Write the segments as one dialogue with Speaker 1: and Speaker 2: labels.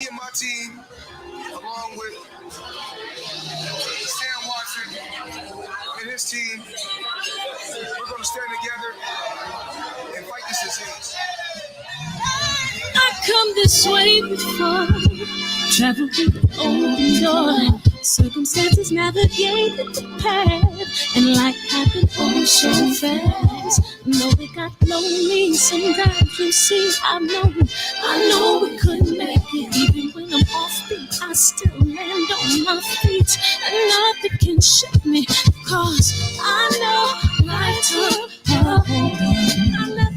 Speaker 1: and my team, along with Sam Watson and his team, we're going to stand together and fight this disease.
Speaker 2: I've come this way before, traveled through the open door, circumstances navigated the path, and life happened all so fast. No, it got lonely sometimes, you see, I know we couldn't make it. Even when I'm off beat, I still land on my feet, and nothing can shake me, cause I know life took a hold of me. I never.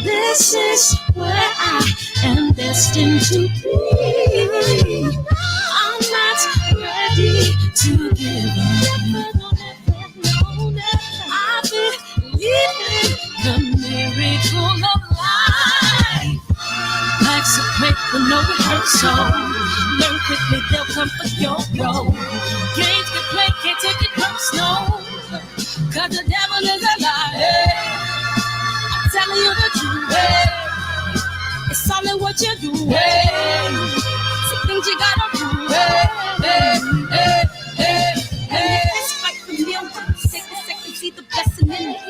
Speaker 2: This is where I am destined to be. I'm not ready to give up. I believe in the miracle of life. Life's a break with no rehearsal. Learn quickly, they'll come for your role. Games can play, can't take it personal, cause the devil is a liar. Telling you the truth, it's all in what you do. Some things you gotta do. It's fight for meal, take a second, see the blessing in it.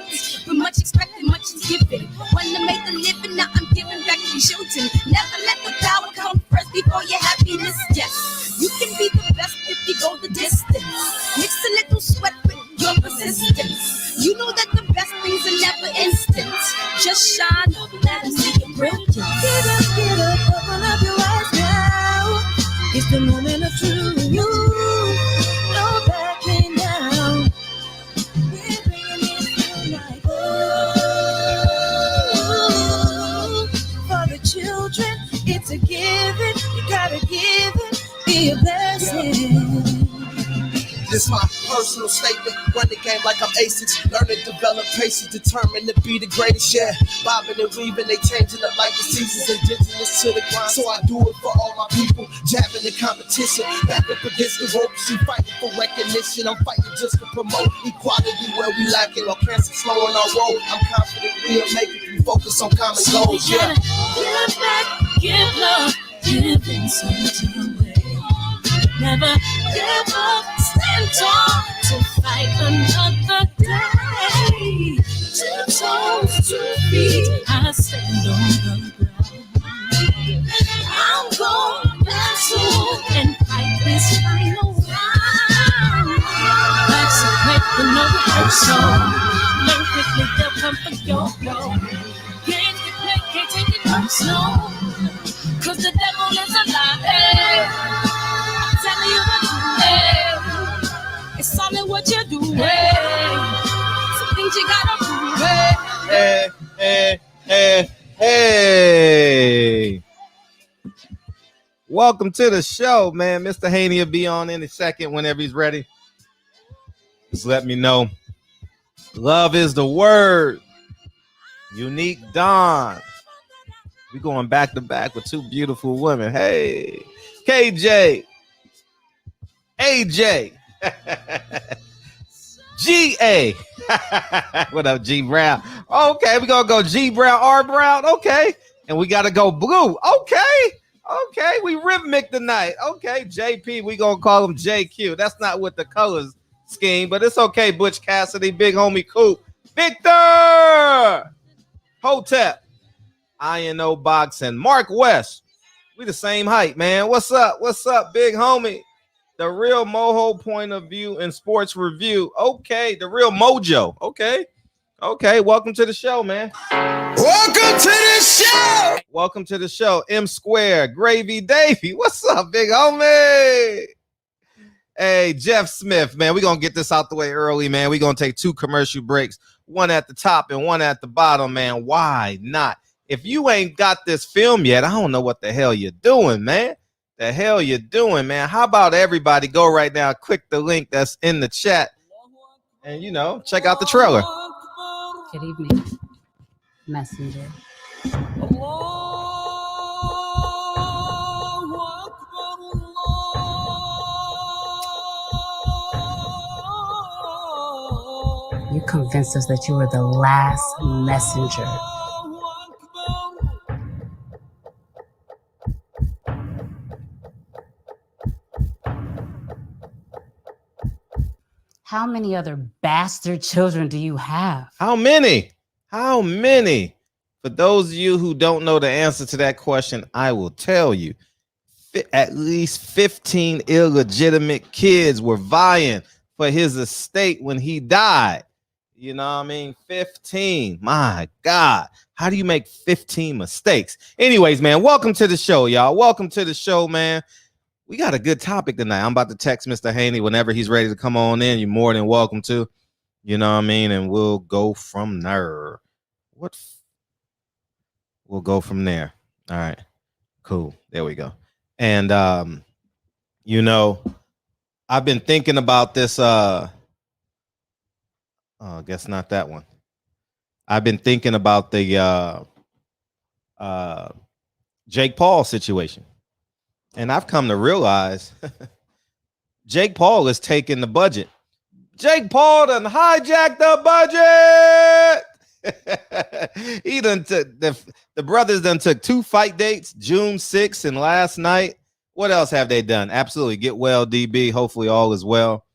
Speaker 2: But much expected, much is given. When I made the living, now I'm giving back to children. Never let the power come first before your happiness. Yes, you can be the best if you go the distance. Mix a little sweat with your persistence. You know that the best things are never instant. Just shine, let them see your brilliance. Get up, open up your eyes now. It's the moment of truth. No backing down. We're bringing it tonight. Oh, for the children, it's a given. You gotta give it, be a blessing.
Speaker 3: This my personal statement. Run the game like I'm aces. Learn and develop patience, determined to be the greatest. Yeah, bobbing and weaving, they changing up like the seasons. Indigenous to the grind, so I do it for all my people. Jabbing the competition, back up against the ropes. She fighting for recognition. I'm fighting just to promote equality where we lacking. Or cancer slowing our road. I'm confident we'll make it. We focus on common goals. Yeah.
Speaker 2: Give back, give love, give insult away. Never give up, stand tall to fight another day. 2 toes, 2 feet, I stand on the ground. I'm going battle and fight this final round. Life's a break with no rehearsal. Learn quickly, they'll come for your role. Games can play, can't take it personal, cause the devil is a liar. Telling you what you do, it's all in what you do. Some things you gotta do.
Speaker 4: Hey. Welcome to the show, man. Mr. Haney will be on in a second whenever he's ready. Just let me know. Love is the word. Unique Dawn. We're going back to back with 2 beautiful women. Hey, KJ. AJ. GA. What up, G Brown? Okay, we're going to go G Brown, R Brown. Okay. And we got to go blue. Okay. We rhythmic tonight. Okay. JP, we going to call him JQ. That's not with the colors scheme, but it's okay. Butch Cassidy, Big Homie Coop. Victor. Hotep. INO Boxing. Mark West. We the same height, man. What's up? Big Homie? The real Moho point of view in sports review. Okay, the real Mojo. Okay. Welcome to the show, man. Welcome to the show. M Square, Gravy Davy. What's up, big homie? Hey, Jeff Smith, man. We're gonna get this out the way early, man. We're gonna take 2 commercial breaks, one at the top and one at the bottom, man. Why not? If you ain't got this film yet, I don't know what the hell you're doing, man. How about everybody go right now, click the link that's in the chat, and check out the trailer.
Speaker 5: Good evening, messenger. You convinced us that you were the last messenger. How many other bastard children do you have?
Speaker 4: How many? How many? For those of you who don't know the answer to that question, I will tell you. At least 15 illegitimate kids were vying for his estate when he died. You know what I mean? 15. My God. How do you make 15 mistakes? Anyways, man, welcome to the show, y'all. Welcome to the show, man. We got a good topic tonight. I'm about to text Mr. Haney whenever he's ready to come on in. You're more than welcome to. You know what I mean? And we'll go from there. We'll go from there. All right. Cool. There we go. And you know, I've been thinking about this. I guess not that one. I've been thinking about the Jake Paul situation. And I've come to realize Jake Paul is taking the budget. Jake Paul done hijacked the budget. He done took the brothers done took 2 fight dates, June 6th and last night. What else have they done? Absolutely. Get well, DB. Hopefully all is well.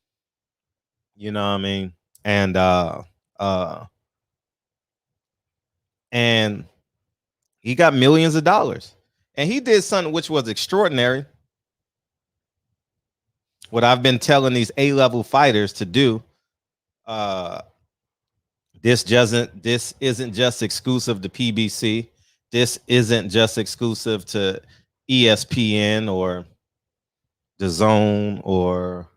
Speaker 4: You know what I mean? And he got millions of dollars. And he did something which was extraordinary. What I've been telling these A-level fighters to do, this isn't just exclusive to PBC. This isn't just exclusive to ESPN or The Zone or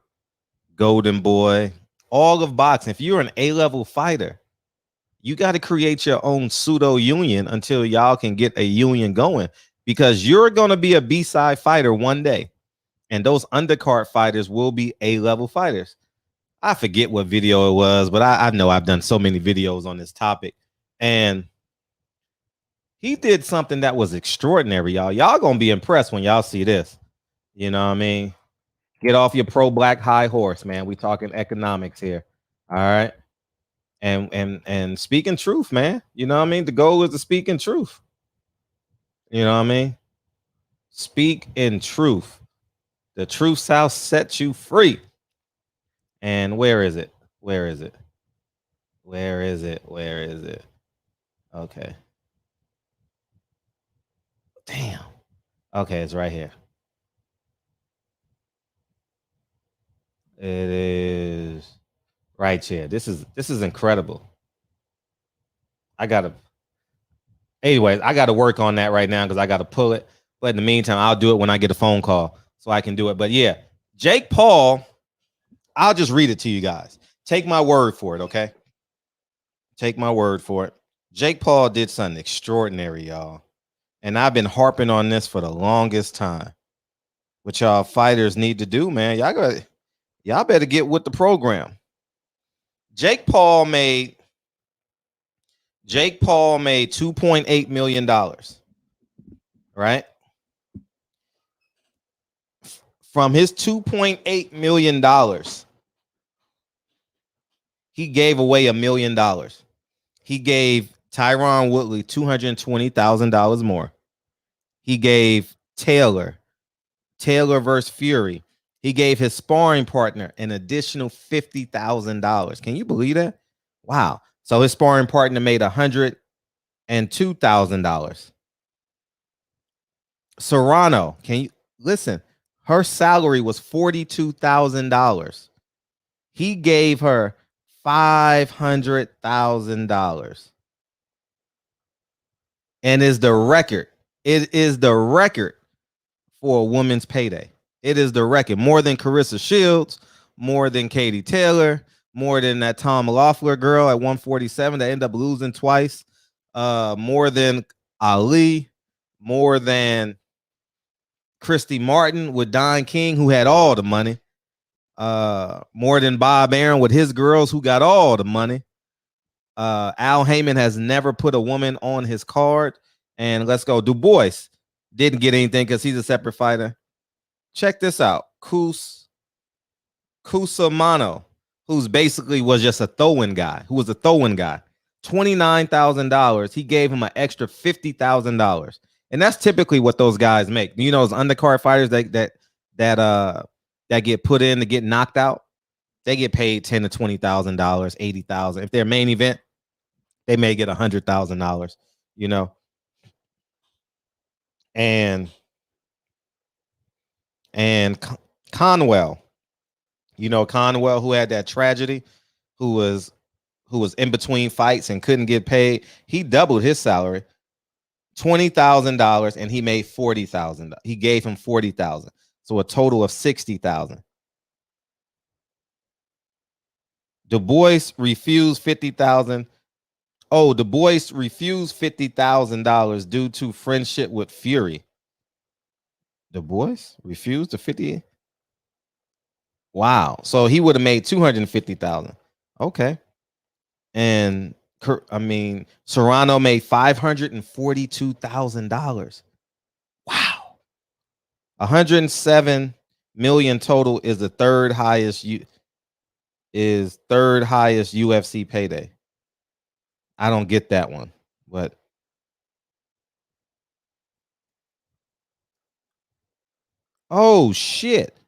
Speaker 4: Golden Boy. All of boxing. If you're an A-level fighter, you got to create your own pseudo union until y'all can get a union going, because you're going to be a B-side fighter one day. And those undercard fighters will be A-level fighters. I forget what video it was, but I know I've done so many videos on this topic. And he did something that was extraordinary, y'all. Y'all going to be impressed when y'all see this. You know what I mean? Get off your pro-black high horse, man. We talking economics here. All right? And speaking truth, man. You know what I mean? The goal is to speak in truth. You know what I mean? Speak in truth. The truth shall set you free. And where is it? Where is it? Where is it? Where is it? Okay. Damn. Okay, it's right here. It is right here. This is incredible. Anyways, I gotta work on that right now because I gotta pull it. But in the meantime, I'll do it when I get a phone call so I can do it. But yeah, Jake Paul, I'll just read it to you guys. Take my word for it, okay? Take my word for it. Jake Paul did something extraordinary, y'all. And I've been harping on this for the longest time. What y'all fighters need to do, man. Y'all better get with the program. Jake Paul made $2.8 million, right? From his $2.8 million, he gave away $1 million. He gave Tyron Woodley $220,000 more. He gave Taylor versus Fury. He gave his sparring partner an additional $50,000. Can you believe that? Wow. So his sparring partner made $102,000. Serrano, can you listen? Her salary was $42,000. He gave her $500,000. And is the record. It is the record for a woman's payday. It is the record. More than Carissa Shields, more than Katie Taylor, more than that Tom Loeffler girl at 147 that ended up losing twice, more than Ali, more than Christy Martin with Don King, who had all the money, more than Bob Arum with his girls, who got all the money. Al Heyman has never put a woman on his card. And let's go. Du Bois didn't get anything because he's a separate fighter. Check this out. Cusimano, who's basically was just a throwing guy, $29,000. He gave him an extra $50,000. And that's typically what those guys make. You know, those undercard fighters that get put in to get knocked out. they get paid $10,000 to $20,000, $80,000. If they're main event, they may get $100,000. You know, and Conwell, you know, Conwell, who had that tragedy, who was in between fights and couldn't get paid. He doubled his salary, $20,000, and he made $40,000. He gave him $40,000, so a total of $60,000. Du Bois refused $50,000. Oh, Du Bois refused $50,000 due to friendship with Fury. Du Bois refused the 50. Wow, so he would have made $250,000. Okay, and I mean, Serrano made $542,000. Wow, 107 million total is the third highest UFC payday. I don't get that one, but oh shit.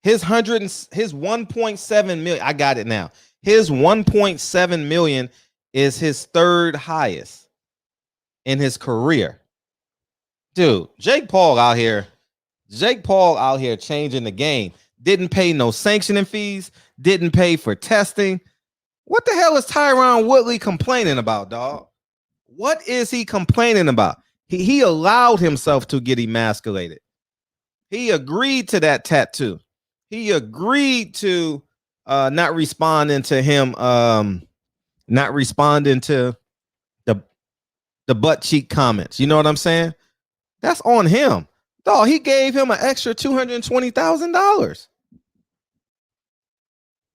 Speaker 4: His 1.7 million. I got it now. His 1.7 million is his third highest in his career. Dude, Jake Paul out here changing the game. Didn't pay no sanctioning fees, didn't pay for testing. What the hell is Tyron Woodley complaining about, dog? What is he complaining about? He allowed himself to get emasculated. He agreed to that tattoo. He agreed to not responding to him, not responding to the butt cheek comments. You know what I'm saying? That's on him. Dog, he gave him an extra $220,000.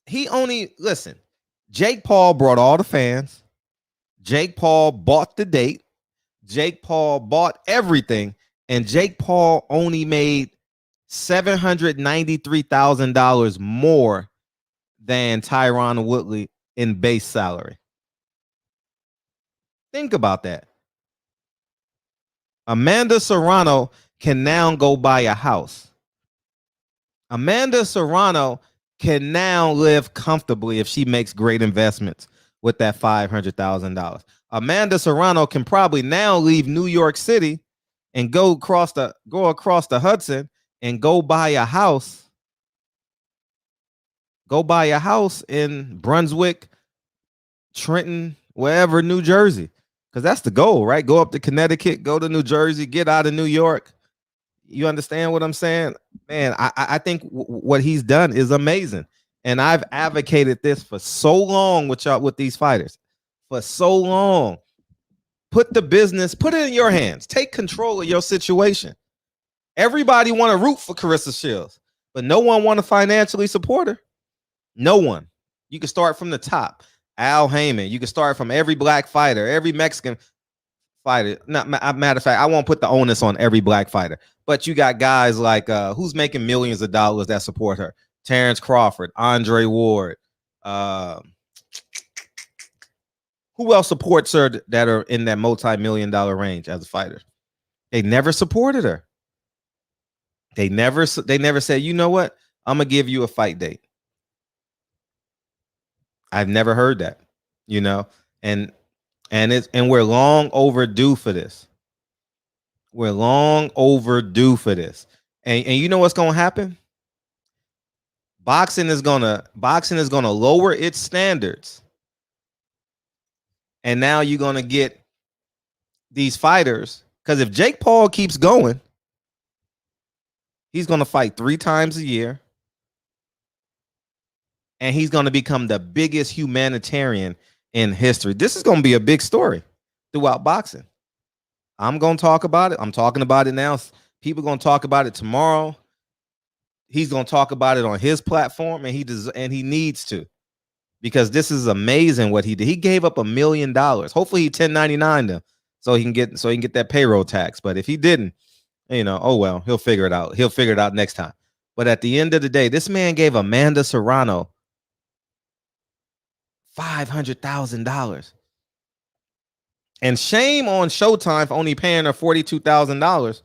Speaker 4: He only, listen, Jake Paul brought all the fans. Jake Paul bought the date. Jake Paul bought everything. And Jake Paul only made $793,000 more than Tyron Woodley in base salary. Think about that. Amanda Serrano can now go buy a house. Amanda Serrano can now live comfortably if she makes great investments with that $500,000. Amanda Serrano can probably now leave New York City and go across the Hudson and go buy a house. Go buy a house in Brunswick, Trenton, wherever, New Jersey. Because that's the goal, right? Go up to Connecticut, go to New Jersey, get out of New York. You understand what I'm saying? Man, I think what he's done is amazing. And I've advocated this for so long with these fighters. For so long. Put the business, put it in your hands. Take control of your situation. Everybody want to root for Carissa Shields, but no one want to financially support her. No one. You can start from the top. Al Heyman. You can start from every black fighter, every Mexican fighter. Matter of fact, I won't put the onus on every black fighter, but you got guys like who's making millions of dollars that support her. Terrence Crawford, Andre Ward. Who else supports her that are in that multi-million-dollar range as a fighter? They never supported her. They never said, you know what? I'm gonna give you a fight date. I've never heard that, you know, and we're long overdue for this. We're long overdue for this. And you know what's gonna happen? Boxing is gonna lower its standards. And now you're gonna get these fighters, because if Jake Paul keeps going, he's gonna fight 3 times a year. And he's going to become the biggest humanitarian in history. This is going to be a big story throughout boxing. I'm going to talk about it. I'm talking about it now. People are going to talk about it tomorrow. He's going to talk about it on his platform, and he needs to, because this is amazing what he did. He gave up $1 million. Hopefully he 1099 them so he can get that payroll tax. But if he didn't, you know, oh well, he'll figure it out. He'll figure it out next time. But at the end of the day, this man gave Amanda Serrano $500,000. And shame on Showtime for only paying her $42,000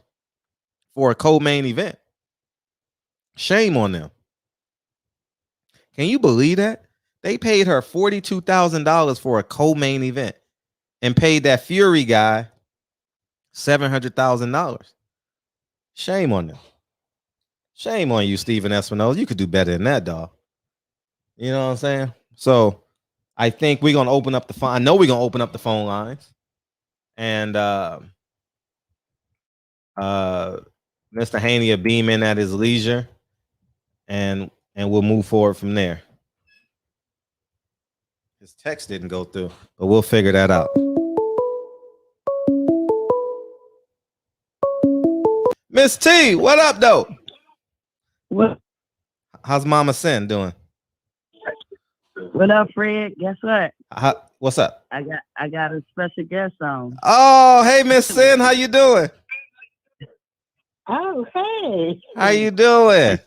Speaker 4: for a co-main event. Shame on them. Can you believe that? They paid her $42,000 for a co-main event and paid that Fury guy $700,000. Shame on them. Shame on you, Steven Espinosa. You could do better than that, dog. You know what I'm saying? So I think we're gonna open up the phone. I know we're gonna open up the phone lines. And Mr. Haney will beam in at his leisure, and we'll move forward from there. His text didn't go through, but we'll figure that out. Miss T, what up, though?
Speaker 6: What?
Speaker 4: How's Mama Sin doing?
Speaker 6: What up, Fred? Guess what?
Speaker 4: What's up?
Speaker 6: I got a special guest on.
Speaker 4: Oh, hey, Miss Sin, how you doing?
Speaker 6: Oh, hey.
Speaker 4: How you doing?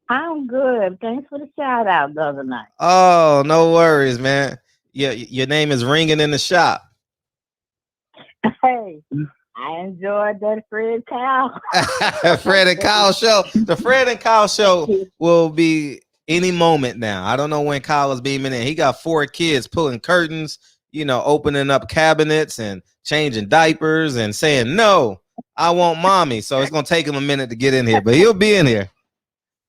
Speaker 6: I'm good. Thanks for the shout out the other night.
Speaker 4: Oh, no worries, man. Your name is ringing in the shop.
Speaker 6: Hey, I enjoyed that Fred Kyle.
Speaker 4: Fred and Kyle show. The Fred and Kyle show will be any moment now. I don't know when Kyle is beaming in. He got 4 kids pulling curtains, opening up cabinets and changing diapers and saying, no, I want mommy. So it's going to take him a minute to get in here, but he'll be in here.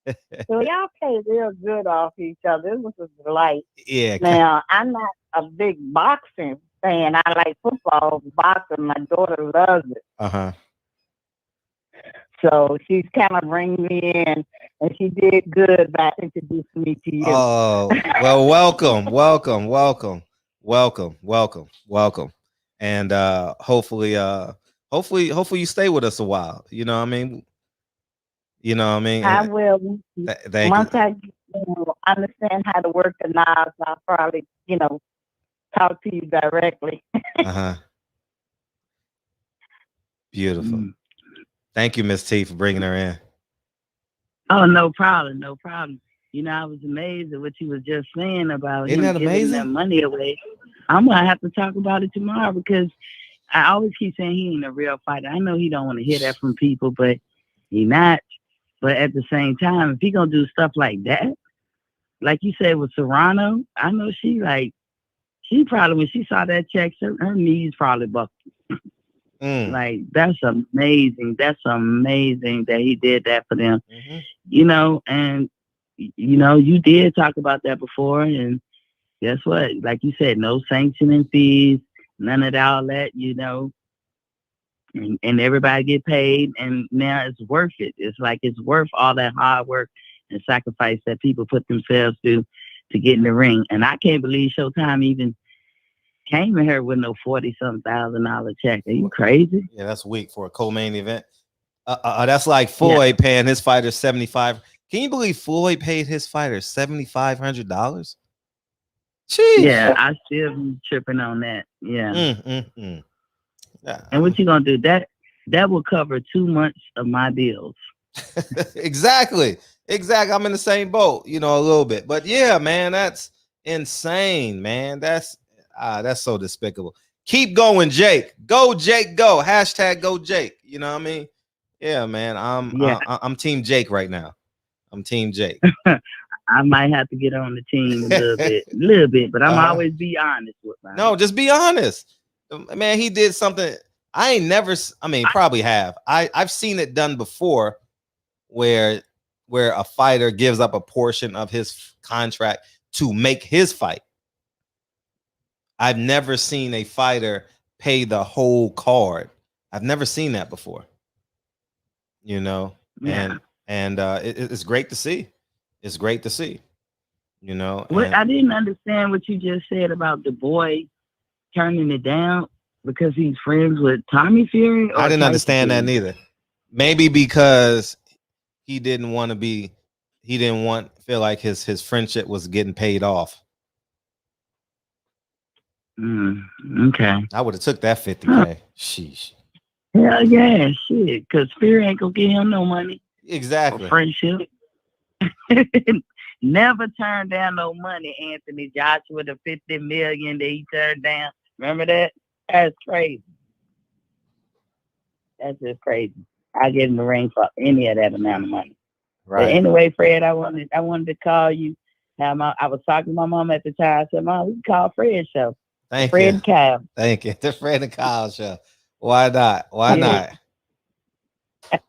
Speaker 6: So y'all play real good off each other. It was a delight.
Speaker 4: Yeah.
Speaker 6: Now, I'm not a big boxing fan. I like football, boxing. My daughter loves it.
Speaker 4: Uh-huh.
Speaker 6: So she's kind of bringing me in, and she did good by introducing me to you.
Speaker 4: Oh, well, welcome. And hopefully you stay with us a while. You know what I mean?
Speaker 6: I will. Once I understand how to work the knobs, I'll probably, talk to you directly.
Speaker 4: Uh-huh. Beautiful. Mm. Thank you, Miss T, for bringing her in.
Speaker 6: Oh, no problem. I was amazed at what you was just saying about
Speaker 4: Isn't
Speaker 6: him
Speaker 4: that
Speaker 6: giving
Speaker 4: amazing?
Speaker 6: that money away. I'm gonna have to talk about it tomorrow because I always keep saying he ain't a real fighter. I know he don't want to hear that from people, but he not. But at the same time, if he gonna do stuff like that, like you said with Serrano, I know she probably, when she saw that check, her knees probably buckled. Like, that's amazing. That's amazing that he did that for them. Mm-hmm. And, you did talk about that before. And guess what? Like you said, no sanctioning fees, none of all that, and everybody get paid. And now it's worth it. It's like it's worth all that hard work and sacrifice that people put themselves through to get in the ring. And I can't believe Showtime even came in here with no $40,000 check. Are you crazy?
Speaker 4: Yeah, that's weak for a co-main event. That's like Floyd paying his fighter $75,000. Can you believe Floyd paid his fighter $7,500? Jeez.
Speaker 6: Yeah, I still be tripping on that. Yeah. And what you gonna do? That will cover 2 months of my bills.
Speaker 4: Exactly. I'm in the same boat, a little bit. But yeah, man, that's insane, man. That's so despicable. Keep going, Jake. Go, Jake, go. # go, Jake. You know what I mean? Yeah, man. I'm Team Jake right now. I'm Team Jake.
Speaker 6: I might have to get on the team a little bit, but I'm always be honest with my.
Speaker 4: No, just be honest. Man, he did something. Probably have. I've seen it done before where a fighter gives up a portion of his contract to make his fight. I've never seen a fighter pay the whole card. I've never seen that before. Yeah. And it's great to see. It's great to see.
Speaker 6: I didn't understand what you just said about the boy turning it down because he's friends with Tommy Fury.
Speaker 4: I didn't understand that neither. Maybe because he didn't feel like his friendship was getting paid off.
Speaker 6: Okay.
Speaker 4: I would have took that 50K. Sheesh.
Speaker 6: Hell yeah, shit. Because Fury ain't gonna give him no money.
Speaker 4: Exactly.
Speaker 6: For friendship. Never turned down no money, Anthony Joshua, the $50 million that he turned down. Remember that? That's crazy. That's just crazy. I get in the ring for any of that amount of money. Right. But anyway, Fred, I wanted to call you I was talking to my mom at the time. I said, Mom, we can call Fred show.
Speaker 4: Thank
Speaker 6: Fred
Speaker 4: you.
Speaker 6: and Kyle.
Speaker 4: Thank you. The Fred and Kyle show. Why not? Why
Speaker 6: Yeah.
Speaker 4: not?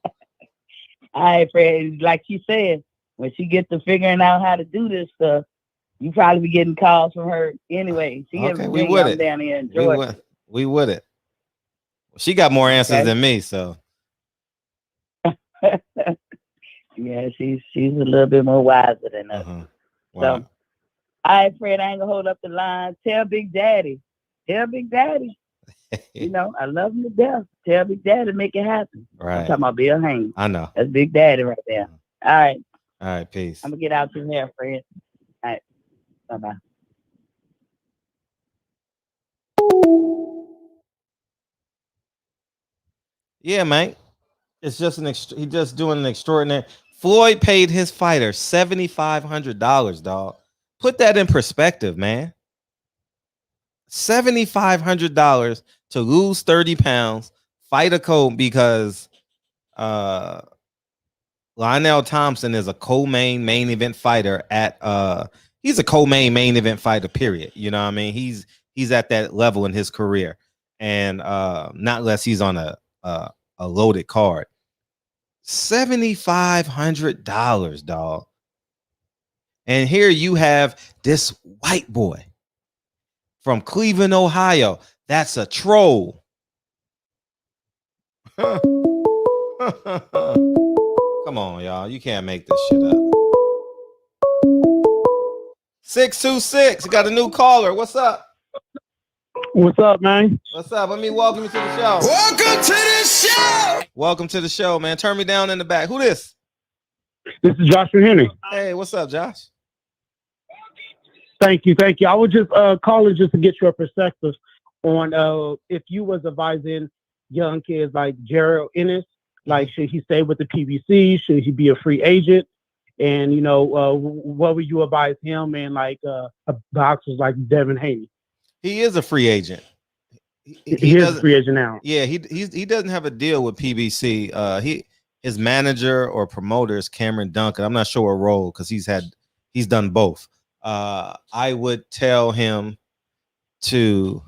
Speaker 6: All right, Fred. Like she said, when she gets to figuring out how to do this stuff, you probably be getting calls from her anyway. She in
Speaker 4: Okay, we
Speaker 6: Virginia,
Speaker 4: would
Speaker 6: I'm
Speaker 4: it.
Speaker 6: down here in Georgia.
Speaker 4: We would it. She got more answers
Speaker 6: Okay.
Speaker 4: than me, so
Speaker 6: Yeah, she's a little bit more wiser than us.
Speaker 4: Wow.
Speaker 6: So, all right, Fred, I ain't gonna hold up the line. Tell Big Daddy. Tell Big Daddy. You know, I love him to death. Tell Big Daddy, make it happen.
Speaker 4: Right.
Speaker 6: I'm talking about Bill Haney.
Speaker 4: I know.
Speaker 6: That's Big Daddy right there. All right.
Speaker 4: All right, peace.
Speaker 6: I'm gonna get out your hair, Fred. All right. Bye-bye.
Speaker 4: Yeah, man. It's just he just doing an extraordinary. Floyd paid his fighter $7,500, dog. Put that in perspective, man. $7,500 to lose 30 pounds, fight a coach because Lionel Thompson is a co-main main event fighter at he's a co-main main event fighter, period. You know what I mean? He's at that level in his career. And not unless he's on a loaded card. $7,500, dog. And here you have this white boy from Cleveland, Ohio. That's a troll. Come on, y'all. You can't make this shit up. 626. Got a new caller. What's up?
Speaker 7: What's up, man?
Speaker 4: What's up? Let me welcome you to the show.
Speaker 1: Welcome to the show.
Speaker 4: Welcome to the show, man. Turn me down in the back. Who this?
Speaker 7: This is Josh from Haney.
Speaker 4: Hey, what's up, Josh?
Speaker 7: Thank you. I was just calling just to get your perspective on if you was advising young kids like Gerald Ennis, like should he stay with the PBC? Should he be a free agent? And you know, what would you advise him and like boxers like Devin Haney?
Speaker 4: He is a free agent.
Speaker 7: He is a free agent now.
Speaker 4: Yeah, he doesn't have a deal with PBC. His manager or promoter is Cameron Duncan. I'm not sure what role because he's done both. I would tell him to.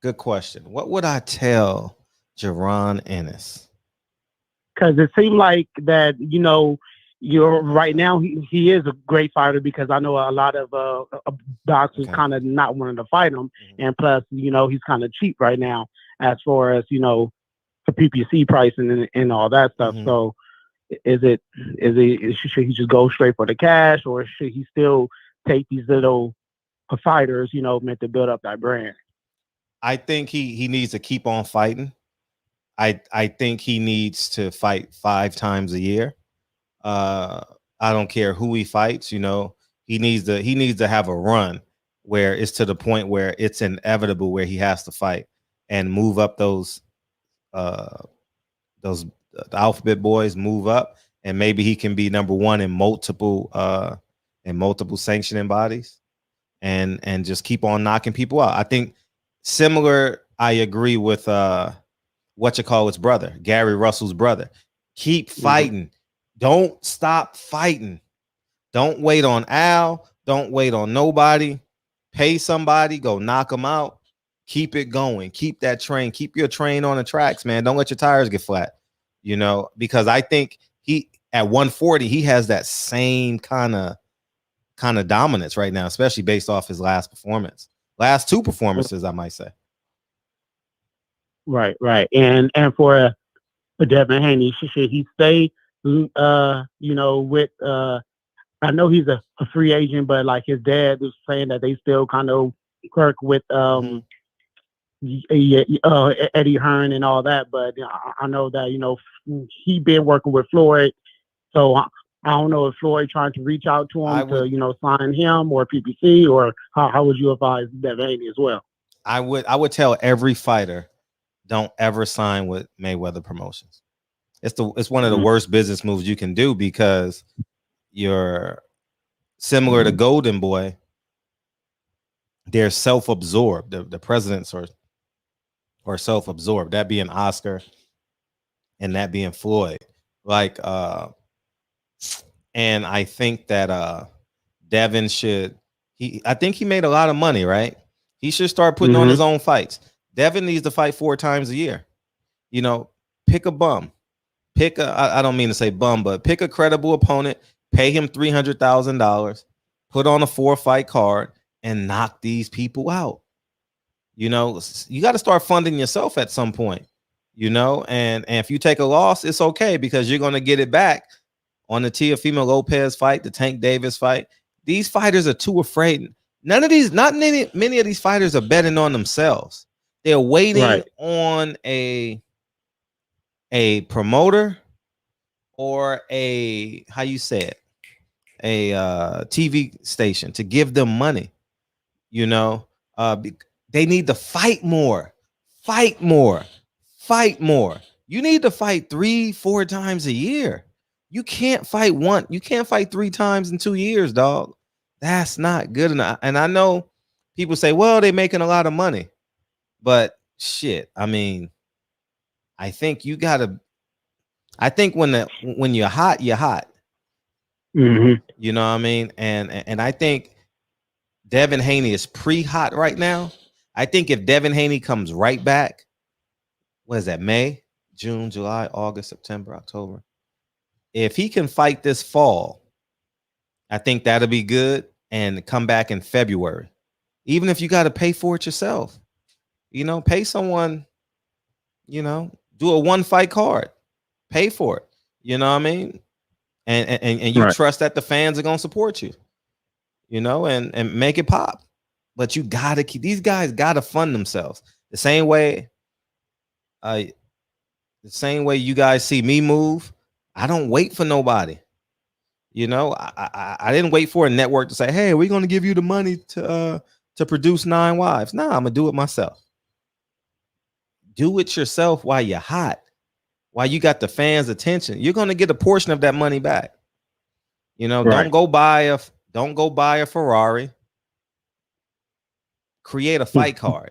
Speaker 4: Good question. What would I tell Jaron Ennis?
Speaker 7: Because it seemed like that, you know, you're right now. He is a great fighter because I know a lot of boxers kind of not wanting to fight him, and plus, you know, he's kind of cheap right now as far as you know, for PPC pricing and all that stuff. So, should he just go straight for the cash, or should he still take these little fighters, you know, meant to build up that brand?
Speaker 4: I think he needs to keep on fighting. I think he needs to fight 5 times a year. I don't care who he fights, you know, he needs to have a run where it's to the point where it's inevitable where he has to fight and move up those the alphabet boys, move up, and maybe he can be number one in multiple sanctioning bodies and just keep on knocking people out. I think similar, I agree with his brother, Gary Russell's brother. Keep fighting. Don't stop fighting. Don't wait on Al. Don't wait on nobody. Pay somebody. Go knock them out. Keep it going. Keep that train. Keep your train on the tracks, man. Don't let your tires get flat. You know, because I think he at 140 he has that same kind of dominance right now, especially based off his last 2 performances, I might say.
Speaker 7: Right. And for Devin Haney, should he stay? You know, with I know he's a free agent, but like his dad was saying that they still kind of work with Eddie Hearn and all that. But I know that, you know, he been working with Floyd, so I don't know if Floyd trying to reach out to him to, you know, sign him or PPC, or how would you advise Devin Haney as well?
Speaker 4: I would tell every fighter, don't ever sign with Mayweather Promotions. It's one of the worst business moves you can do because you're similar to Golden Boy. They're self-absorbed. The presidents are self-absorbed. That being Oscar and that being Floyd. Like And I think that Devin should. I think he made a lot of money, right? He should start putting on his own fights. Devin needs to fight 4 times a year. You know, pick a bum. I don't mean to say bum, but pick a credible opponent, pay him $300,000, put on a 4-fight card, and knock these people out. You know, you got to start funding yourself at some point. You know, and if you take a loss, it's okay because you're going to get it back on the Teofimo Lopez fight, the Tank Davis fight. These fighters are too afraid. Not many of these fighters are betting on themselves. They're waiting on a promoter or a TV station to give them money. You know, they need to fight more. You need to fight 3-4 times a year. You can't fight 3 times in 2 years, dog. That's not good enough. And I know people say, well, they're making a lot of money. But shit, I mean, I think when you're hot, you're hot.
Speaker 7: Mm-hmm.
Speaker 4: You know what I mean? And I think Devin Haney is pre-hot right now. I think if Devin Haney comes right back, what is that? May, June, July, August, September, October. If he can fight this fall, I think that'll be good and come back in February. Even if you got to pay for it yourself, you know, pay someone, you know, do a 1-fight card, pay for it. You know what I mean? And you trust that the fans are going to support you, you know, and make it pop. But you got to keep, these guys got to fund themselves the same way you guys see me move. I don't wait for nobody. You know, I didn't wait for a network to say, hey, we're going to give you the money to produce 9 Wives. Nah, I'm going to do it myself. Do it yourself while you're hot, while you got the fans' attention. You're going to get a portion of that money back. You know, don't go buy a Ferrari. Create a fight card.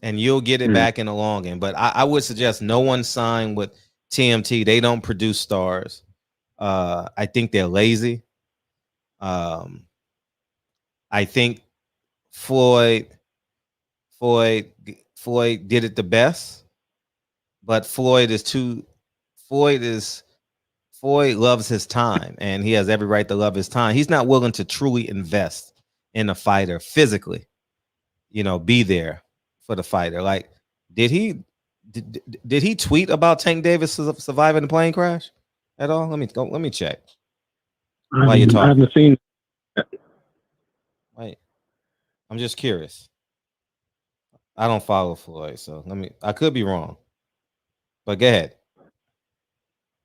Speaker 4: And you'll get it back in the long end. But I would suggest no one sign with TMT. They don't produce stars. I think they're lazy. I think Floyd did it the best, but Floyd loves his time, and he has every right to love his time. He's not willing to truly invest in a fighter physically, you know, be there for the fighter. Like, did he tweet about Tank Davis surviving the plane crash at all? Let me check. While you talking, I haven't seen. Wait, I'm just curious. I don't follow Floyd, so I could be wrong, but go ahead.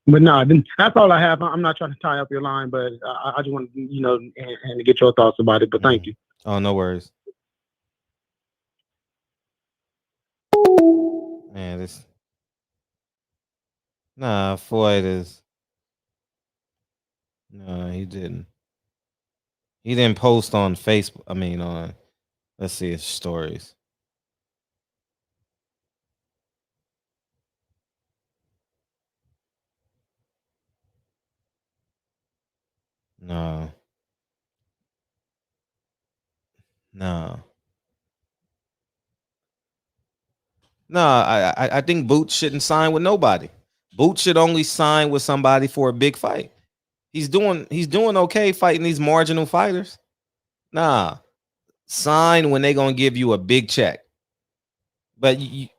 Speaker 7: But no, that's all I have. I'm not trying to tie up your line, but I just want to, you know, and to get your thoughts about it. But thank you.
Speaker 4: Oh, no worries. Man, Floyd is. No, he didn't. He didn't post on Facebook. I mean, let's see his stories. No. I think Boots shouldn't sign with nobody. Boots should only sign with somebody for a big fight. He's doing okay fighting these marginal fighters. Nah, sign when they're gonna give you a big check. But you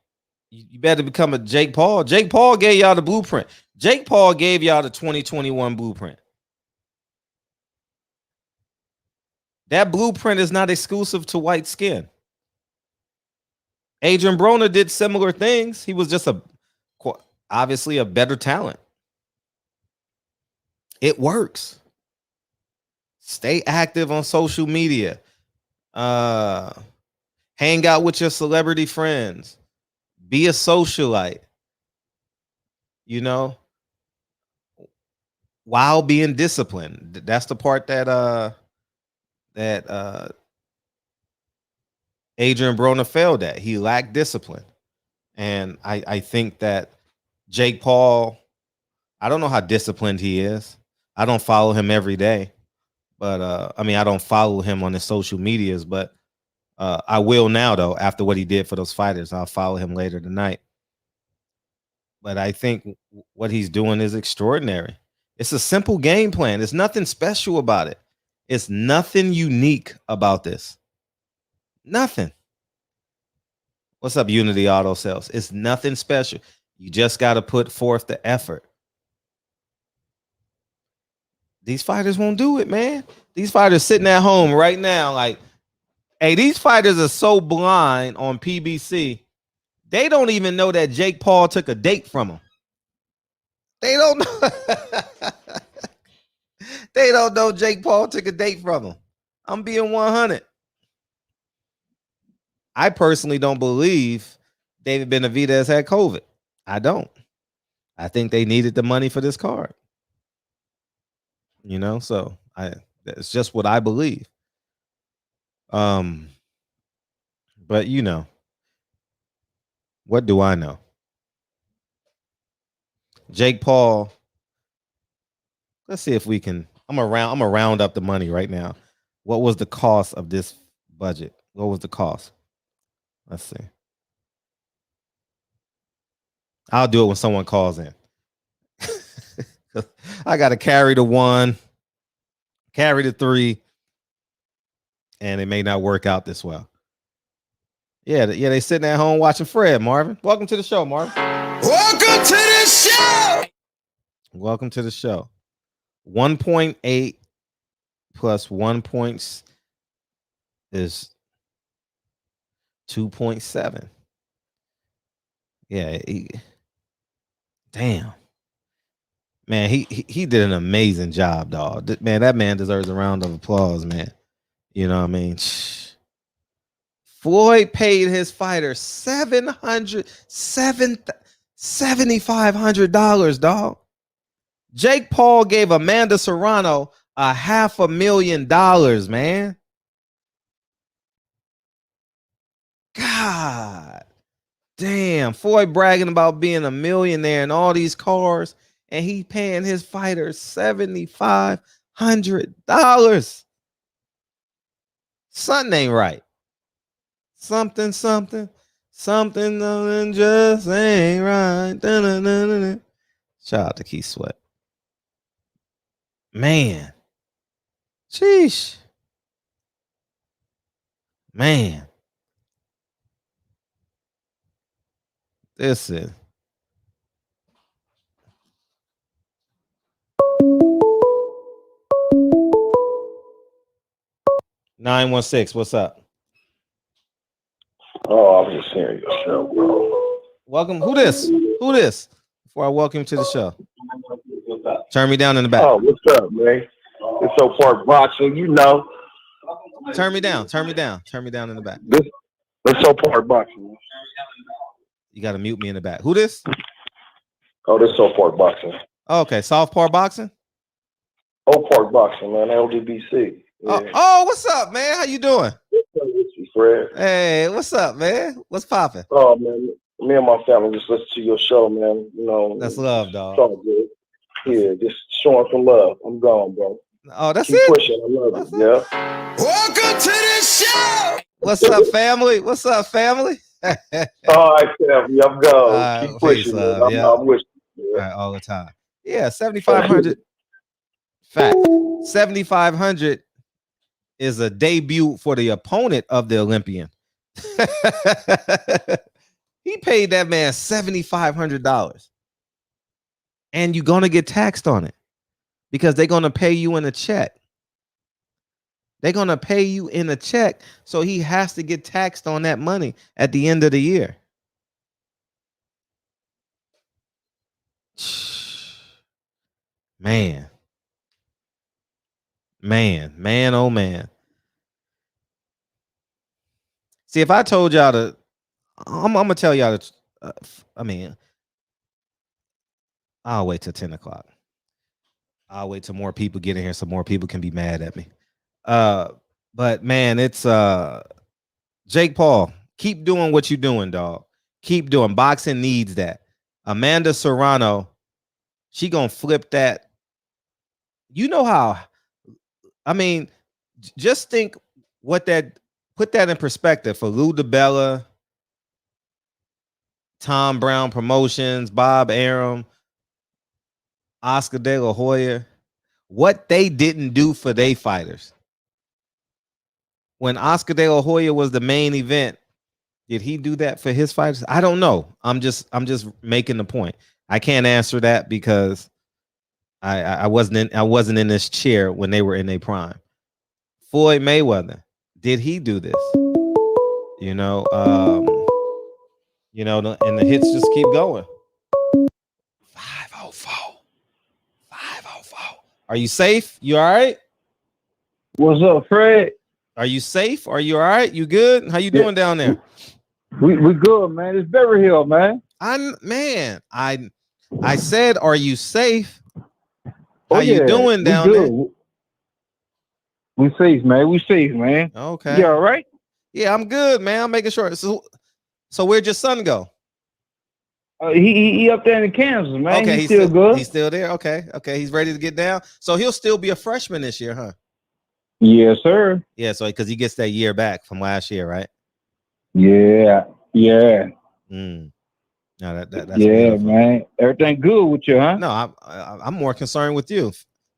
Speaker 4: better become a Jake Paul. Jake Paul gave y'all the blueprint. Jake Paul gave y'all the 2021 blueprint. That blueprint is not exclusive to white skin. Adrian Broner did similar things. He was just obviously a better talent. It works. Stay active on social media. Hang out with your celebrity friends. Be a socialite. You know, while being disciplined. That's the part that Adrian Broner failed at. He lacked discipline. And I think that Jake Paul, I don't know how disciplined he is, I don't follow him every day, but I mean, I don't follow him on his social medias, but I will now though. After what he did for those fighters, I'll follow him later tonight. But I think what he's doing is extraordinary. It's a simple game plan. There's nothing special about it. It's nothing unique about this. Nothing. What's up, Unity Auto Sales? It's nothing special. You just got to put forth the effort. These fighters won't do it, man. These fighters sitting at home right now, like, hey, these fighters are so blind on PBC. They don't even know that Jake Paul took a date from them. They don't know. They don't know Jake Paul took a date from him. I'm being 100. I personally don't believe David Benavidez had COVID. I don't. I think they needed the money for this card. You know, so it's just what I believe. But you know, what do I know? Jake Paul. Let's see if we can. I'm gonna round up the money right now. What was the cost of this budget? What was the cost? Let's see. I'll do it when someone calls in. I got to carry the 1, carry the 3, and it may not work out this well. Yeah, they sitting at home watching Fred. Marvin, welcome to the show, Marvin.
Speaker 3: Welcome to the show.
Speaker 4: Welcome to the show. 1.8 plus 1 point is 2.7. Yeah. Damn. Man, he did an amazing job, dog. Man, that man deserves a round of applause, man. You know what I mean? Floyd paid his fighter $7,500, dog. Jake Paul gave Amanda Serrano $500,000, man. God damn. Floyd bragging about being a millionaire and all these cars, and he paying his fighter $7,500. Something ain't right. Something just ain't right. Da-da-da-da-da. Shout out to Keith Sweat. Man. Sheesh. Man. This is 916. What's up?
Speaker 8: Oh, I'm just hearing your show, bro.
Speaker 4: Welcome. Who this? Before I welcome you to the show. Turn me down in the back.
Speaker 8: Oh, what's up, man? It's So Park Boxing, you know.
Speaker 4: Turn me down in the back.
Speaker 8: It's So Park Boxing.
Speaker 4: You got to mute me in the back. Who this?
Speaker 8: Oh, this is So Park Boxing.
Speaker 4: Oh, okay. South Park Boxing?
Speaker 8: Oak Park Boxing, man. LDBC. Yeah.
Speaker 4: Oh, what's up, man? How you doing?
Speaker 8: Fred.
Speaker 4: Hey, what's up, man? What's popping?
Speaker 8: Oh, man. Me and my family just listen to your show, man. You know.
Speaker 4: That's love, dog.
Speaker 8: It's all good. Yeah, just showing some love. I'm gone, bro.
Speaker 4: Oh, that's
Speaker 8: Keep
Speaker 4: it?
Speaker 8: pushing. I love it. Yeah.
Speaker 3: Welcome to the show.
Speaker 4: What's up, family?
Speaker 8: All right, family. I'm gone. Keep pushing.
Speaker 4: Peace,
Speaker 8: Man.
Speaker 4: yeah.
Speaker 8: I'm with you.
Speaker 4: Right, all the time. Yeah, 7,500. Fact. 7,500 is a debut for the opponent of the Olympian. He paid that man $7,500. And you're going to get taxed on it because they're going to pay you in a check. They're going to pay you in a check. So he has to get taxed on that money at the end of the year. Man, oh man. See, if I told y'all to, I'm gonna tell y'all to, I'll wait till 10 o'clock. I'll wait till more people get in here so more people can be mad at me. But man, it's Jake Paul, keep doing what you're doing, dog. Keep doing. Boxing needs that. Amanda Serrano, she gonna flip that you know how, I mean, just think put that in perspective for Lou DiBella, Tom Brown Promotions, Bob Arum, Oscar De La Hoya, what they didn't do for their fighters. When Oscar De La Hoya was the main event, did he do that for his fighters? I don't know. I'm just making the point. I can't answer that because I wasn't in this chair when they were in their prime. Floyd Mayweather, did he do this? And the hits just keep going. 504. Are you safe? You all right?
Speaker 9: What's up, Fred?
Speaker 4: Are you safe? Are you all right? You good? How you doing down there?
Speaker 9: We good, man. It's Berry Hill, man.
Speaker 4: I said, are you safe? How
Speaker 9: you
Speaker 4: doing down there?
Speaker 9: We safe, man. We safe, man.
Speaker 4: Okay.
Speaker 9: You all right?
Speaker 4: Yeah, I'm good, man. I'm making sure. So where'd your son go?
Speaker 9: He up there in Kansas, man.
Speaker 4: Okay,
Speaker 9: he's still good.
Speaker 4: He's still there. Okay. He's ready to get down. So he'll still be a freshman this year, huh?
Speaker 9: Yes, sir.
Speaker 4: Yeah. So because he gets that year back from last year, right?
Speaker 9: Yeah.
Speaker 4: No, that's
Speaker 9: beautiful. Man. Everything good with you, huh?
Speaker 4: No, I'm more concerned with you.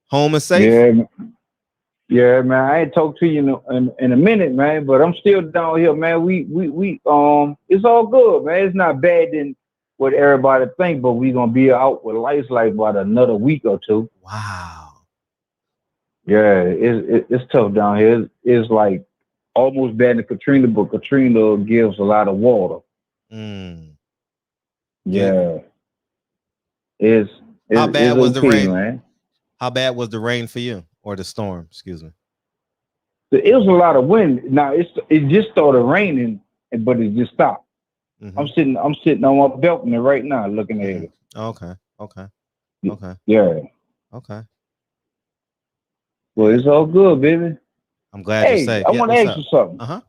Speaker 4: Home and safe.
Speaker 9: Yeah, man. I ain't talked to you in a minute, man. But I'm still down here, man. We it's all good, man. It's not bad than what everybody think, but we gonna be out with lights like about another week or two.
Speaker 4: Wow.
Speaker 9: Yeah, it's tough down here. It's like almost bad than Katrina, but Katrina gives a lot of water. Yeah.
Speaker 4: How bad was the rain,
Speaker 9: man?
Speaker 4: How bad was the rain for you, or the storm? Excuse me.
Speaker 9: It was a lot of wind. Now it just started raining, but it just stopped. Mm-hmm. I'm sitting on my balcony right now, looking at it.
Speaker 4: Okay.
Speaker 9: Yeah.
Speaker 4: Okay.
Speaker 9: Well, it's all good, baby.
Speaker 4: I'm glad you're safe.
Speaker 9: I want to ask you something.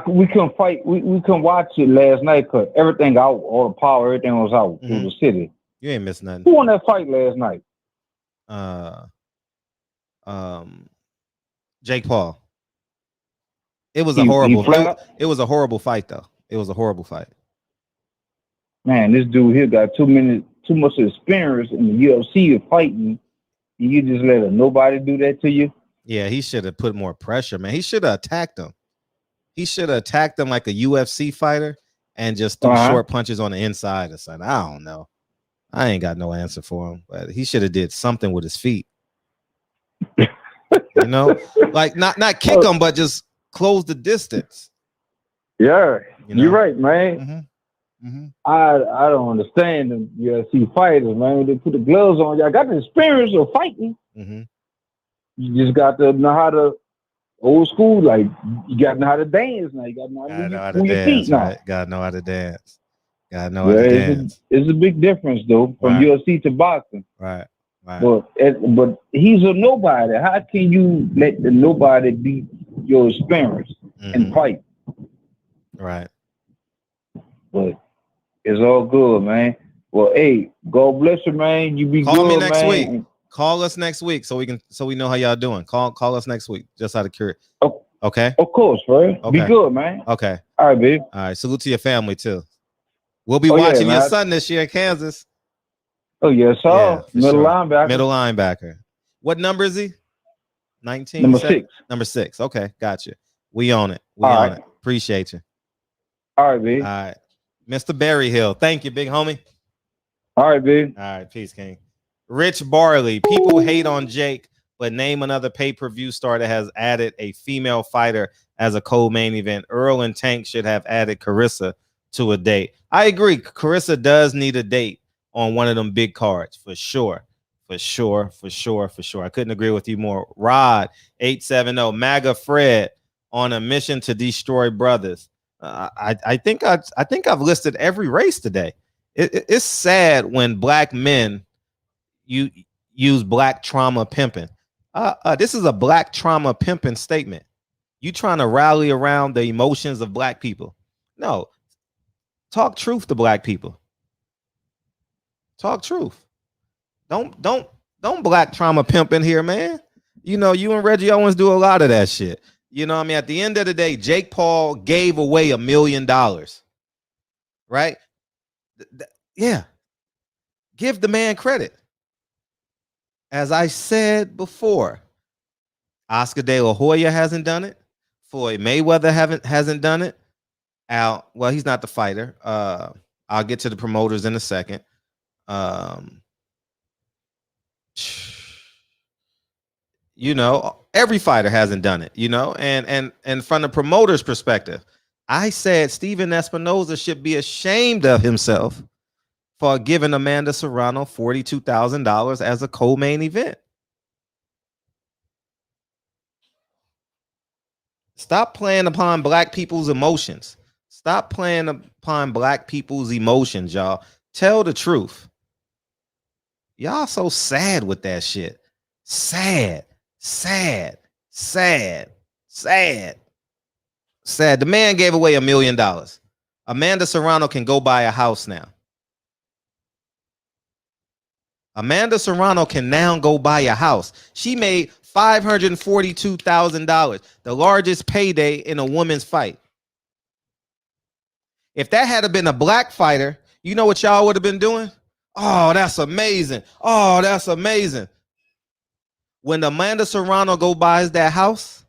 Speaker 9: We couldn't fight. We couldn't watch it last night because everything out, all the power, everything was out through the city.
Speaker 4: You ain't missing nothing.
Speaker 9: Who won that fight last night?
Speaker 4: Jake Paul. It was a horrible. It was a horrible fight, though. It was a horrible fight.
Speaker 9: Man, this dude here got too much experience in the UFC of fighting. And you just let nobody do that to you?
Speaker 4: Yeah, he should have put more pressure, man. He should have attacked him. He should have attacked him like a UFC fighter and just threw short punches on the inside or something. I don't know. I ain't got no answer for him, but he should have did something with his feet. Like not kick him, but just close the distance.
Speaker 9: Yeah, you're right, man. I don't understand the UFC fighters, man. When they put the gloves on, y'all got the experience of fighting. You just got to know how to old school, like you got to know how to dance now. You got to know how to move your feet now.
Speaker 4: Right? Got to know how to dance. Got to know how to dance.
Speaker 9: It's a big difference though from UFC to boxing.
Speaker 4: Right.
Speaker 9: But he's a nobody. How can you let the nobody beat your experience and fight?
Speaker 4: Right.
Speaker 9: But it's all good, man. Well, hey, God bless you, man. You be
Speaker 4: Call
Speaker 9: good,
Speaker 4: me next
Speaker 9: man.
Speaker 4: week. Call us next week so we know how y'all doing. Call us next week, just out of curiosity.
Speaker 9: Oh,
Speaker 4: okay.
Speaker 9: Of course, right? Okay. Be good, man.
Speaker 4: Okay.
Speaker 9: All right, babe.
Speaker 4: All right. Salute to your family too. We'll be watching your son this year in Kansas.
Speaker 9: Oh yes, sir.
Speaker 4: Yeah,
Speaker 9: Middle linebacker.
Speaker 4: Middle linebacker. What number is he? 19.
Speaker 9: Number 6.
Speaker 4: Number 6. Okay, gotcha. We own it. We own it. Appreciate you.
Speaker 9: All right, babe.
Speaker 4: All right, Mr. Berryhill. Thank you, big homie.
Speaker 9: All right, babe.
Speaker 4: All right, peace, King. Rich Barley. People hate on Jake, but name another pay-per-view star that has added a female fighter as a co-main event. Earl and Tank should have added Carissa to a date. I agree. Carissa does need a date on one of them big cards for sure. I couldn't agree with you more. Rod 870 MAGA Fred on a mission to destroy brothers. I think I've listed every race today. It's sad when black men use black trauma pimping. This is a black trauma pimping statement. You trying to rally around the emotions of black people? No, talk truth to black people. Talk truth. Don't Don't black trauma pimp in here, man. You know, you and Reggie Owens do a lot of that shit. You know what I mean? At the end of the day, Jake Paul gave away $1 million. Right? Yeah. Give the man credit. As I said before, Oscar De La Hoya hasn't done it. Floyd Mayweather hasn't done it. Well, he's not the fighter. I'll get to the promoters in a second. You know, every fighter hasn't done it, you know, and from the promoter's perspective, I said Steven Espinoza should be ashamed of himself for giving Amanda Serrano $42,000 as a co-main event. Stop playing upon black people's emotions. Stop playing upon black people's emotions, y'all. Tell the truth. Y'all so sad with that shit. Sad. The man gave away $1 million. Amanda Serrano can go buy a house now. Amanda Serrano can now go buy a house. She made $542,000, the largest payday in a woman's fight. If that had been a black fighter, you know what y'all would have been doing? Oh, that's amazing. Oh, that's amazing. When Amanda Serrano buys that house,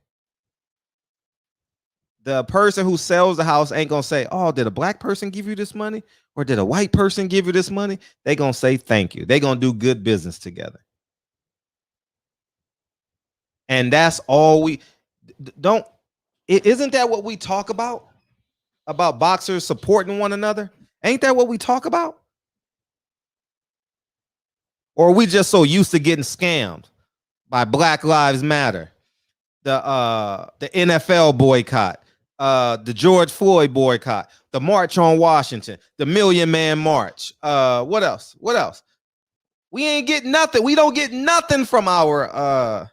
Speaker 4: the person who sells the house ain't gonna say, oh, did a black person give you this money? Or did a white person give you this money? They gonna say thank you. They gonna do good business together. And that's all we don't. Isn't that what we talk about? About boxers supporting one another? Ain't that what we talk about? Or are we just so used to getting scammed by Black Lives Matter, the NFL boycott, the George Floyd boycott, the March on Washington, the Million Man March? What else? We ain't getting nothing. We don't get nothing from our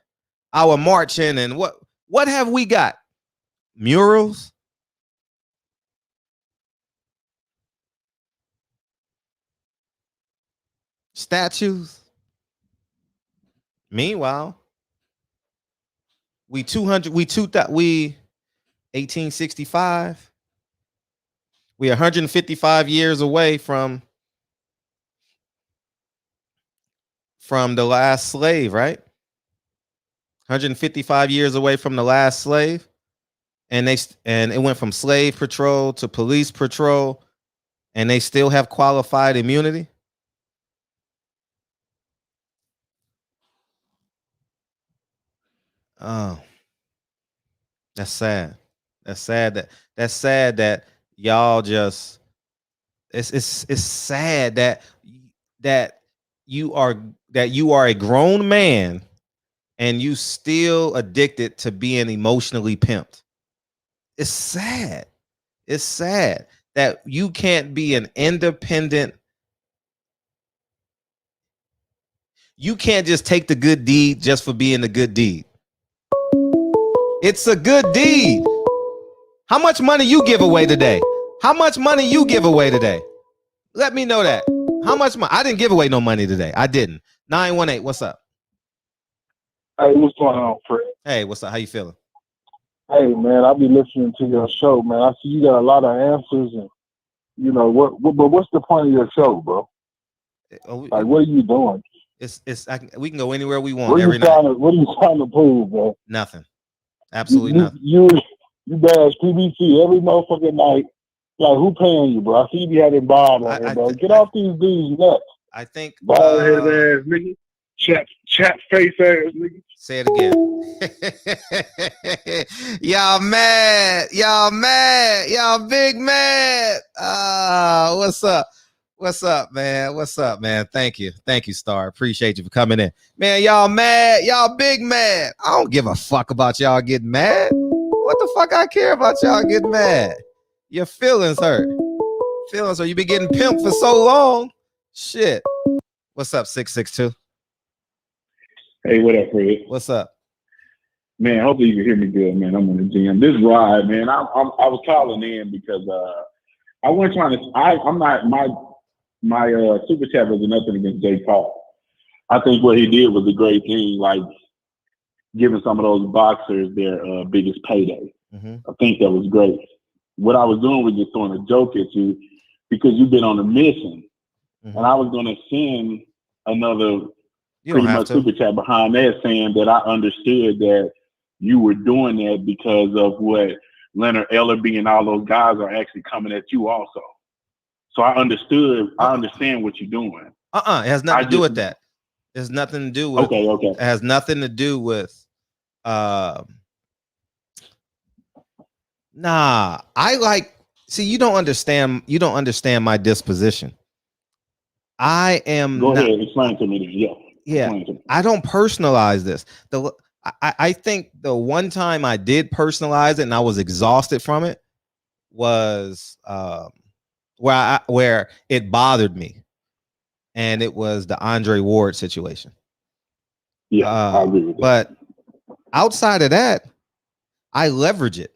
Speaker 4: marching. And what have we got? Murals? Statues? Meanwhile, we 1865. We 155 years away from the last slave, right? 155 years away from the last slave, and it went from slave patrol to police patrol, and they still have qualified immunity. Oh, that's sad. That's sad that y'all just. It's sad that you are a grown man and you still addicted to being emotionally pimped. It's sad. It's sad that you can't be an independent. You can't just take the good deed just for being a good deed. It's a good deed. How much money you give away today? How much money you give away today? Let me know that. How much money? I didn't give away no money today. I didn't. 918, what's up?
Speaker 10: Hey, what's going on, Fred?
Speaker 4: Hey, what's up? How you feeling?
Speaker 10: Hey, man, I'll be listening to your show, man. I see you got a lot of answers, and you know but what's the point of your show, bro? Like, what are you doing?
Speaker 4: We can go anywhere we want
Speaker 10: what
Speaker 4: every night.
Speaker 10: What are you trying to prove, bro?
Speaker 4: Nothing. Absolutely nothing.
Speaker 10: You bash PBC every motherfucking night. Like, who paying you, bro? I see you be having Bob on here, bro. Get off these dudes nuts.
Speaker 4: I think
Speaker 10: bald headed ass nigga, chat face ass nigga.
Speaker 4: Say it again. Y'all mad. Y'all big mad. What's up? What's up, man? Thank you, Star. Appreciate you for coming in, man. Y'all mad. Y'all big mad. I don't give a fuck about y'all getting mad. What the fuck I care about y'all getting mad? Your feelings hurt. You been getting pimped for so long. Shit. What's up, 662?
Speaker 11: Hey, what up, Fred?
Speaker 4: What's up?
Speaker 11: Man, hopefully you can hear me good, man. I'm in the gym. This ride, man, I was calling in because I wasn't trying to. I'm not my super chat was nothing against Jake Paul, I think what he did was a great thing, like giving some of those boxers their biggest payday. I think that was great. What I was doing was just throwing a joke at you because you've been on a mission, and I was going to send another pretty much super chat behind that saying that I understood that you were doing that because of what Leonard Ellerby and all those guys are actually coming at you also. So I understood. I understand what you're doing.
Speaker 4: It has nothing to do with that. It has nothing to do with.
Speaker 11: Okay.
Speaker 4: It has nothing to do with. Nah, I like. See, you don't understand. You don't understand my disposition. I am.
Speaker 11: Go ahead. Explain to me. Then.
Speaker 4: Yeah. I don't personalize this. I think the one time I did personalize it and I was exhausted from it was where it bothered me, and it was the Andre Ward situation.
Speaker 11: Yeah, I agree with that.
Speaker 4: But outside of that, I leverage it.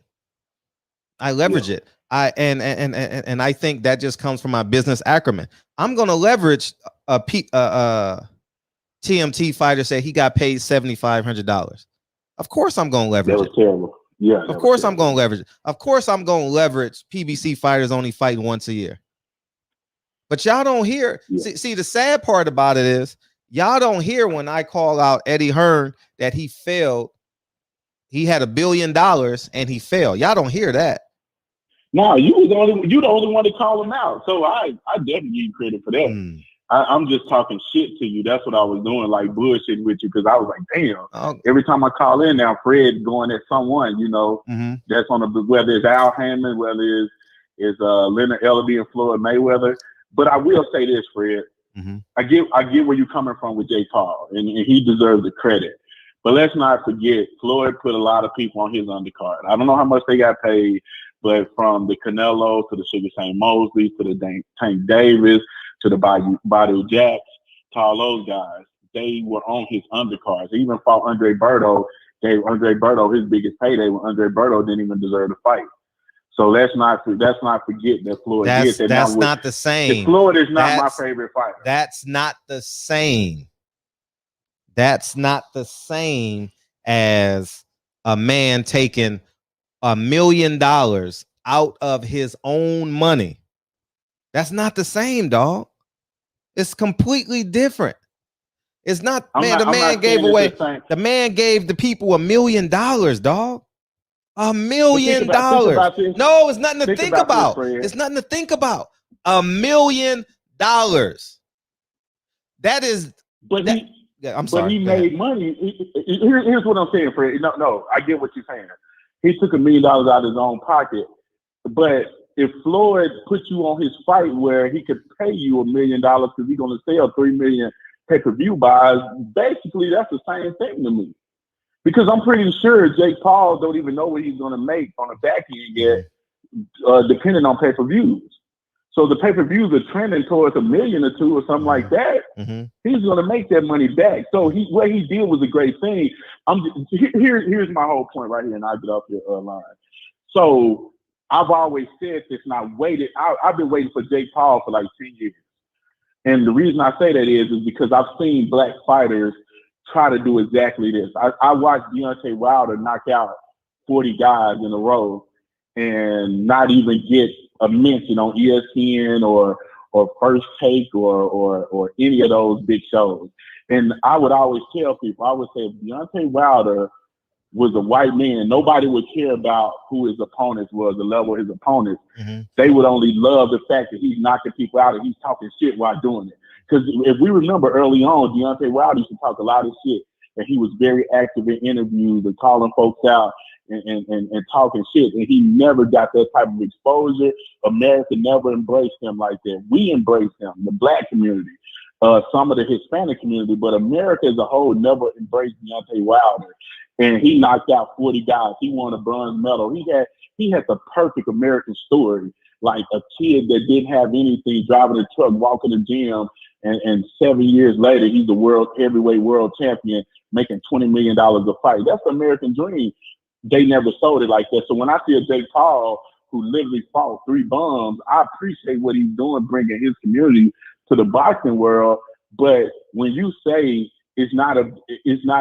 Speaker 4: It. And I think that just comes from my business acumen. I'm gonna leverage a TMT fighter say he got paid $7,500. Of course I'm gonna leverage
Speaker 11: it. That was terrible. Yeah.
Speaker 4: Of course I'm gonna leverage it. Of course I'm gonna leverage PBC fighters only fighting once a year. But y'all don't hear. Yeah. See, the sad part about it is y'all don't hear when I call out Eddie Hearn that he failed. He had $1 billion and he failed. Y'all don't hear that.
Speaker 11: No, you the only one to call him out. So I definitely give you credit for that. I'm just talking shit to you. That's what I was doing, like bullshitting with you, because I was like, damn. Every time I call in now, Fred going at someone, that's on whether it's Al Hammond, whether it's Leonard Ellerby and Floyd Mayweather. But I will say this, Fred. I get where you're coming from with Jake Paul, and he deserves the credit. But let's not forget, Floyd put a lot of people on his undercard. I don't know how much they got paid, but from the Canelo to the Sugar St. Mosley to the Tank Davis to the Badu Jacks, to all those guys, they were on his undercards. He even fought Andre Berto, gave Andre Berto his biggest payday when Andre Berto didn't even deserve to fight. So let's not forget that Floyd did that.
Speaker 4: That's not the same.
Speaker 11: Floyd is not my favorite fighter.
Speaker 4: That's not the same. That's not the same as a man taking $1 million out of his own money. That's not the same, dog. It's completely different. It's not, the man gave the people $1 million, dog. $1 million. No, it's nothing to think about. It's nothing to think about. $1 million. That is. I'm sorry.
Speaker 11: But he made money. Here's what I'm saying, Fred. No, I get what you're saying. He took $1 million out of his own pocket. But if Floyd put you on his fight where he could pay you $1 million because he's going to sell 3 million pay-per-view buys, basically that's the same thing to me. Because I'm pretty sure Jake Paul don't even know what he's going to make on the back end yet, depending on pay-per-views. So the pay-per-views are trending towards $1 million or $2 million or something like that. He's going to make that money back. So what he did was a great thing. Here's my whole point right here, and I'll get off your line. So I've always said this, and I've been waiting for Jake Paul for like 10 years. And the reason I say that is because I've seen black fighters try to do exactly this. I watched Deontay Wilder knock out 40 guys in a row and not even get a mention on ESPN or First Take or any of those big shows. And I would always tell people, I would say, if Deontay Wilder was a white man, nobody would care about who his opponents was, the level of his opponents. They would only love the fact that he's knocking people out and he's talking shit while doing it. Because if we remember early on, Deontay Wilder used to talk a lot of shit, and he was very active in interviews and calling folks out and talking shit, and he never got that type of exposure. America never embraced him like that. We embraced him, the black community, some of the Hispanic community, but America as a whole never embraced Deontay Wilder. And he knocked out 40 guys. He won a bronze medal. He had the perfect American story, like a kid that didn't have anything, driving a truck, walking the gym, and 7 years later, he's the heavyweight world champion, making $20 million a fight. That's the American dream. They never sold it like that. So when I see a Jake Paul who literally fought 3 bums, I appreciate what he's doing, bringing his community to the boxing world. But when you say it's not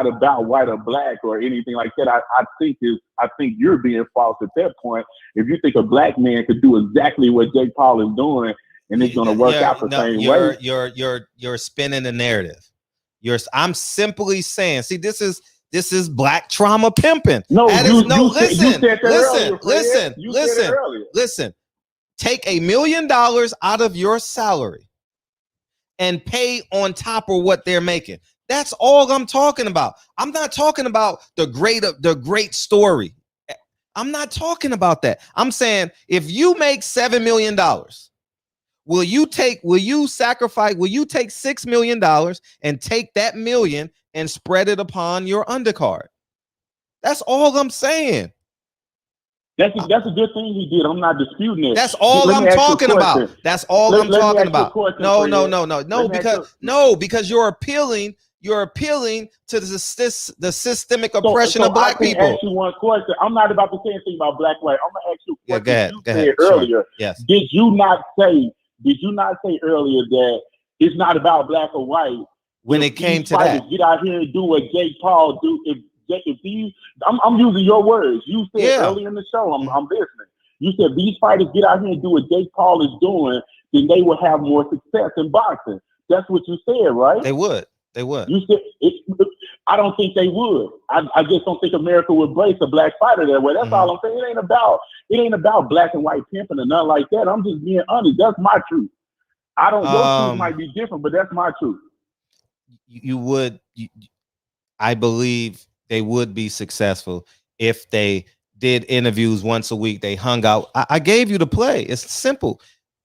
Speaker 11: about white or black or anything like that, I think you're being false at that point. If you think a black man could do exactly what Jake Paul is doing and it's going to work out the same way,
Speaker 4: you're spinning the narrative. I'm simply saying, see, this is black trauma pimping. Listen. Take $1 million out of your salary and pay on top of what they're making. That's all I'm talking about. I'm not talking about the great story. I'm not talking about that. I'm saying if you make $7 million, will you take $6 million and take that million and spread it upon your undercard? That's all I'm saying.
Speaker 11: That's a good thing he did. I'm not disputing it.
Speaker 4: That's all I'm talking about. That's all I'm talking about. No, because you're appealing to the systemic oppression of black people.
Speaker 11: I can ask you one question. I'm not about to say anything about black white. I'm gonna ask you a question.
Speaker 4: Go ahead.
Speaker 11: You said earlier.
Speaker 4: Sure. Yes.
Speaker 11: Did you not say earlier that it's not about black or white?
Speaker 4: When it came to that,
Speaker 11: get out here and do what Jake Paul do. I'm using your words. You said earlier in the show. I'm listening. You said these fighters get out here and do what Jake Paul is doing, then they will have more success in boxing. That's what you said, right?
Speaker 4: They would.
Speaker 11: You said I don't think they would. I just don't think America would embrace a black fighter that way. That's all I'm saying. It ain't about black and white pimping or nothing like that. I'm just being honest. That's my truth. Your truth might be different, but that's my truth.
Speaker 4: I believe they would be successful if they did interviews once a week. They hung out. I gave you the play. It's simple.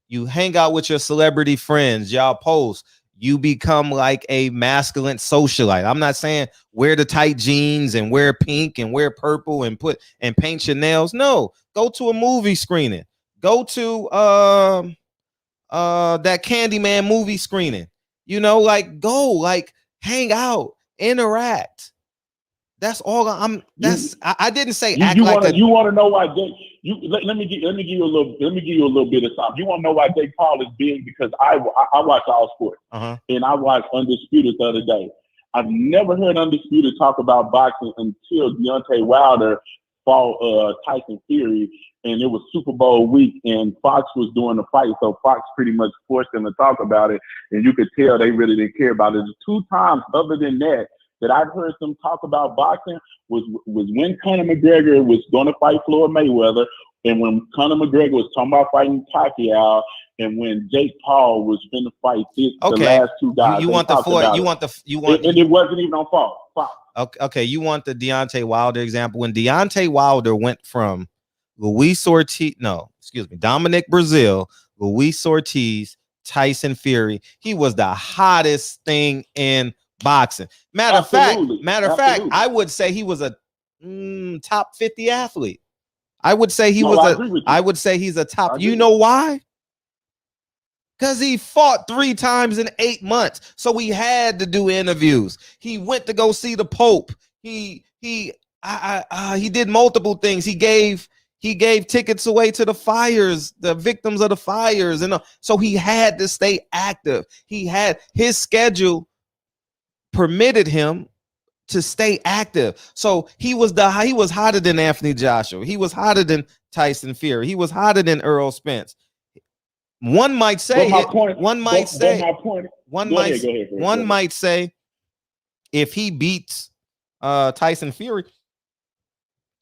Speaker 4: You hang out with your celebrity friends. Y'all post. You become like a masculine socialite. I'm not saying wear the tight jeans and wear pink and wear purple and paint your nails. No, go to a movie screening. Go to that Candyman movie screening. Hang out, interact. That's all I didn't say act like
Speaker 11: you want to know why Jake. Let me give you a little bit of something. You want to know why Jake Paul is big? Because I watch all sports, and I watched Undisputed the other day. I've never heard Undisputed talk about boxing until Deontay Wilder fought Tyson Fury, and it was Super Bowl week, and Fox was doing the fight, so Fox pretty much forced them to talk about it, and you could tell they really didn't care about it. There's 2 times other than that I've heard them talk about boxing was when Conor McGregor was going to fight Floyd Mayweather, and when Conor McGregor was talking about fighting Pacquiao, and when Jake Paul was going to fight the last 2 guys.
Speaker 4: You want the Floyd?
Speaker 11: And it wasn't even on Fox.
Speaker 4: Okay, you want the Deontay Wilder example? When Deontay Wilder went from Dominic Brazil, Luis Ortiz, Tyson Fury, he was the hottest thing in boxing. Matter of fact, I would say he was a top 50 athlete. I would say he's a top. You know why? Because he fought 3 times in 8 months. So he had to do interviews. He went to go see the Pope. He did multiple things. He gave tickets away to the fires, the victims of the fires, and so he had to stay active. He had his schedule permitted him to stay active. So he was hotter than Anthony Joshua. He was hotter than Tyson Fury. He was hotter than Earl Spence. One might say if he beats Tyson Fury,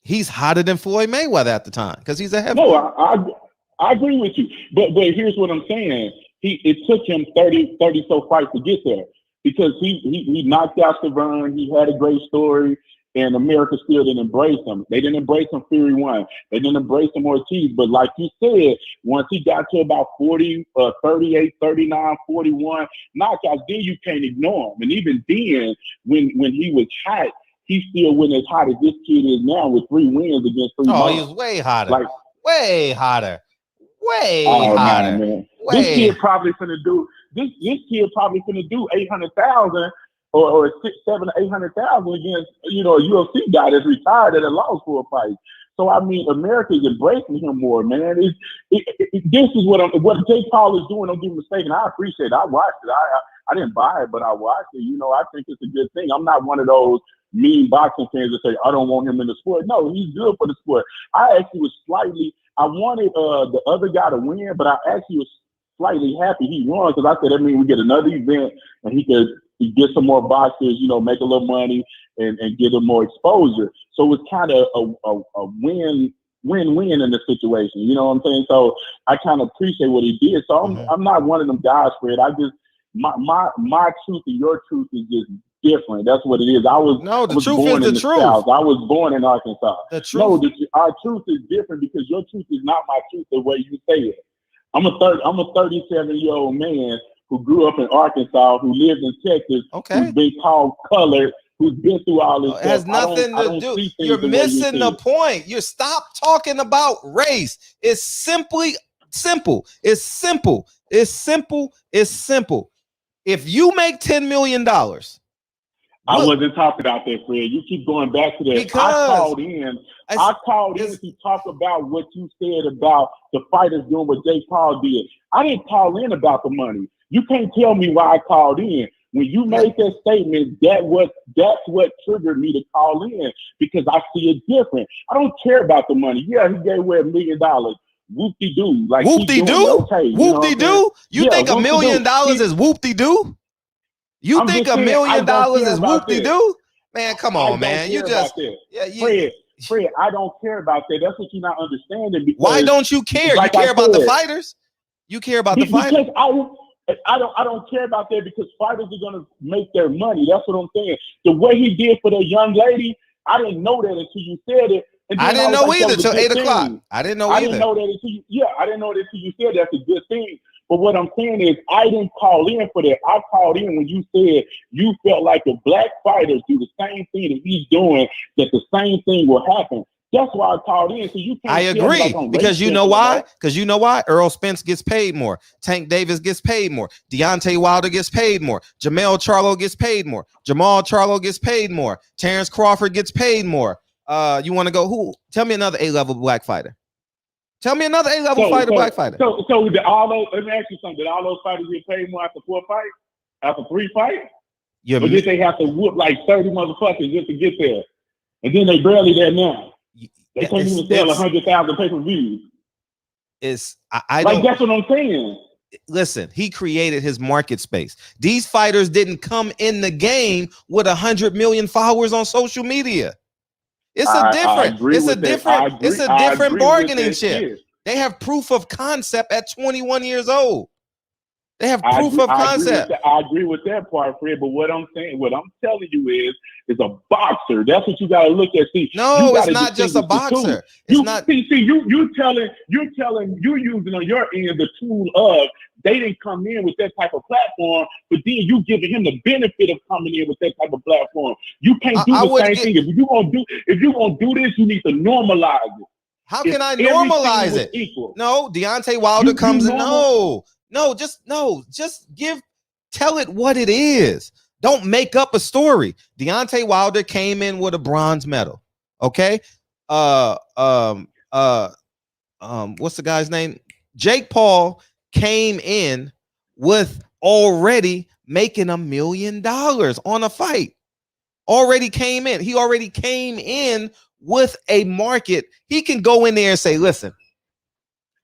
Speaker 4: he's hotter than Floyd Mayweather at the time because he's a heavyweight.
Speaker 11: No, I agree with you. But here's what I'm saying. It took him 30 so fights to get there. Because he knocked out Severn, he had a great story, and America still didn't embrace him. They didn't embrace him Fury 1. They didn't embrace him Ortiz. But like you said, once he got to about 40, 38, 39, 41 knockouts, then you can't ignore him. And even then, when he was hot, he still wasn't as hot as this kid is now with 3 wins against 3 months.
Speaker 4: Oh, he was way hotter. Way hotter. Man.
Speaker 11: This kid probably finna do 800,000 or 600,000 to 800,000 against a UFC guy that's retired at a lost for a fight. So I mean, America is embracing him more, man. This is what Jake Paul is doing. Don't get me mistaken. I appreciate it. I watched it. I didn't buy it, but I watched it. You know, I think it's a good thing. I'm not one of those mean boxing fans that say I don't want him in the sport. No, he's good for the sport. I actually was I wanted the other guy to win, but I actually was slightly happy he won because I said that means we get another event and he could get some more boxers, you know, make a little money and get them more exposure. So it was kind of a win-win in the situation. You know what I'm saying? So I kind of appreciate what he did. So I'm not one of them guys, Fred. I just my truth and your truth is just different. That's what it is.
Speaker 4: The truth is the truth.
Speaker 11: South. I was born in Arkansas.
Speaker 4: The truth.
Speaker 11: Our truth is different because your truth is not my truth the way you say it. I'm a 37-year-old man who grew up in Arkansas, who lived in Texas, who's been called colored, who's been through all this stuff.
Speaker 4: It has nothing to do. You're missing the point. You stop talking about race. It's simply simple. It's simple. It's simple. It's simple. If you make $10 million,
Speaker 11: I wasn't talking about that, Fred. You keep going back to that. I called in to talk about what you said about the fighters doing what Jake Paul did. I didn't call in about the money. You can't tell me why I called in. When you made that statement, that's what triggered me to call in because I see it different. I don't care about the money. Yeah, he gave away $1 million. Whoop-de-doo. Like
Speaker 4: whoop-de-doo?
Speaker 11: Okay,
Speaker 4: whoop-de-doo? You think $1 million is whoop-de-doo? You think $1 million is whoop-de-doo? Man, come on, man. You just
Speaker 11: Fred, I don't care about that. That's what you're not understanding.
Speaker 4: Why don't you care? You care about the fighters? You care about the fighters?
Speaker 11: I don't care about that because fighters are gonna make their money. That's what I'm saying. The way he did for that young lady, I didn't know that until you said it. And
Speaker 4: I didn't know either till 8 o'clock. I didn't know either.
Speaker 11: I didn't know that until I didn't know that until you said that's a good thing. But what I'm saying is I didn't call in for that. I called in when you said you felt like if black fighters do the same thing that he's doing, that the same thing will happen. That's why I called in. So you can't.
Speaker 4: I agree because you know why? Because you know why? Earl Spence gets paid more. Tank Davis gets paid more. Deontay Wilder gets paid more. Jamel Charlo gets paid more. Jamal Charlo gets paid more. Terrence Crawford gets paid more. You want to go? Who? Tell me another A-level black fighter. Tell me another A-level black fighter.
Speaker 11: So did all those? Let me ask you something. Did all those fighters get paid more after 4 fights? After 3 fights? Or did they have to whoop like 30 motherfuckers just to get there? And then they barely there now. They can't even sell 100,000 pay-per-views.
Speaker 4: I don't,
Speaker 11: that's what I'm saying.
Speaker 4: Listen, he created his market space. These fighters didn't come in the game with 100 million followers on social media. It's a different bargaining chip. They have proof of concept at 21 years old. They have proof of concept.
Speaker 11: I agree with that part, Fred. But what I'm telling you is a boxer. That's what you got to look at. See,
Speaker 4: no, it's not just a boxer. It's not.
Speaker 11: You using on your end the tool of they didn't come in with that type of platform, but then you giving him the benefit of coming in with that type of platform. You can't do the same thing. If you're gonna do this, you need to normalize it.
Speaker 4: How can I normalize it?
Speaker 11: Equal.
Speaker 4: No, Deontay Wilder comes in. Tell it what it is. Don't make up a story. Deontay Wilder came in with a bronze medal. Okay. What's the guy's name? Jake Paul came in with already making $1 million on a fight. Already came in. He already came in with a market. He can go in there and say, listen,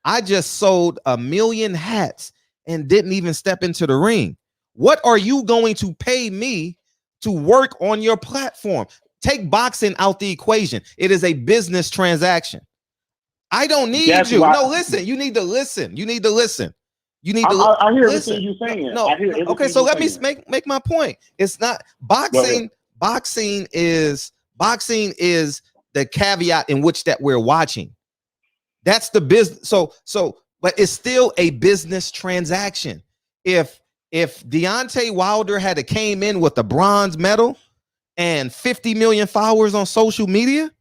Speaker 4: I just sold 1 million hats and didn't even step into the ring. What are you going to pay me to work on your platform? Take boxing out the equation. It is a business transaction. I don't need you. No, listen. You need to listen. You need to listen. You need to.
Speaker 11: I hear everything you're saying.
Speaker 4: Okay, so let me make my point. It's not boxing. Boxing is the caveat in which that we're watching. That's the business. So, but it's still a business transaction. If Deontay Wilder had came in with a bronze medal and 50 million followers on social media,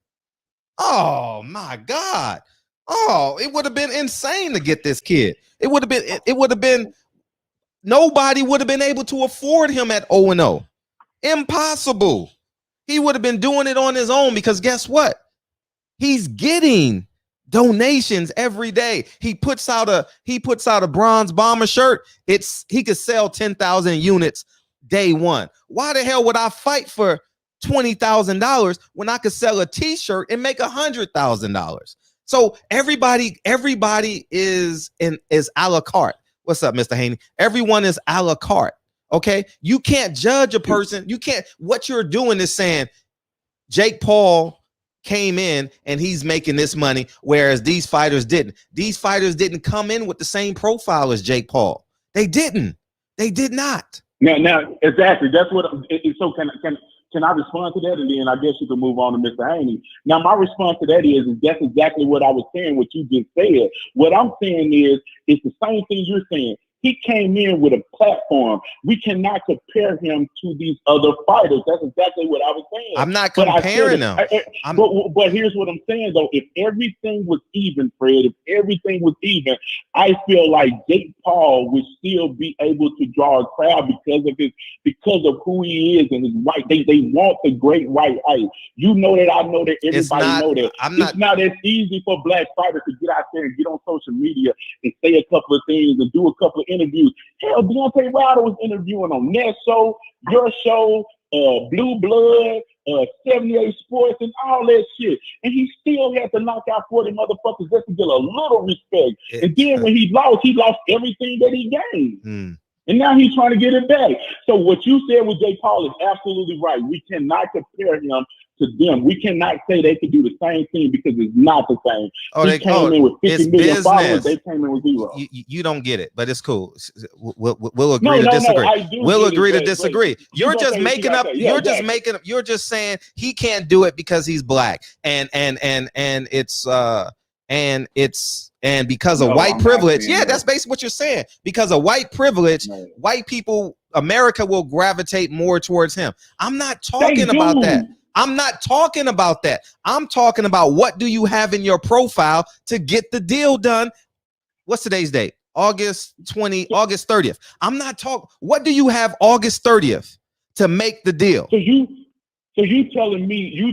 Speaker 4: oh my God. Oh, it would have been insane to get this kid. It would have been nobody would have been able to afford him at 0-0. Impossible. He would have been doing it on his own because guess what? He's getting donations every day. He puts out a bronze bomber shirt. He could sell 10,000 units day one. Why the hell would I fight for $20,000 when I could sell a t-shirt and make $100,000? So everybody is a la carte. What's up, Mr. Haney? Everyone is a la carte. Okay, you can't judge a person. You can't. What you're doing is saying Jake Paul came in and he's making this money, whereas these fighters didn't. These fighters didn't come in with the same profile as Jake Paul. They didn't. They did not.
Speaker 11: Now, exactly. That's what. So can I respond to that, and then I guess you can move on to Mr. Haney. Now, my response to that is that's exactly what I was saying. What you just said. What I'm saying is it's the same thing you're saying. He came in with a platform. We cannot compare him to these other fighters. That's exactly what I was saying.
Speaker 4: I'm not comparing them.
Speaker 11: But here's what I'm saying, though. If everything was even, Fred, if everything was even, I feel like Jake Paul would still be able to draw a crowd because of who he is and his white. They want the great white height. You know that. I know that. Everybody know that. It's not as easy for black fighters to get out there and get on social media and say a couple of things and do a couple of interviews. Hell, Deontay Wilder was interviewing on that show, your show, Blue Blood, 78 Sports, and all that shit. And he still had to knock out 40 motherfuckers just to get a little respect. And then when he lost everything that he gained. And now he's trying to get it back. So what you said with Jake Paul is absolutely right. We cannot compare him to them. We cannot say they could do the same thing because it's not the same. He came in with 50 million followers. They came in with 0.
Speaker 4: You don't get it, but it's cool. We'll agree to disagree. We'll agree to disagree. You're just making up. You're just making up. You're just saying he can't do it because he's black, and because of white privilege. Yeah, that's basically what you're saying. Because of white privilege, white people, America will gravitate more towards him. I'm not talking about that. I'm not talking about that. I'm talking about what do you have in your profile to get the deal done? What's today's date? August 30th. I'm not talking. What do you have August 30th to make the deal?
Speaker 11: So you telling me you're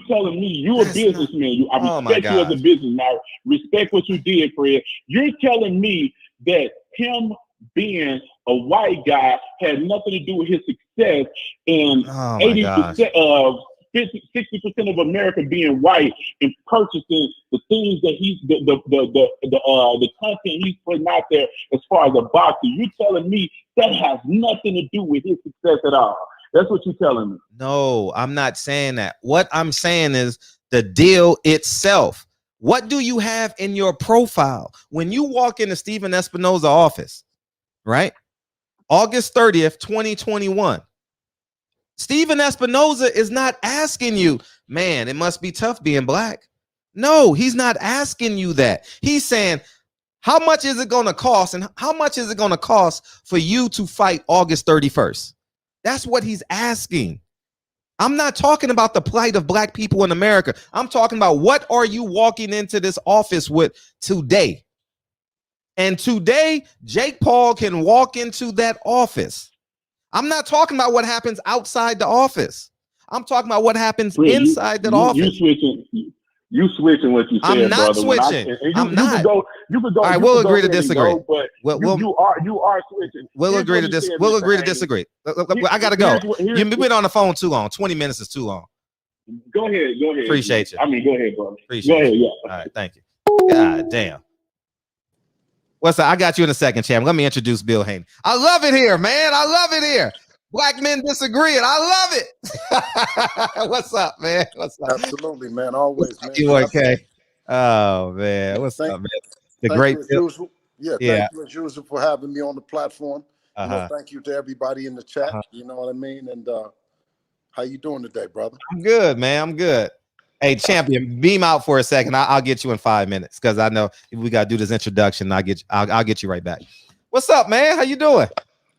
Speaker 11: a businessman. I respect you as a businessman. I respect what you did, Fred. You're telling me that him being a white guy had nothing to do with his success, and 80% of 60% of America being white and purchasing the things that the content he's putting out there as far as a boxer. You telling me that has nothing to do with his success at all? That's what you're telling me.
Speaker 4: No, I'm not saying that. What I'm saying is the deal itself. What do you have in your profile when you walk into Stephen Espinoza's office, right? August 30th, 2021. Stephen Espinoza is not asking you, man, it must be tough being black. No, he's not asking you that. He's saying, how much is it going to cost? And how much is it going to cost for you to fight August 31st? That's what he's asking. I'm not talking about the plight of black people in America. I'm talking about what are you walking into this office with today? And today, Jake Paul can walk into that office. I'm not talking about what happens outside the office. I'm talking about what happens inside that office.
Speaker 11: You switching what you said,
Speaker 4: I'm not
Speaker 11: brother.
Speaker 4: switching. I'm not.
Speaker 11: You could go.
Speaker 4: All right, we'll agree to disagree.
Speaker 11: But you are switching.
Speaker 4: We'll agree to disagree. We'll agree to disagree. I gotta go. You've been on the phone too long. 20 minutes is too long.
Speaker 11: Go ahead.
Speaker 4: Appreciate you.
Speaker 11: I mean, go ahead, brother.
Speaker 4: Appreciate
Speaker 11: go ahead.
Speaker 4: You. Yeah. All right. Thank you. God damn. What's up? I got you in a second, champ. Let me introduce Bill Haney. I love it here, man. I love it here. Black men disagreeing. I love it. What's up, man? What's up?
Speaker 12: Absolutely, man. Always, man.
Speaker 4: You okay? Oh, man. What's up, man? The great Bill.
Speaker 12: Thank you as usual for having me on the platform. You know, thank you to everybody in the chat. You know what I mean? And how you doing today, brother?
Speaker 4: I'm good, man. I'm good. Hey, champion, beam out for a second. I'll get you in 5 minutes because I know we got to do this introduction. I'll get you right back. What's up, man? How you doing?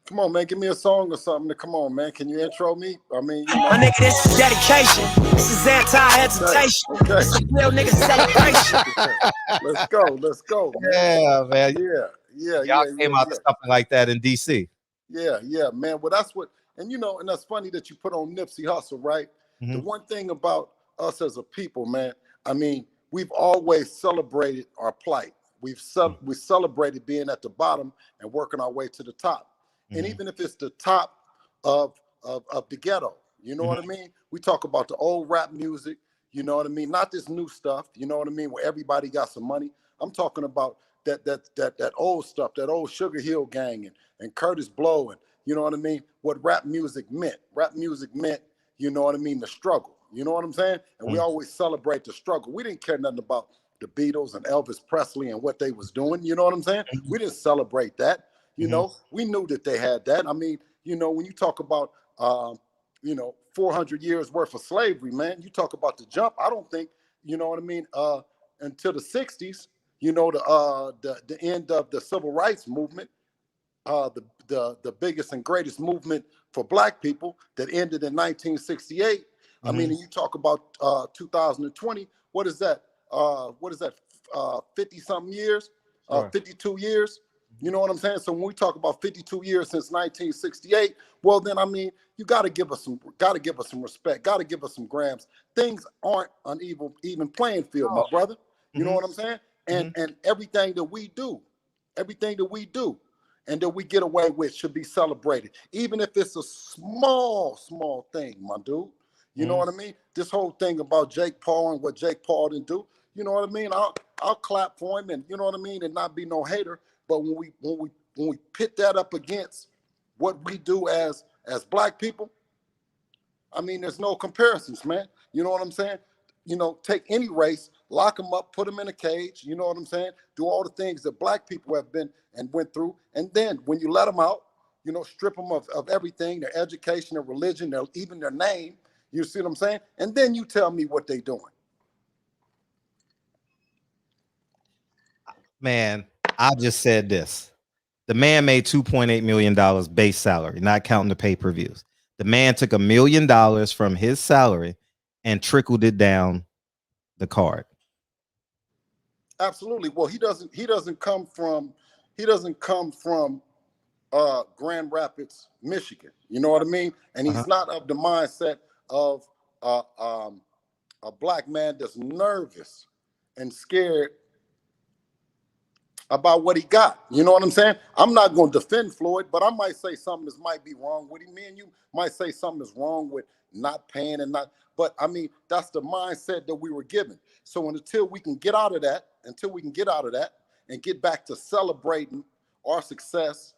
Speaker 12: Come on, man. Give me a song or something to come on, man. Can you intro me? I mean, you know.
Speaker 13: My nigga, this is dedication. This is anti-hesitation.
Speaker 12: Okay.
Speaker 13: This is real nigga celebration.
Speaker 12: Let's go. Man.
Speaker 4: Yeah, man.
Speaker 12: Yeah.
Speaker 4: Y'all came out to something like that in DC.
Speaker 12: Yeah, man. Well, that's what, and you know, and that's funny that you put on Nipsey Hussle, right? The one thing about us as a people, man, I mean, we've always celebrated our plight. We celebrated being at the bottom and working our way to the top. And even if it's the top of the ghetto, you know what I mean? We talk about the old rap music, you know what I mean? Not this new stuff, you know what I mean? Where everybody got some money. I'm talking about that old stuff, that old Sugar Hill Gang and Curtis Blow, and you know what I mean? What rap music meant. Rap music meant, you know what I mean, the struggle. You know what I'm saying? And we always celebrate the struggle. We didn't care nothing about the Beatles and Elvis Presley and what they was doing. You know what I'm saying? We didn't celebrate that. You know, we knew that they had that. I mean, you know, when you talk about, 400 years worth of slavery, man, you talk about the jump. I don't think, you know what I mean, until the 60s, you know, the end of the civil rights movement, the biggest and greatest movement for black people that ended in 1968. I mean, and you talk about 2020, what is that? 50 something years, 52 years. You know what I'm saying? So when we talk about 52 years since 1968, well, then, I mean, you got to give us some respect, got to give us some grams. Things aren't an even playing field, my brother. You know what I'm saying? And everything that we do, and that we get away with should be celebrated, even if it's a small thing, my dude. You know what I mean? This whole thing about Jake Paul and what Jake Paul didn't do, you know what I mean? I'll clap for him, and you know what I mean, and not be no hater. But when we pit that up against what we do as black people, I mean, there's no comparisons, man. You know what I'm saying? You know, take any race, lock them up, put them in a cage. You know what I'm saying? Do all the things that black people have been and went through, and then when you let them out, you know, strip them of everything, their education, their religion, even their name. You see what I'm saying? And then you tell me what they doing.
Speaker 4: Man, I just said this. The man made $2.8 million base salary, not counting the pay-per-views. The man took $1 million from his salary and trickled it down the card.
Speaker 12: Absolutely. Well, he doesn't come from Grand Rapids, Michigan. You know what I mean? And he's not of the mindset of a black man that's nervous and scared about what he got. You know what I'm saying? I'm not going to defend Floyd, but I might say something that might be wrong with him. Me and you might say something that's wrong with not paying and not. But I mean, that's the mindset that we were given. So until we can get out of that, and get back to celebrating our success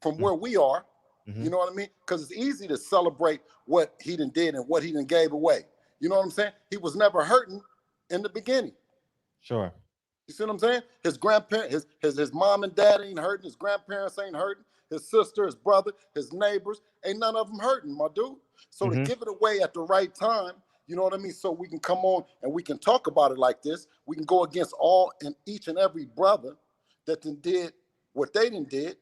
Speaker 12: from where we are, you know what I mean? Because it's easy to celebrate what he done did and what he done gave away. You know what I'm saying? He was never hurting in the beginning.
Speaker 4: Sure.
Speaker 12: You see what I'm saying? His grandparents, his mom and dad ain't hurting. His grandparents ain't hurting. His sister, his brother, his neighbors, ain't none of them hurting, my dude. So to give it away at the right time, you know what I mean? So we can come on and we can talk about it like this. We can go against all and each and every brother that did what they did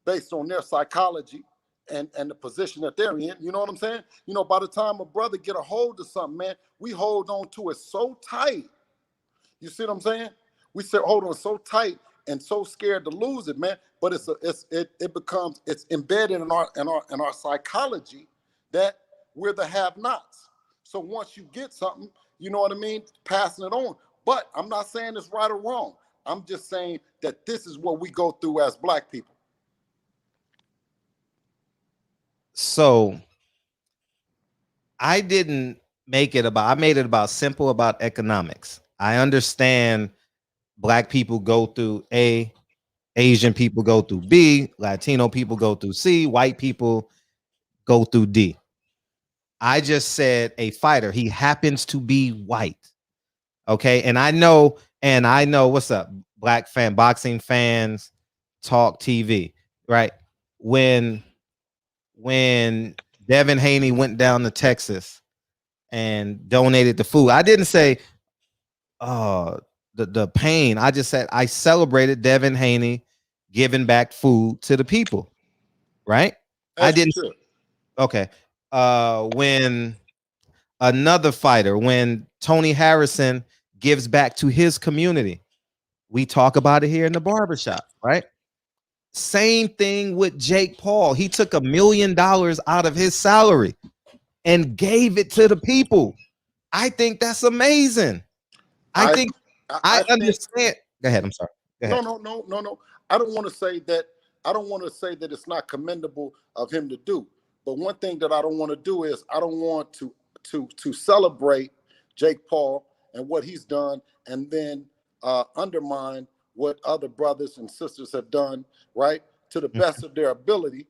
Speaker 12: based on their psychology and the position that they're in. You know what I'm saying? You know, by the time a brother get a hold of something, man, we hold on to it so tight. You see what I'm saying? We say hold on so tight and so scared to lose it, man. But it's embedded in our psychology that we're the have-nots. So once you get something, you know what I mean, passing it on. But I'm not saying it's right or wrong. I'm just saying that this is what we go through as black people.
Speaker 4: So I didn't make it about, I made it about simple about economics. I understand black people go through A, Asian people go through B, Latino people go through C, white people go through D. I just said a fighter. He happens to be white. Okay. And I know what's up, black fan, boxing fans, talk TV, right? When Devin Haney went down to Texas and donated the food, I didn't say, the pain. I just said I celebrated Devin Haney giving back food to the people, right? I didn't. Okay. When another fighter, when Tony Harrison gives back to his community, we talk about it here in the barbershop, right? Same thing with Jake Paul. He took $1 million out of his salary and gave it to the people. I think that's amazing. I think I understand. Go ahead. I'm sorry. Go ahead.
Speaker 12: No. I don't want to say that. I don't want to say that it's not commendable of him to do. But one thing that I don't want to do is I don't want to celebrate Jake Paul and what he's done, and then undermine what other brothers and sisters have done, right, to the best of their ability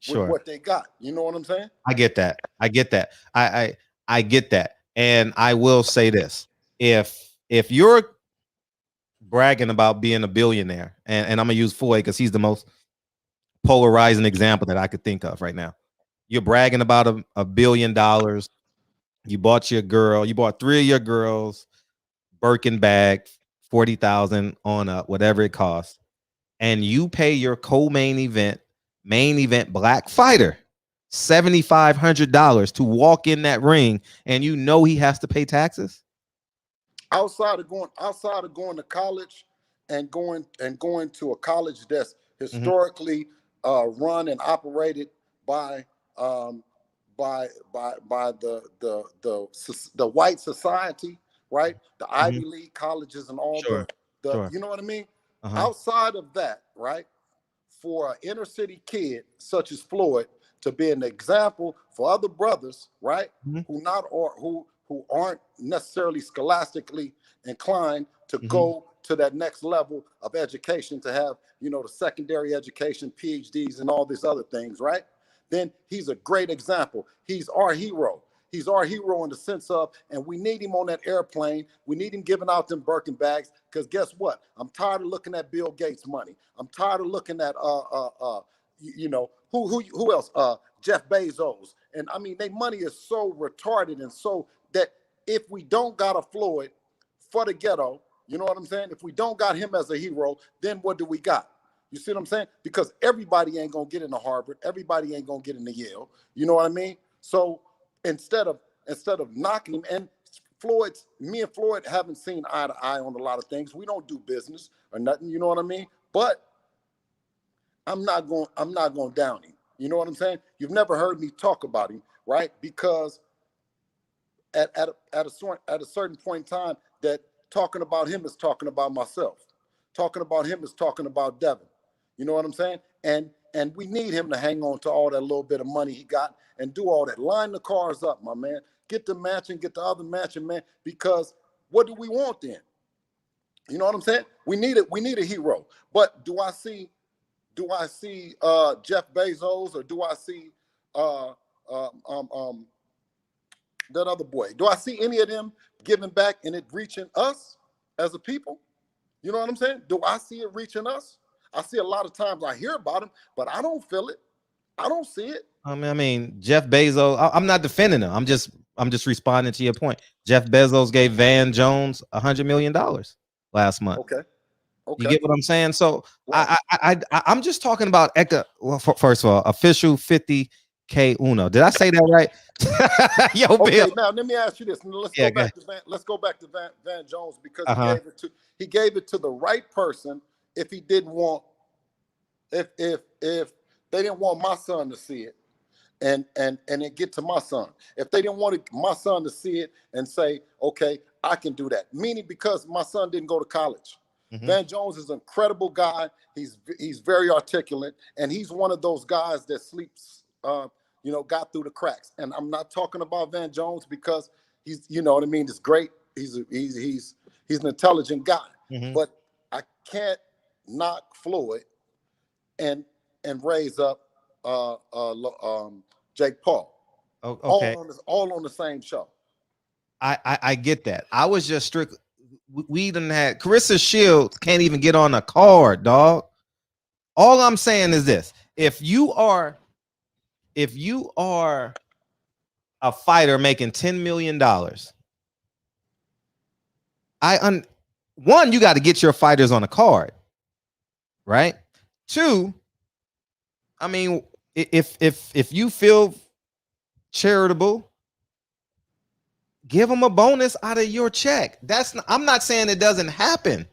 Speaker 12: with what they got. You know what I'm saying?
Speaker 4: I get that. I get that. And I will say this: if you're bragging about being a billionaire, and I'm gonna use Floyd because he's the most polarizing example that I could think of right now. You're bragging about $1 billion. You bought 3 of your girls Birkin bag, 40,000 on up, whatever it costs, and you pay your main event black fighter $7,500 to walk in that ring, and you know he has to pay taxes.
Speaker 12: Outside of going to college and going to a college that's historically run and operated by the white society, right? The Ivy League colleges and all you know what I mean? Outside of that, right? For an inner city kid such as Floyd to be an example for other brothers, right? Who aren't necessarily scholastically inclined to go to that next level of education, to have, the secondary education, PhDs and all these other things, right? Then he's a great example. He's our hero. He's our hero in the sense of, and we need him on that airplane. We need him giving out them Birkin bags, because guess what? I'm tired of looking at Bill Gates' money. I'm tired of looking at who else? Jeff Bezos. And I mean, their money is so retarded, and so that if we don't got a Floyd for the ghetto, you know what I'm saying? If we don't got him as a hero, then what do we got? You see what I'm saying? Because everybody ain't gonna get into Harvard, everybody ain't gonna get into Yale. You know what I mean? So instead of knocking him, and me and Floyd haven't seen eye to eye on a lot of things. We don't do business or nothing. You know what I mean? But I'm not going down him. You know what I'm saying? You've never heard me talk about him, right? Because at a certain point in time, that talking about him is talking about myself. Talking about him is talking about Devin. You know what I'm saying? And we need him to hang on to all that little bit of money he got and do all that. Line the cars up, my man. Get the matching, get the other matching, man. Because what do we want then? You know what I'm saying? We need it. We need a hero. But do I see Jeff Bezos, or do I see that other boy? Do I see any of them giving back and it reaching us as a people? You know what I'm saying? Do I see it reaching us? I see a lot of times I hear about him, but I don't feel it. I don't see it.
Speaker 4: I mean, Jeff Bezos. I'm not defending him. I'm just responding to your point. Jeff Bezos gave Van Jones $100 million last month.
Speaker 12: Okay.
Speaker 4: You get what I'm saying? So right. I'm just talking about first of all, official 50K Uno. Did I say that right? Yo,
Speaker 12: okay,
Speaker 4: Bill.
Speaker 12: Now let me ask you this. Let's go back to Van Jones, because he gave it to the right person. If he didn't want, if they didn't want my son to see it, and it get to my son. If they didn't want my son to see it and say, okay, I can do that. Meaning, because my son didn't go to college. Van Jones is an incredible guy. He's very articulate, and he's one of those guys that sleeps, got through the cracks. And I'm not talking about Van Jones because he's, you know what I mean. It's great. He's an intelligent guy, but I can't knock Floyd and raise up Jake Paul.
Speaker 4: Okay.
Speaker 12: All on the same show.
Speaker 4: I get that. I was just strict. We done had Carissa Shields can't even get on a card, dog. All I'm saying is this: if you are a fighter making $10 million, one, you got to get your fighters on a card, right? Two, I mean, if you feel charitable, give them a bonus out of your check. I'm not saying it doesn't happen.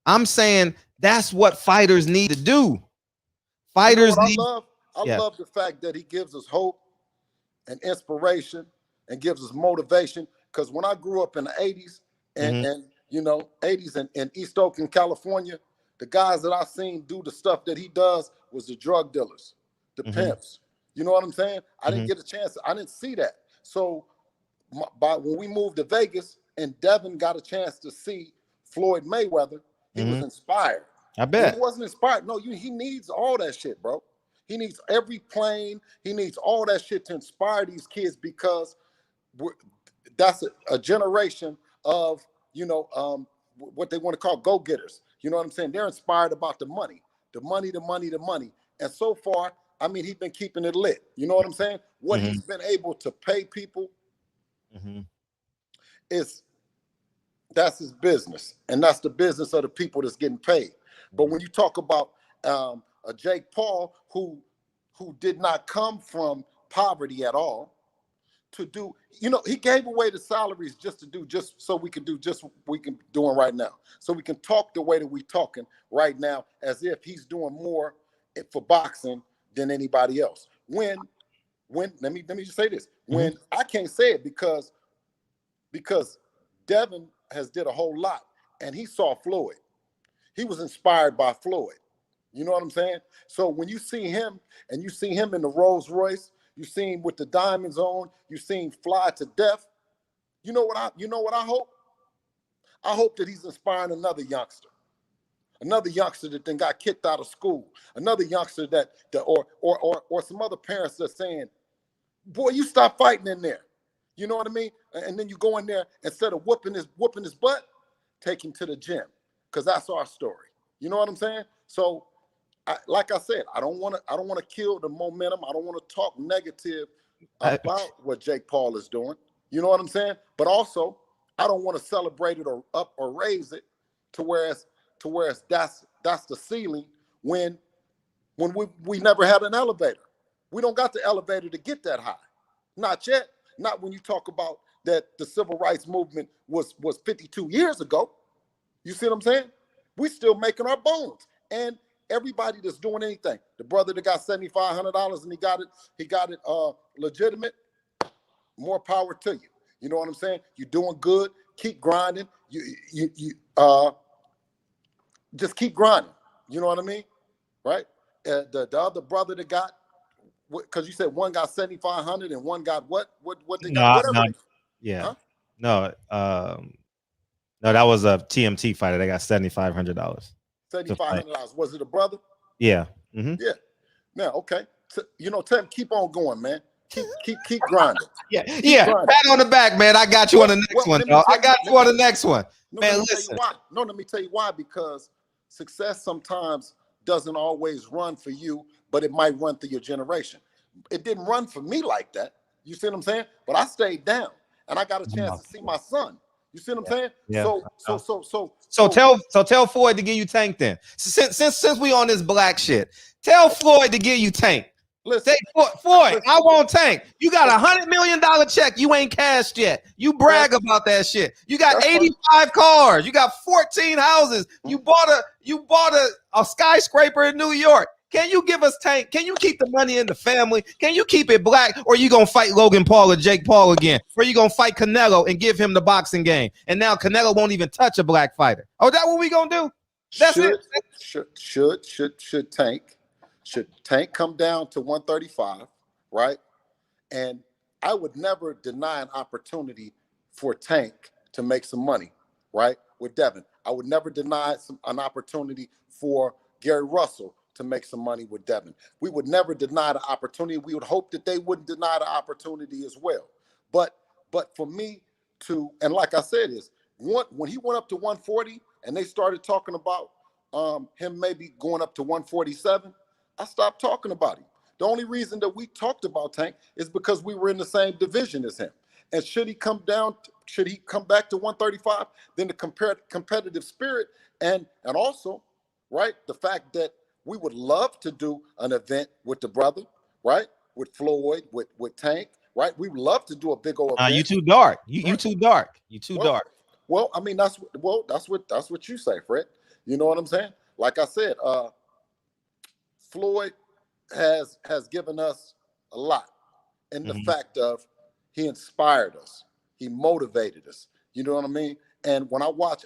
Speaker 4: I'm saying that's what fighters need to do. Fighters need.
Speaker 12: I love the fact that he gives us hope and inspiration and gives us motivation. Because when I grew up in the 80s and you know, 80s in East Oakland, California, the guys that I seen do the stuff that he does was the drug dealers, the pimps. You know what I'm saying? I didn't get a chance. I didn't see that. So when we moved to Vegas and Devin got a chance to see Floyd Mayweather, he was inspired.
Speaker 4: I bet.
Speaker 12: And he wasn't inspired. No, he needs all that shit, bro. He needs every plane. He needs all that shit to inspire these kids because that's a generation of, you know, what they want to call go-getters. You know what I'm saying? They're inspired about the money, the money, the money, the money. And so far, I mean, he's been keeping it lit. You know what I'm saying? What he's been able to pay people that's his business. And that's the business of the people that's getting paid. But when you talk about a Jake Paul who did not come from poverty at all, to do, you know, he gave away the salaries just so we can do just what we can doing right now. So we can talk the way that we talking right now, as if he's doing more for boxing than anybody else. When let me just say this. When I can't say it because Devin has did a whole lot and he saw Floyd. He was inspired by Floyd. You know what I'm saying? So when you see him and you see him in the Rolls Royce, you see him with the diamonds on, you see him fly to death. You know what I hope? I hope that he's inspiring another youngster that then got kicked out of school, another youngster that or some other parents that saying, boy, you stop fighting in there. You know what I mean? And then you go in there, instead of whooping his butt, take him to the gym, because that's our story. You know what I'm saying? So, like I said, I don't want to kill the momentum. I don't want to talk negative about what Jake Paul is doing. You know what I'm saying? But also, I don't want to celebrate it or up or raise it to where that's the ceiling when we never had an elevator. We don't got the elevator to get that high. Not yet. Not when you talk about that the civil rights movement was 52 years ago. You see what I'm saying? We still making our bones. And everybody that's doing anything, the brother that got $7,500 and he got it legitimate, more power to you. You know what I'm saying? You're doing good. Keep grinding. You just keep grinding. You know what I mean? Right? The other brother that got, because you said one got 7,500 and one got what they got, whatever.
Speaker 4: Yeah.
Speaker 12: Huh?
Speaker 4: No, that was a TMT fighter. They got $7,500.
Speaker 12: $7,500. Was it a brother?
Speaker 4: Yeah.
Speaker 12: Yeah. Now, okay. You know, tell him, keep on going, man. Keep grinding.
Speaker 4: Keep grinding. Pat on the back, man. I got you on the next one, dog. I got you on the next one. Man, listen.
Speaker 12: Let me tell you why. Because success sometimes doesn't always run for you, but it might run through your generation. It didn't run for me like that. You see what I'm saying? But I stayed down, and I got a chance to see my son. You see what I'm saying?
Speaker 4: Yeah.
Speaker 12: So
Speaker 4: tell Floyd to give you Tank then. Since we on this black shit, tell Floyd to give you Tank.
Speaker 12: Listen,
Speaker 4: Floyd, I want Tank. You got $100 million check you ain't cashed yet. You brag about that shit. You got 85 cars. You got 14 houses. You bought a skyscraper in New York. Can you give us Tank? Can you keep the money in the family? Can you keep it black? Or you going to fight Logan Paul or Jake Paul again? Or you going to fight Canelo and give him the boxing game? And now Canelo won't even touch a black fighter. Oh, that what we going to do? That's it.
Speaker 12: Should Tank come down to 135, right? And I would never deny an opportunity for Tank to make some money, right? With Devin. I would never deny an opportunity for Gary Russell to make some money with Devin. We would never deny the opportunity. We would hope that they wouldn't deny the opportunity as well. But for me to, and like I said, when he went up to 140 and they started talking about him maybe going up to 147, I stopped talking about him. The only reason that we talked about Tank is because we were in the same division as him. And should he come back to 135, then the competitive spirit and also, right, the fact that we would love to do an event with the brother, right, with Floyd, with Tank, right? We would love to do a big old event.
Speaker 4: You too dark. You too dark. You too dark.
Speaker 12: Well, I mean, that's what you say, Fred. You know what I'm saying? Like I said, Floyd has given us a lot in the fact of he inspired us. He motivated us. You know what I mean? And when I watch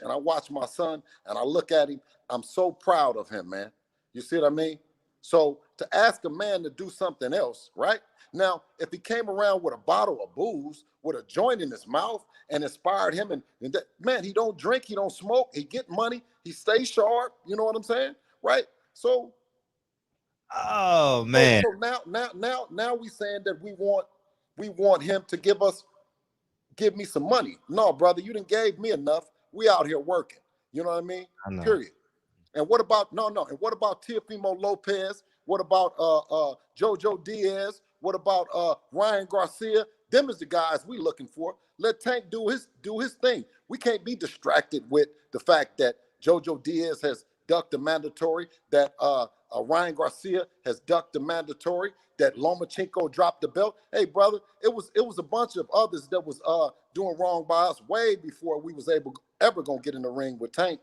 Speaker 12: my son and I look at him, I'm so proud of him, man. You see what I mean? So to ask a man to do something else, right? Now, if he came around with a bottle of booze, with a joint in his mouth and inspired him, and that, man, he don't drink, he don't smoke, he get money, he stays sharp, you know what I'm saying? Right? So
Speaker 4: oh man.
Speaker 12: So now we saying that we want him to give me some money. No, brother, you didn't gave me enough. We out here working. You know what I mean? Period. And what about and what about Teofimo Lopez? What about Jojo Diaz? What about Ryan Garcia? Them is the guys we looking for. Let Tank do his thing. We can't be distracted with the fact that Jojo Diaz has ducked the mandatory, that Ryan Garcia has ducked the mandatory, that Lomachenko dropped the belt. Hey, brother, it was a bunch of others that was doing wrong by us way before we was ever gonna get in the ring with Tank.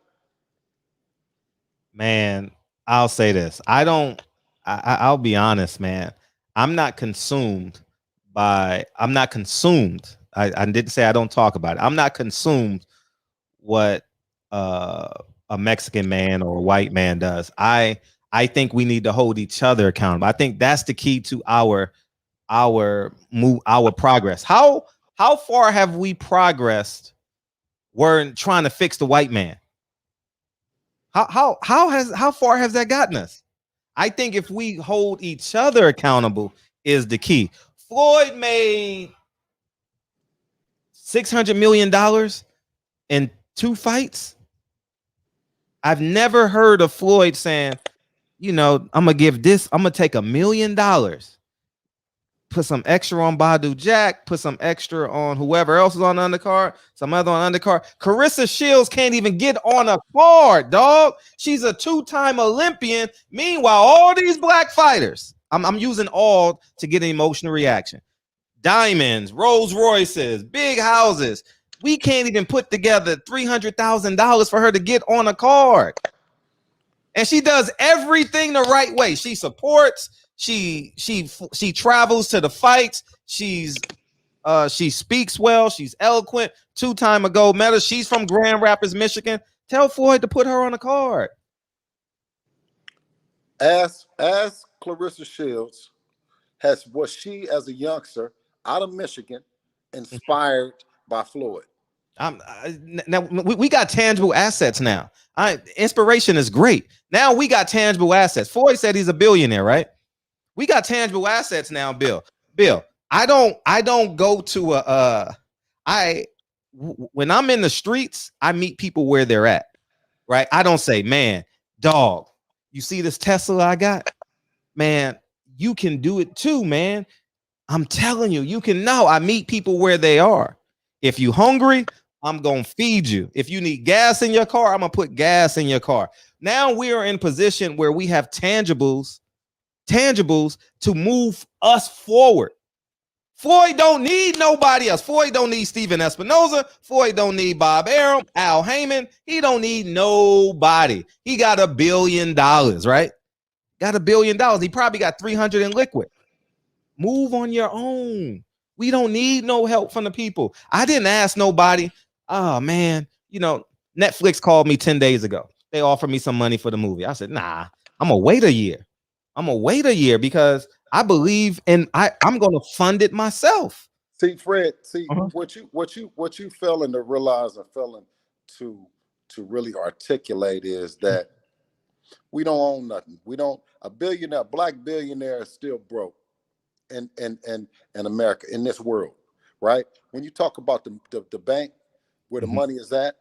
Speaker 4: Man, I'll say this. I'll be honest, man. I'm not consumed. I didn't say I don't talk about it. I'm not consumed what a Mexican man or a white man does. I think we need to hold each other accountable. I think that's the key to our progress. How far have we progressed? We're trying to fix the white man. How far has that gotten us? I think if we hold each other accountable is the key. Floyd made $600 million in 2 fights. I've never heard of Floyd saying, I'm gonna take $1 million, put some extra on Badu Jack, put some extra on whoever else is on the undercard, some other on undercard. Carissa Shields can't even get on a card, dog. She's a 2-time Olympian. Meanwhile, all these black fighters, I'm using all to get an emotional reaction. Diamonds, Rolls Royces, big houses. We can't even put together $300,000 for her to get on a card. And she does everything the right way. She supports. She travels to the fights. She speaks well. She's eloquent. 2-time gold medal. She's from Grand Rapids, Michigan. Tell Floyd to put her on a card.
Speaker 12: Ask Clarissa Shields, was she as a youngster out of Michigan inspired by Floyd?
Speaker 4: Now we got tangible assets now. Inspiration is great. Now we got tangible assets. Floyd said he's a billionaire, right? We got tangible assets now, Bill. I don't go to when I'm in the streets, I meet people where they're at, right? I don't say, man, dog, you see this Tesla I got? Man, you can do it too, man. I'm telling you, you can know. I meet people where they are. If you hungry, I'm going to feed you. If you need gas in your car, I'm going to put gas in your car. Now we are in position where we have tangibles to move us forward. Floyd don't need nobody else. Floyd don't need Steven Espinoza. Floyd don't need Bob Arum, Al Heyman. He don't need nobody. He got $1 billion, right? Got $1 billion. He probably got 300 in liquid. Move on your own. We don't need no help from the people. I didn't ask nobody. Oh, man. Netflix called me 10 days ago. They offered me some money for the movie. I said, nah, I'm going to wait a year. Because I believe I'm going to fund it myself.
Speaker 12: See, Fred, what you failing to realize and failing to really articulate is that we don't own nothing. A black billionaire is still broke in America, in this world, right? When you talk about the bank where the money is at,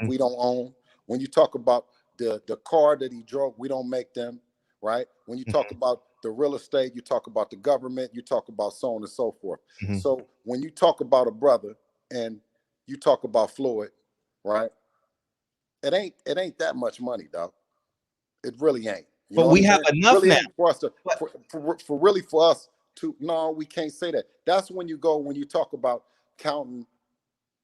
Speaker 12: we don't own. When you talk about the car that he drove, we don't make them, right? When you talk about the real estate, you talk about the government, you talk about so on and so forth. So when you talk about a brother and you talk about Floyd, right? It ain't that much money, dog. It really ain't.
Speaker 4: But we have enough now.
Speaker 12: For us to, for us to, no, we can't say that. That's when you talk about counting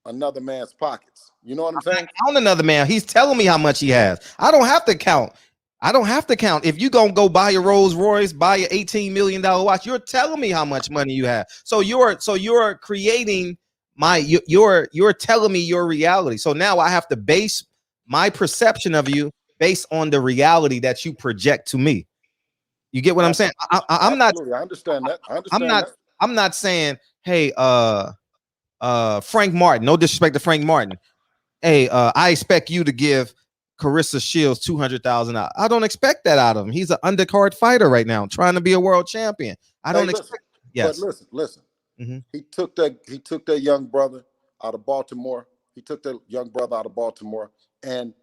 Speaker 12: another man's pockets. You know what I'm saying?
Speaker 4: Count another man. He's telling me how much he has. I don't have to count. If you gonna go buy a Rolls Royce, buy an $18 million watch, you're telling me how much money you have. So you're creating you're telling me your reality. So now I have to base my perception of you based on the reality that you project to me. You get what I'm saying? I'm not.
Speaker 12: Absolutely. I understand that. I understand that.
Speaker 4: I'm not saying, hey, Frank Martin. No disrespect to Frank Martin. Hey, I expect you to give Carissa Shields $200,000. I don't expect that out of him. He's an undercard fighter right now, trying to be a world champion. I don't expect. Yes.
Speaker 12: But listen. He took that young brother out of Baltimore. He took that young brother out of Baltimore, and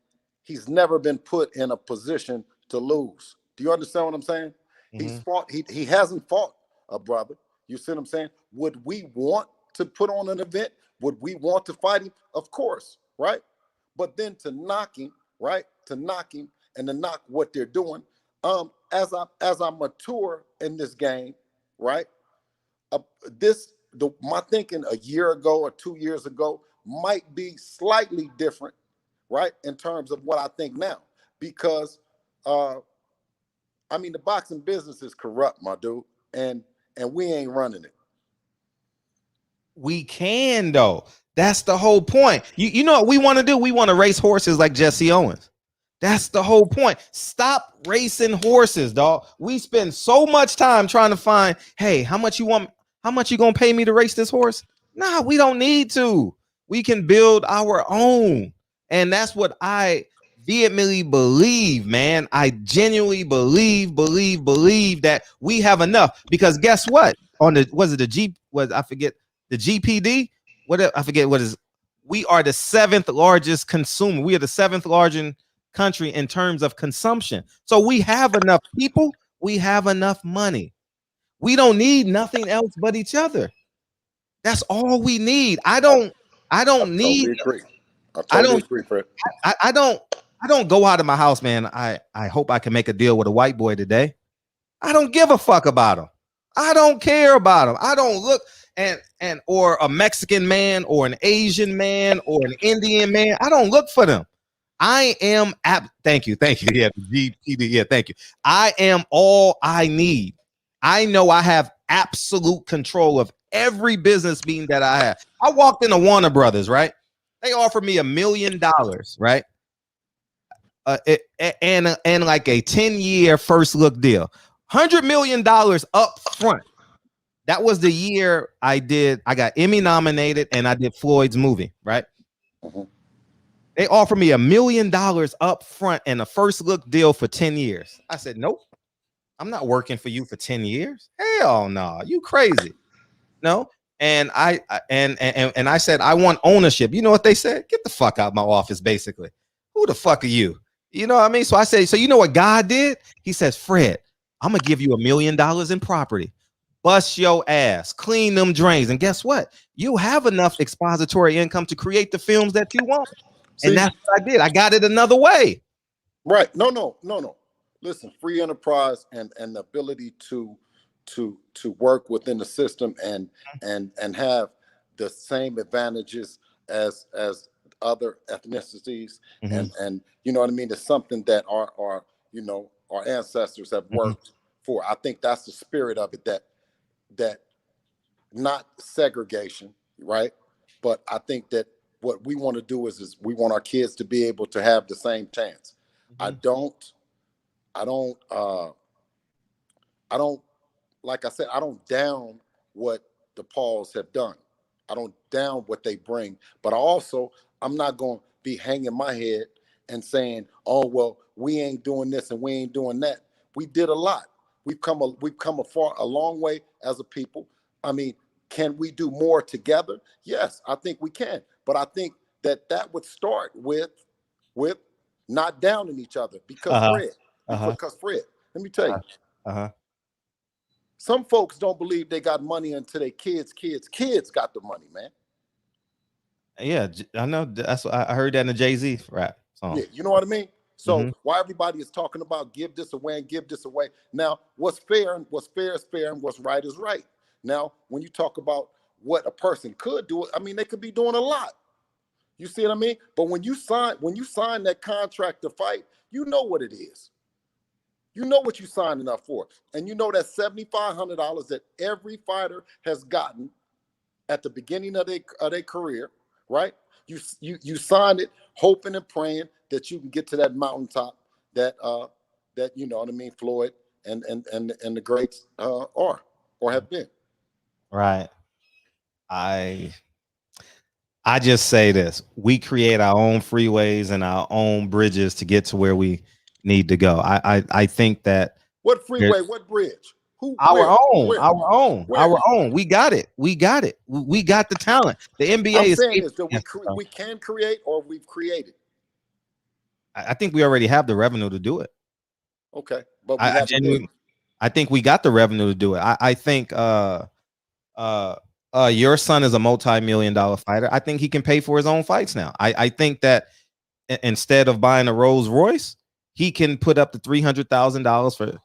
Speaker 12: he's never been put in a position to lose. Do you understand what I'm saying? He's fought. He hasn't fought a brother. You see what I'm saying? Would we want to put on an event? Would we want to fight him? Of course, right? But then to knock him, right? To knock him and to knock what they're doing. As I mature in this game, right? My thinking a year ago or 2 years ago might be slightly different, right? In terms of what I think now, because I mean, the boxing business is corrupt, my dude, and we ain't running it.
Speaker 4: We can though. That's the whole point. You know what we want to do? We want to race horses like Jesse Owens. That's the whole point. Stop racing horses, dog. We spend so much time trying to find, hey, how much you want? How much you gonna pay me to race this horse? Nah, we don't need to. We can build our own, and that's what I vehemently believe, man. I genuinely believe that we have enough. Because guess what? On the I forget the GPD. I forget what is. We are the 7th largest consumer. We are the 7th largest country in terms of consumption. So we have enough people. We have enough money. We don't need nothing else but each other. That's all we need. I don't need.
Speaker 12: Totally agree. I totally agree, Fred.
Speaker 4: I don't go out of my house, man. I hope I can make a deal with a white boy today. I don't give a fuck about him. I don't care about him. I don't look or a Mexican man or an Asian man or an Indian man. I don't look for them. I am thank you. Yeah, GPD. Yeah, thank you. I am all I need. I know I have absolute control of every business meeting that I have. I walked into Warner Brothers, right? They offered me $1 million, right? And like a 10-year first look deal. $100 million up front. That was the year I got Emmy nominated and I did Floyd's movie, right? They offered me $1 million up front and a first look deal for 10 years. I said, nope, I'm not working for you for 10 years. Hell no, you crazy. No. And I said, I want ownership. You know what they said? Get the fuck out of my office, basically. Who the fuck are you? You know what I mean? So I say, so you know what God did? He says, Fred, I'm going to give you $1 million in property. Bust your ass, clean them drains. And guess what? You have enough expository income to create the films that you want. See, and that's what I did. I got it another way.
Speaker 12: Right. No. Listen, free enterprise and the ability to work within the system and have the same advantages as other ethnicities and you know what I mean? It's something that our ancestors have worked for. I think that's the spirit of it, that not segregation, right? But I think that what we want to do is we want our kids to be able to have the same chance. I don't, like I said, I don't down what the Pauls have done. I don't down what they bring, but I'm not going to be hanging my head and saying, oh, well, we ain't doing this and we ain't doing that. We did a lot. We've come a long way as a people. I mean, can we do more together? Yes, I think we can. But I think that would start with not downing each other because Fred, let me tell you, some folks don't believe they got money until their kids got the money, man.
Speaker 4: Yeah, I know. That's what I heard that in the Jay-Z rap song.
Speaker 12: Yeah, you know what I mean? So why everybody is talking about give this away and give this away. Now, what's fair is fair and what's right is right. Now, when you talk about what a person could do, I mean, they could be doing a lot. You see what I mean? But when you sign that contract to fight, you know what it is. You know what you're signing up for. And you know that $7,500 that every fighter has gotten at the beginning of their career, right? You signed it, hoping and praying that you can get to that mountaintop that you know what I mean, Floyd and the greats are or have been.
Speaker 4: Right. I just say this: we create our own freeways and our own bridges to get to where we need to go. I think that
Speaker 12: what freeway, what bridge? Who?
Speaker 4: Our
Speaker 12: where?
Speaker 4: own. We got it. We got the talent. The NBA
Speaker 12: I'm
Speaker 4: is
Speaker 12: saying is that we can create or we've created.
Speaker 4: I think we already have the revenue to do it.
Speaker 12: Okay, but
Speaker 4: I think we got the revenue to do it. I think your son is a multi-million-dollar fighter. I think he can pay for his own fights now. I think that instead of buying a Rolls Royce, he can put up the $300,000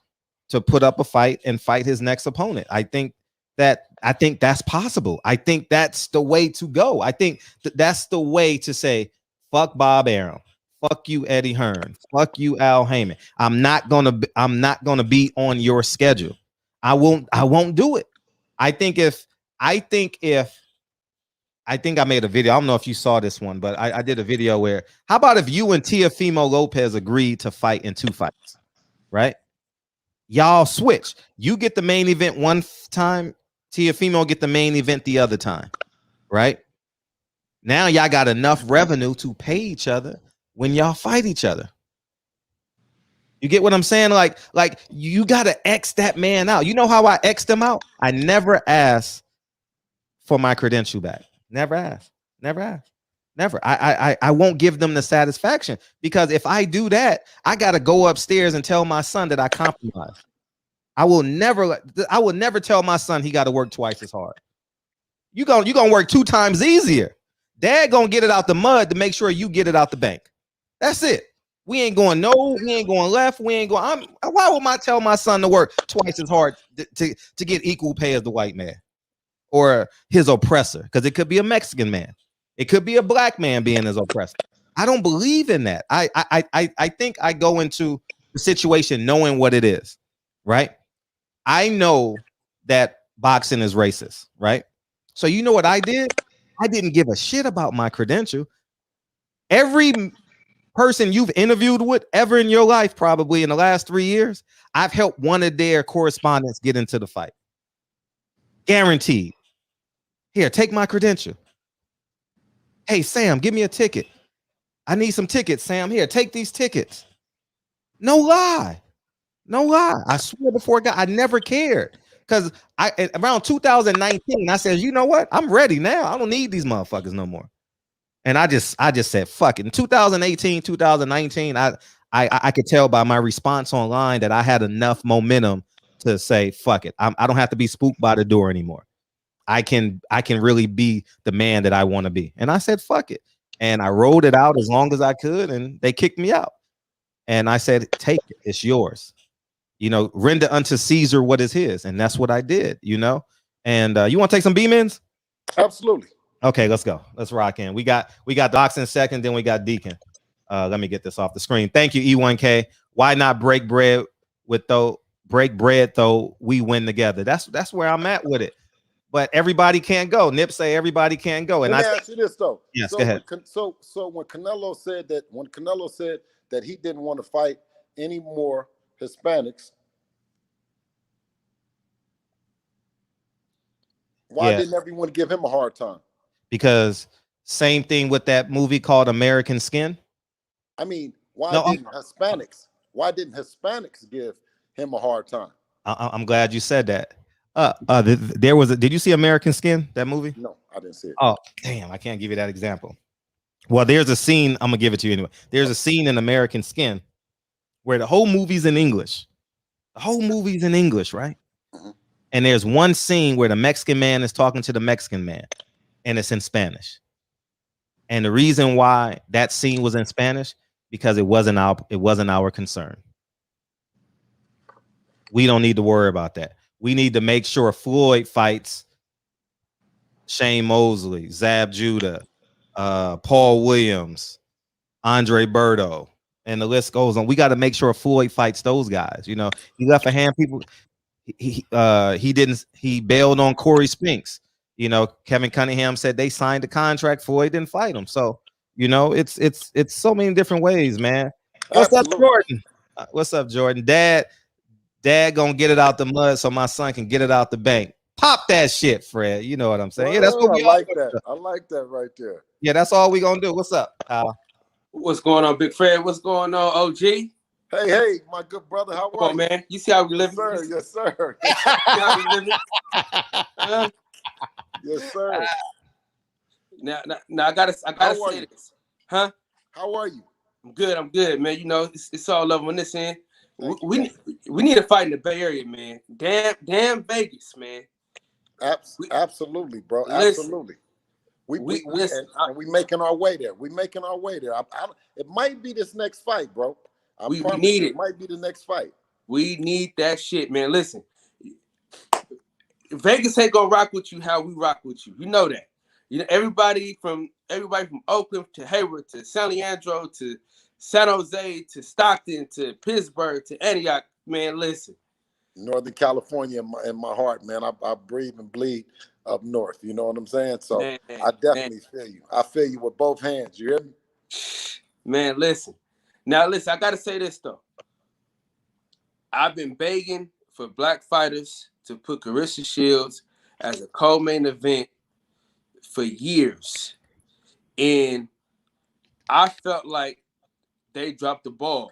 Speaker 4: to put up a fight and fight his next opponent. I think that's possible. I think that's the way to go. I think that's the way to say, fuck Bob Arum, fuck you, Eddie Hearn, fuck you, Al Heyman. I'm not gonna be on your schedule. I won't do it. I think I made a video. I don't know if you saw this one, but I did a video where, how about if you and Teofimo Lopez agreed to fight in 2 fights, right? Y'all switch. You get the main event one time, Teofimo get the main event the other time, right? Now y'all got enough revenue to pay each other when y'all fight each other. You get what I'm saying? Like you gotta X that man out. You know how I X'd him out? I never asked for my credential back. Never asked. I won't give them the satisfaction, because if I do that, I gotta go upstairs and tell my son that I compromised. I will never tell my son he got to work twice as hard. You gonna work 2 times easier. Dad gonna get it out the mud to make sure you get it out the bank. That's it. We ain't going left. Why would I tell my son to work twice as hard to get equal pay as the white man or his oppressor? Because it could be a Mexican man. It could be a black man being his oppressor. I don't believe in that. I think I go into the situation knowing what it is, right? I know that boxing is racist, right? So you know what I did? I didn't give a shit about my credential. Every person you've interviewed with ever in your life, probably in the last 3 years, I've helped one of their correspondents get into the fight. Guaranteed. Here, take my credential. Hey, Sam, give me a ticket. I need some tickets, Sam. Here, take these tickets. No lie. I swear before God, I never cared. Because around 2019, I said, you know what? I'm ready now. I don't need these motherfuckers no more. And I just said, fuck it. In 2018, 2019, I could tell by my response online that I had enough momentum to say, fuck it. I don't have to be spooked by the door anymore. I can really be the man that I want to be. And I said, fuck it. And I rolled it out as long as I could, and they kicked me out. And I said, take it. It's yours. You know, render unto Caesar what is his. And that's what I did, you know. And you want to take some B-Mins?
Speaker 12: Absolutely.
Speaker 4: Okay, let's go. Let's rock in. We got Boxing second, then we got Deacon. Let me get this off the screen. Thank you, E1K. Why not break bread though we win together? That's where I'm at with it. But everybody can't go. Nip say everybody can't go. And
Speaker 12: let me ask you this though.
Speaker 4: Yes, go ahead.
Speaker 12: So when Canelo said that he didn't want to fight any more Hispanics, why didn't everyone give him a hard time?
Speaker 4: Because same thing with that movie called American Skin.
Speaker 12: I mean, why didn't Hispanics give him a hard time?
Speaker 4: I'm glad you said that. Did you see American Skin, that movie?
Speaker 12: No, I didn't see it.
Speaker 4: Oh, damn, I can't give you that example. Well, there's a scene, I'm gonna give it to you anyway. There's a scene in American Skin where the whole movie's in English. The whole movie's in English, right? Mm-hmm. And there's one scene where the Mexican man is talking to the Mexican man, and it's in Spanish. And the reason why that scene was in Spanish, because it wasn't our concern. We don't need to worry about that. We need to make sure Floyd fights Shane Mosley, Zab Judah, Paul Williams, Andre Berto, and the list goes on. We got to make sure Floyd fights those guys. You know, he left a hand people. He bailed on Corey Spinks. You know, Kevin Cunningham said they signed a contract. Floyd didn't fight him. So, you know, it's so many different ways, man. What's up, Jordan? What's up, Jordan? Dad gonna get it out the mud so my son can get it out the bank. Pop that shit, Fred. You know what I'm saying? Yeah, that's what we all
Speaker 12: like that. I like that right there.
Speaker 4: Yeah, that's all we gonna do. What's up?
Speaker 14: What's going on, Big Fred? What's going on, OG?
Speaker 12: Hey, my good brother. How are you?
Speaker 14: Man. You see how we live?
Speaker 12: Yes, sir.
Speaker 14: You see how we living?
Speaker 12: Yes, sir.
Speaker 14: Now, I gotta say this, huh?
Speaker 12: How are you?
Speaker 14: I'm good, man. You know, it's all love on this end. We need a fight in the Bay Area, man. Damn Vegas, man.
Speaker 12: Absolutely, bro.
Speaker 14: Listen,
Speaker 12: absolutely. We making our way there. We making our way there. It might be this next fight, bro.
Speaker 14: We need it.
Speaker 12: It might be the next fight.
Speaker 14: We need that shit, man. Listen, Vegas ain't gonna rock with you how we rock with you. You know that. You know everybody from Oakland to Hayward to San Leandro to San Jose to Stockton to Pittsburgh to Antioch, man. Listen,
Speaker 12: Northern California in my heart, man. I breathe and bleed up north. You know what I'm saying? So man, I definitely feel you. I feel you with both hands. You hear me?
Speaker 14: Man, listen. Now, listen. I gotta say this though. I've been begging for black fighters to put Carissa Shields as a co-main event for years, and I felt like they dropped the ball.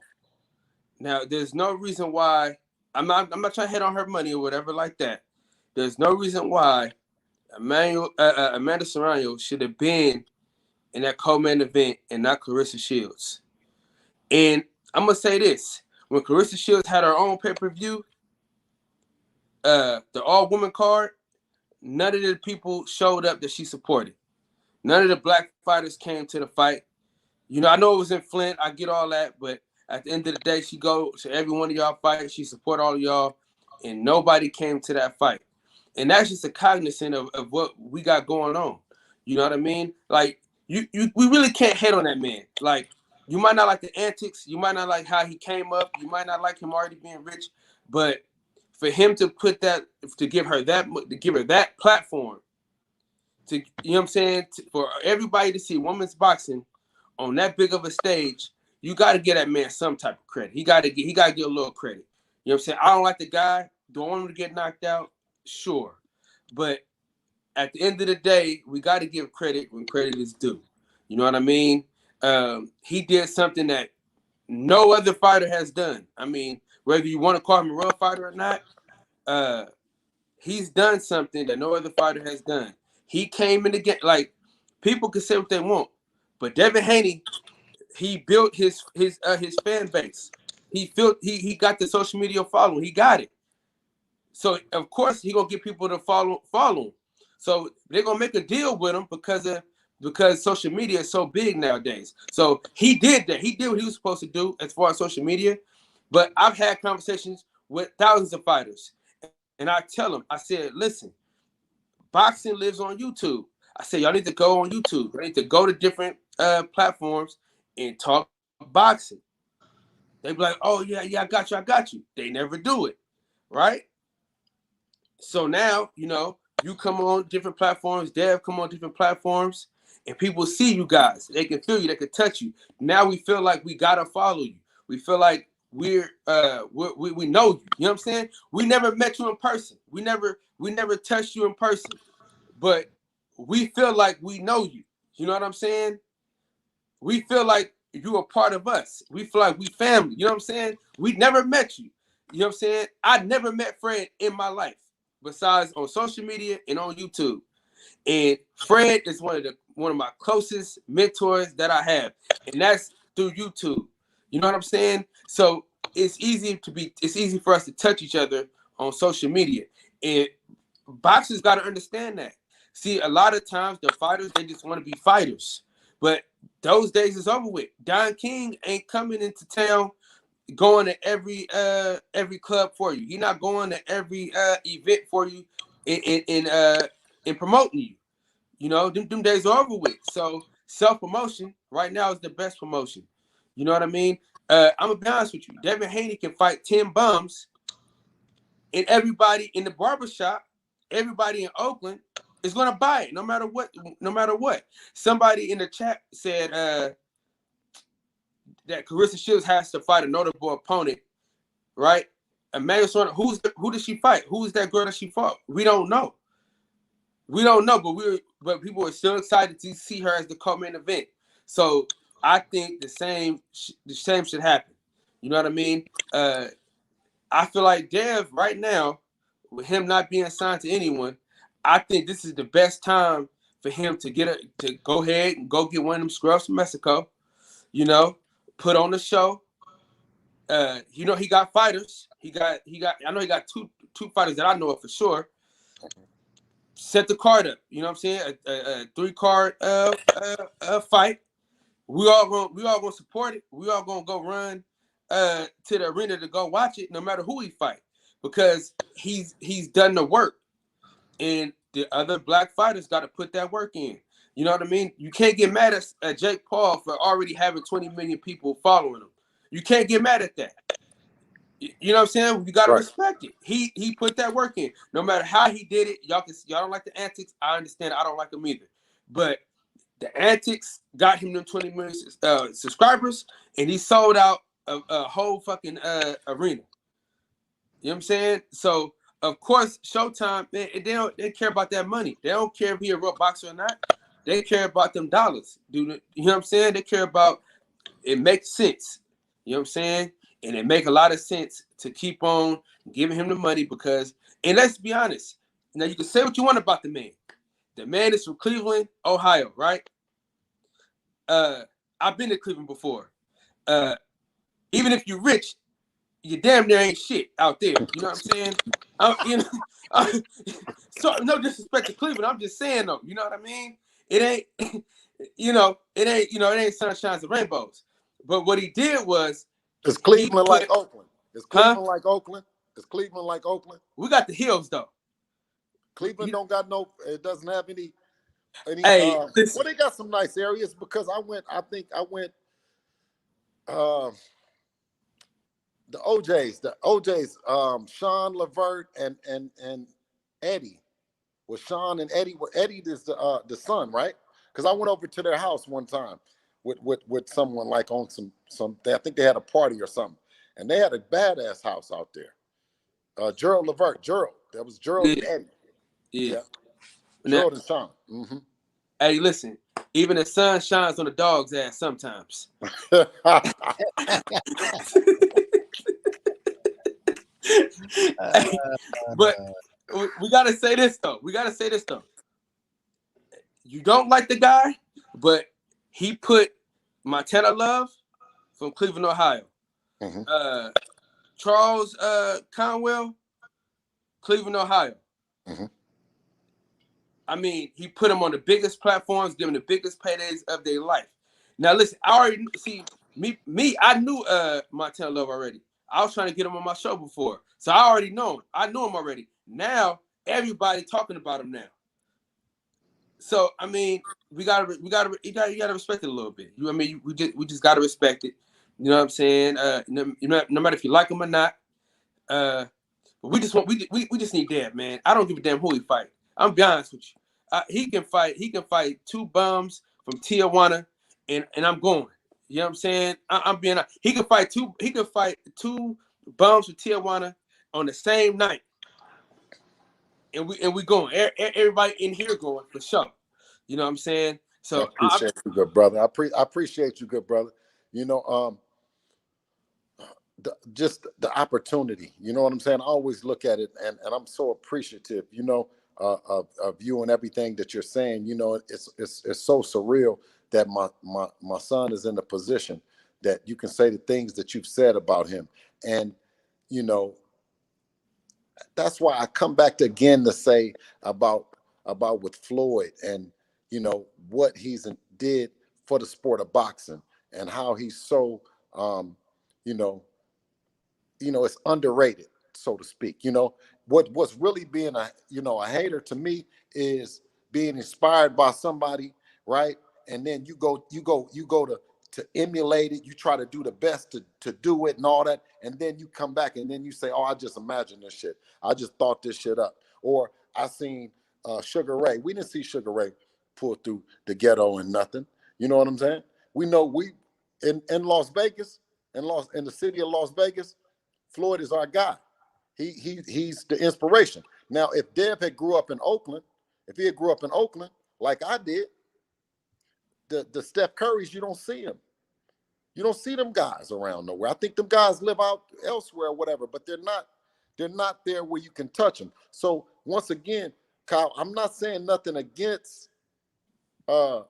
Speaker 14: Now, there's no reason why I'm not trying to hit on her money or whatever like that. There's no reason why Amanda Serrano should have been in that co-main event and not Carissa Shields. And I'm gonna say this: when Carissa Shields had her own pay-per-view, the all-woman card, none of the people showed up that she supported. None of the black fighters came to the fight. You know, I know it was in Flint. I get all that, but at the end of the day, she go to every one of y'all fights. She support all of y'all, and nobody came to that fight. And that's just a cognizant of what we got going on. You know what I mean? Like, we really can't hate on that man. Like, you might not like the antics. You might not like how he came up. You might not like him already being rich. But for him to put that, to give her that platform, to, you know what I'm saying, for everybody to see women's boxing on that big of a stage, you got to give that man some type of credit. He got to get a little credit. You know what I'm saying? I don't like the guy. Don't want him to get knocked out. Sure. But at the end of the day, we got to give credit when credit is due. You know what I mean? He did something that no other fighter has done. I mean, whether you want to call him a real fighter or not, he's done something that no other fighter has done. He came in the game, like, people can say what they want, but Devin Haney, he built his fan base. He got the social media following. He got it. So of course he gonna get people to follow him. So they're gonna make a deal with him because social media is so big nowadays. So he did that. He did what he was supposed to do as far as social media. But I've had conversations with thousands of fighters, and I tell them, I said, listen, boxing lives on YouTube. I said, y'all need to go on YouTube. You need to go to different platforms and talk boxing. They be like, oh yeah, I got you. They never do it, right? So now, you know, you come on different platforms, Dev come on different platforms, and people see you guys. They can feel you, they can touch you. Now we feel like we gotta follow you. We feel like we know you. You know what I'm saying? We never met you in person. We never touched you in person. But we feel like we know you. You know what I'm saying? We feel like you are part of us. We feel like we family. You know what I'm saying? We never met you. You know what I'm saying? I never met Fred in my life, besides on social media and on YouTube. And Fred is one of my closest mentors that I have, and that's through YouTube. You know what I'm saying? So it's easy for us to touch each other on social media, and boxers got to understand that. See, a lot of times the fighters, they just want to be fighters, but those days is over with. Don King ain't coming into town going to every club for you. He's not going to every event for you in promoting you. You know, them days are over with. So self-promotion right now is the best promotion. You know what I mean? I'm gonna be honest with you. Devin Haney can fight 10 bums, and everybody in the barbershop, everybody in Oakland is going to buy it no matter what. No matter what. Somebody in the chat said that Carissa Shields has to fight a notable opponent, right? Amanda Serrano, who did she fight? Who is that girl that she fought? We don't know. We don't know, but people are still excited to see her as the co-main event. So I think the same should happen. You know what I mean? I feel like Dev right now, with him not being signed to anyone, I think this is the best time for him to go ahead and go get one of them scrubs from Mexico. You know, put on the show. You know, he got fighters. He got. I know he got two fighters that I know of for sure. Set the card up. You know what I'm saying? A 3-card fight. We all gonna support it. We all gonna go run to the arena to go watch it, no matter who he fight, because he's done the work, and the other black fighters got to put that work in. You know what I mean? You can't get mad at Jake Paul for already having 20 million people following him. You can't get mad at that. You know what I'm saying? You gotta respect it. He put that work in. No matter how he did it, y'all don't like the antics. I understand. I don't like them either. But the antics got him them 20 million subscribers, and he sold out a whole fucking arena. You know what I'm saying? So of course, Showtime, man, they care about that money. They don't care if he a real boxer or not. They care about them dollars, dude. You know what I'm saying? They care about it. Makes sense. You know what I'm saying? And it make a lot of sense to keep on giving him the money because, and let's be honest, now you can say what you want about the man. The man is from Cleveland, Ohio, right? I've been to Cleveland before. Even if you're rich, you damn near ain't shit out there. You know what I'm saying? So no disrespect to Cleveland. I'm just saying though. You know what I mean? It ain't, it ain't sunshines and rainbows. But what he did was,
Speaker 12: is Cleveland like Oakland? Is Cleveland like Oakland? Is Cleveland like Oakland?
Speaker 14: We got the hills though.
Speaker 12: Cleveland don't got no. It doesn't have any.
Speaker 14: Hey,
Speaker 12: well, they got some nice areas because I went. The OJs, Sean Levert and Eddie. Well, Sean and Eddie. Well, Eddie is the son, right? Because I went over to their house one time with someone like on some. I think they had a party or something, and they had a badass house out there. Gerald Levert, that was Gerald and Eddie.
Speaker 14: Yeah.
Speaker 12: Gerald and Sean. Mm-hmm.
Speaker 14: Hey, listen. Even the sun shines on the dog's ass sometimes. But we gotta say this though. You don't like the guy, but he put Montana Love from Cleveland, Ohio.
Speaker 12: Mm-hmm.
Speaker 14: Charles Conwell, Cleveland, Ohio.
Speaker 12: Mm-hmm.
Speaker 14: I mean, he put them on the biggest platforms, giving the biggest paydays of their life. Now, listen, I already see me. I knew Montana Love already. I was trying to get him on my show before, so I already know him. I knew him already. Now everybody talking about him now. So I mean, you gotta respect it a little bit. You know what I mean? We just gotta respect it. You know what I'm saying? No matter if you like him or not. But we just need Dad, man. I don't give a damn who he fight. I'm be honest with you. He can fight two bums from Tijuana, and I'm going. You know what I'm saying? I'm being honest. He can fight two bums from Tijuana on the same night. And we going. Everybody in here going for sure. You know what I'm saying? So
Speaker 12: I appreciate you, good brother. I appreciate you, good brother. You know, just the opportunity. You know what I'm saying? I always look at it, and I'm so appreciative. You know, of you and everything that you're saying. You know, it's so surreal that my son is in a position that you can say the things that you've said about him, and you know. That's why I come back again to say about with Floyd and you know what he's did for the sport of boxing and how he's so you know it's underrated, so to speak. You know what's really being a hater to me is being inspired by somebody, right? And then you go to emulate it. You try to do the best to do it and all that. And then you come back and then you say, oh, I just imagined this shit. I just thought this shit up. Or I seen Sugar Ray. We didn't see Sugar Ray pull through the ghetto and nothing. You know what I'm saying? We know in Las Vegas, in the city of Las Vegas, Floyd is our guy. He's the inspiration. Now, if Dev had grew up in Oakland, like I did, the Steph Currys, you don't see him. You don't see them guys around nowhere. I think them guys live out elsewhere or whatever, but they're not there where you can touch them. So once again, Kyle, I'm not saying nothing against the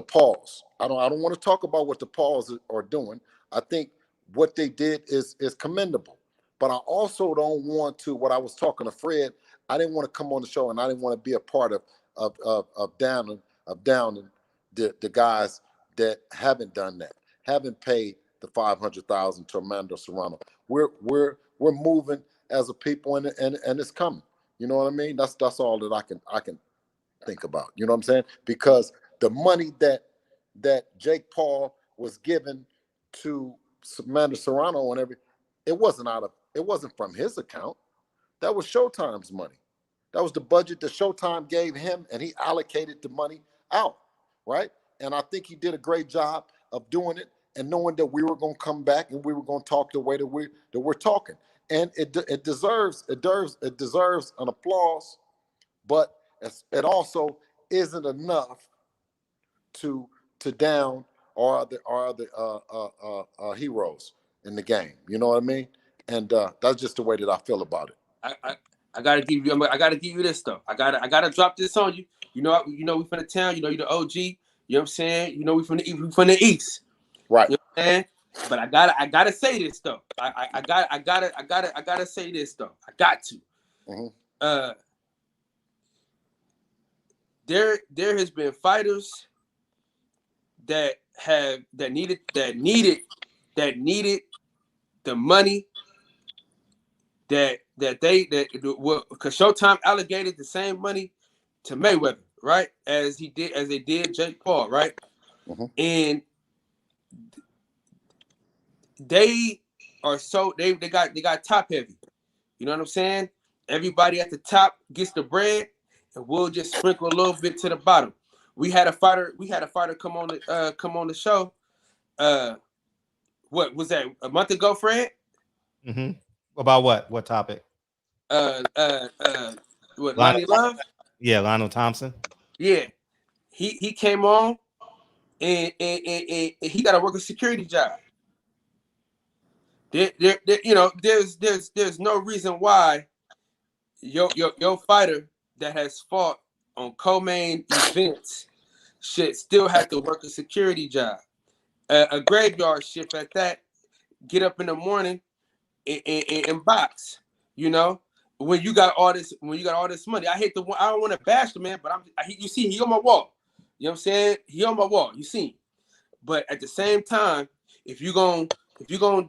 Speaker 12: Pauls. I don't want to talk about what the Pauls are doing. I think what they did is commendable. But I also don't want to, what I was talking to Fred, I didn't want to come on the show and I didn't want to be a part of downing the guys that haven't done that, haven't paid the $500,000 to Armando Serrano. We're moving as a people and it's coming. You know what I mean? That's all that I can think about. You know what I'm saying? Because the money that Jake Paul was given to Armando Serrano and everything, it wasn't from his account. That was Showtime's money. That was the budget that Showtime gave him, and he allocated the money out, right? And I think he did a great job of doing it and knowing that we were going to come back and we were going to talk the way that we're talking. And it deserves an applause, but it also isn't enough to down our other heroes in the game. You know what I mean? And that's just the way that I feel about it.
Speaker 14: I gotta give you this though. I gotta drop this on you. You know we from the town. You know you the OG. You know what I'm saying? You know we from the East.
Speaker 12: Right.
Speaker 14: You know what I'm saying? But I gotta say this though. I gotta say this though. I got to.
Speaker 12: Mm-hmm.
Speaker 14: There has been fighters that needed the money that because Showtime allocated the same money to Mayweather, right? As they did Jake Paul, right?
Speaker 12: Mm-hmm.
Speaker 14: And they got top heavy. You know what I'm saying? Everybody at the top gets the bread, and we'll just sprinkle a little bit to the bottom. We had a fighter come on the show. What was that, a month ago, Fred?
Speaker 4: Mm-hmm. About what? What topic?
Speaker 14: What, Lonnie Love?
Speaker 4: Yeah, Lionel Thompson.
Speaker 14: Yeah. He came on and he got to work a security job. There's no reason why your fighter that has fought on co-main events should still have to work a security job, a graveyard shift at that. Get up in the morning and box. You know, when you got all this money. I don't want to bash the man, but you see he on my wall. You know what I'm saying? He on my wall. You see him. But at the same time, if you're gonna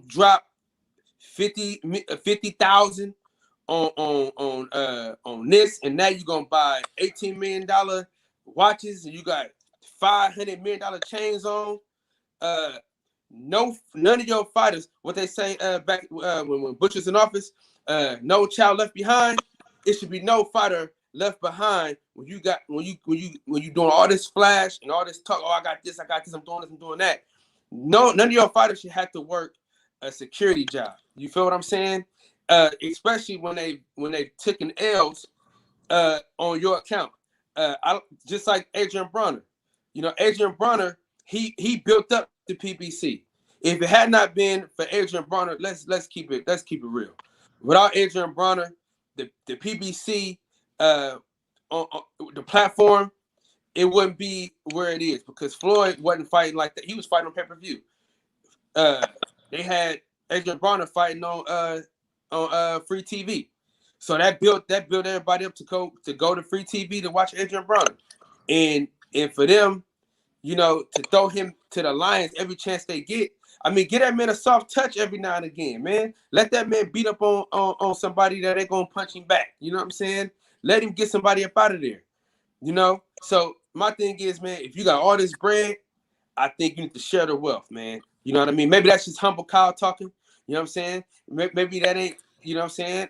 Speaker 14: drop 50,000 on this and now you're gonna buy $18 million watches and you got $500 million chains on, none of your fighters, what they say back when Bush was in office, no child left behind. It should be no fighter left behind when you doing all this flash and all this talk. Oh, I got this, I'm doing this, I'm doing that. No, none of your fighters should have to work a security job. You feel what I'm saying? Especially when they taking L's on your account. Just like Adrian Bronner. You know, Adrian Bronner, he built up the PBC. If it had not been for Adrian Bronner, let's keep it real. Without Adrian Bronner, the PBC on the platform, it wouldn't be where it is because Floyd wasn't fighting like that. He was fighting on pay-per-view. They had Adrian Bronner fighting on free TV. So that built everybody up to go to free TV to watch Adrian Bronner. And for them, you know, to throw him to the Lions every chance they get. I mean, get that man a soft touch every now and again, man. Let that man beat up on somebody that ain't gonna punch him back. You know what I'm saying? Let him get somebody up out of there. You know? So my thing is, man, if you got all this bread, I think you need to share the wealth, man. You know what I mean? Maybe that's just humble Kyle talking. You know what I'm saying? Maybe that ain't, you know what I'm saying?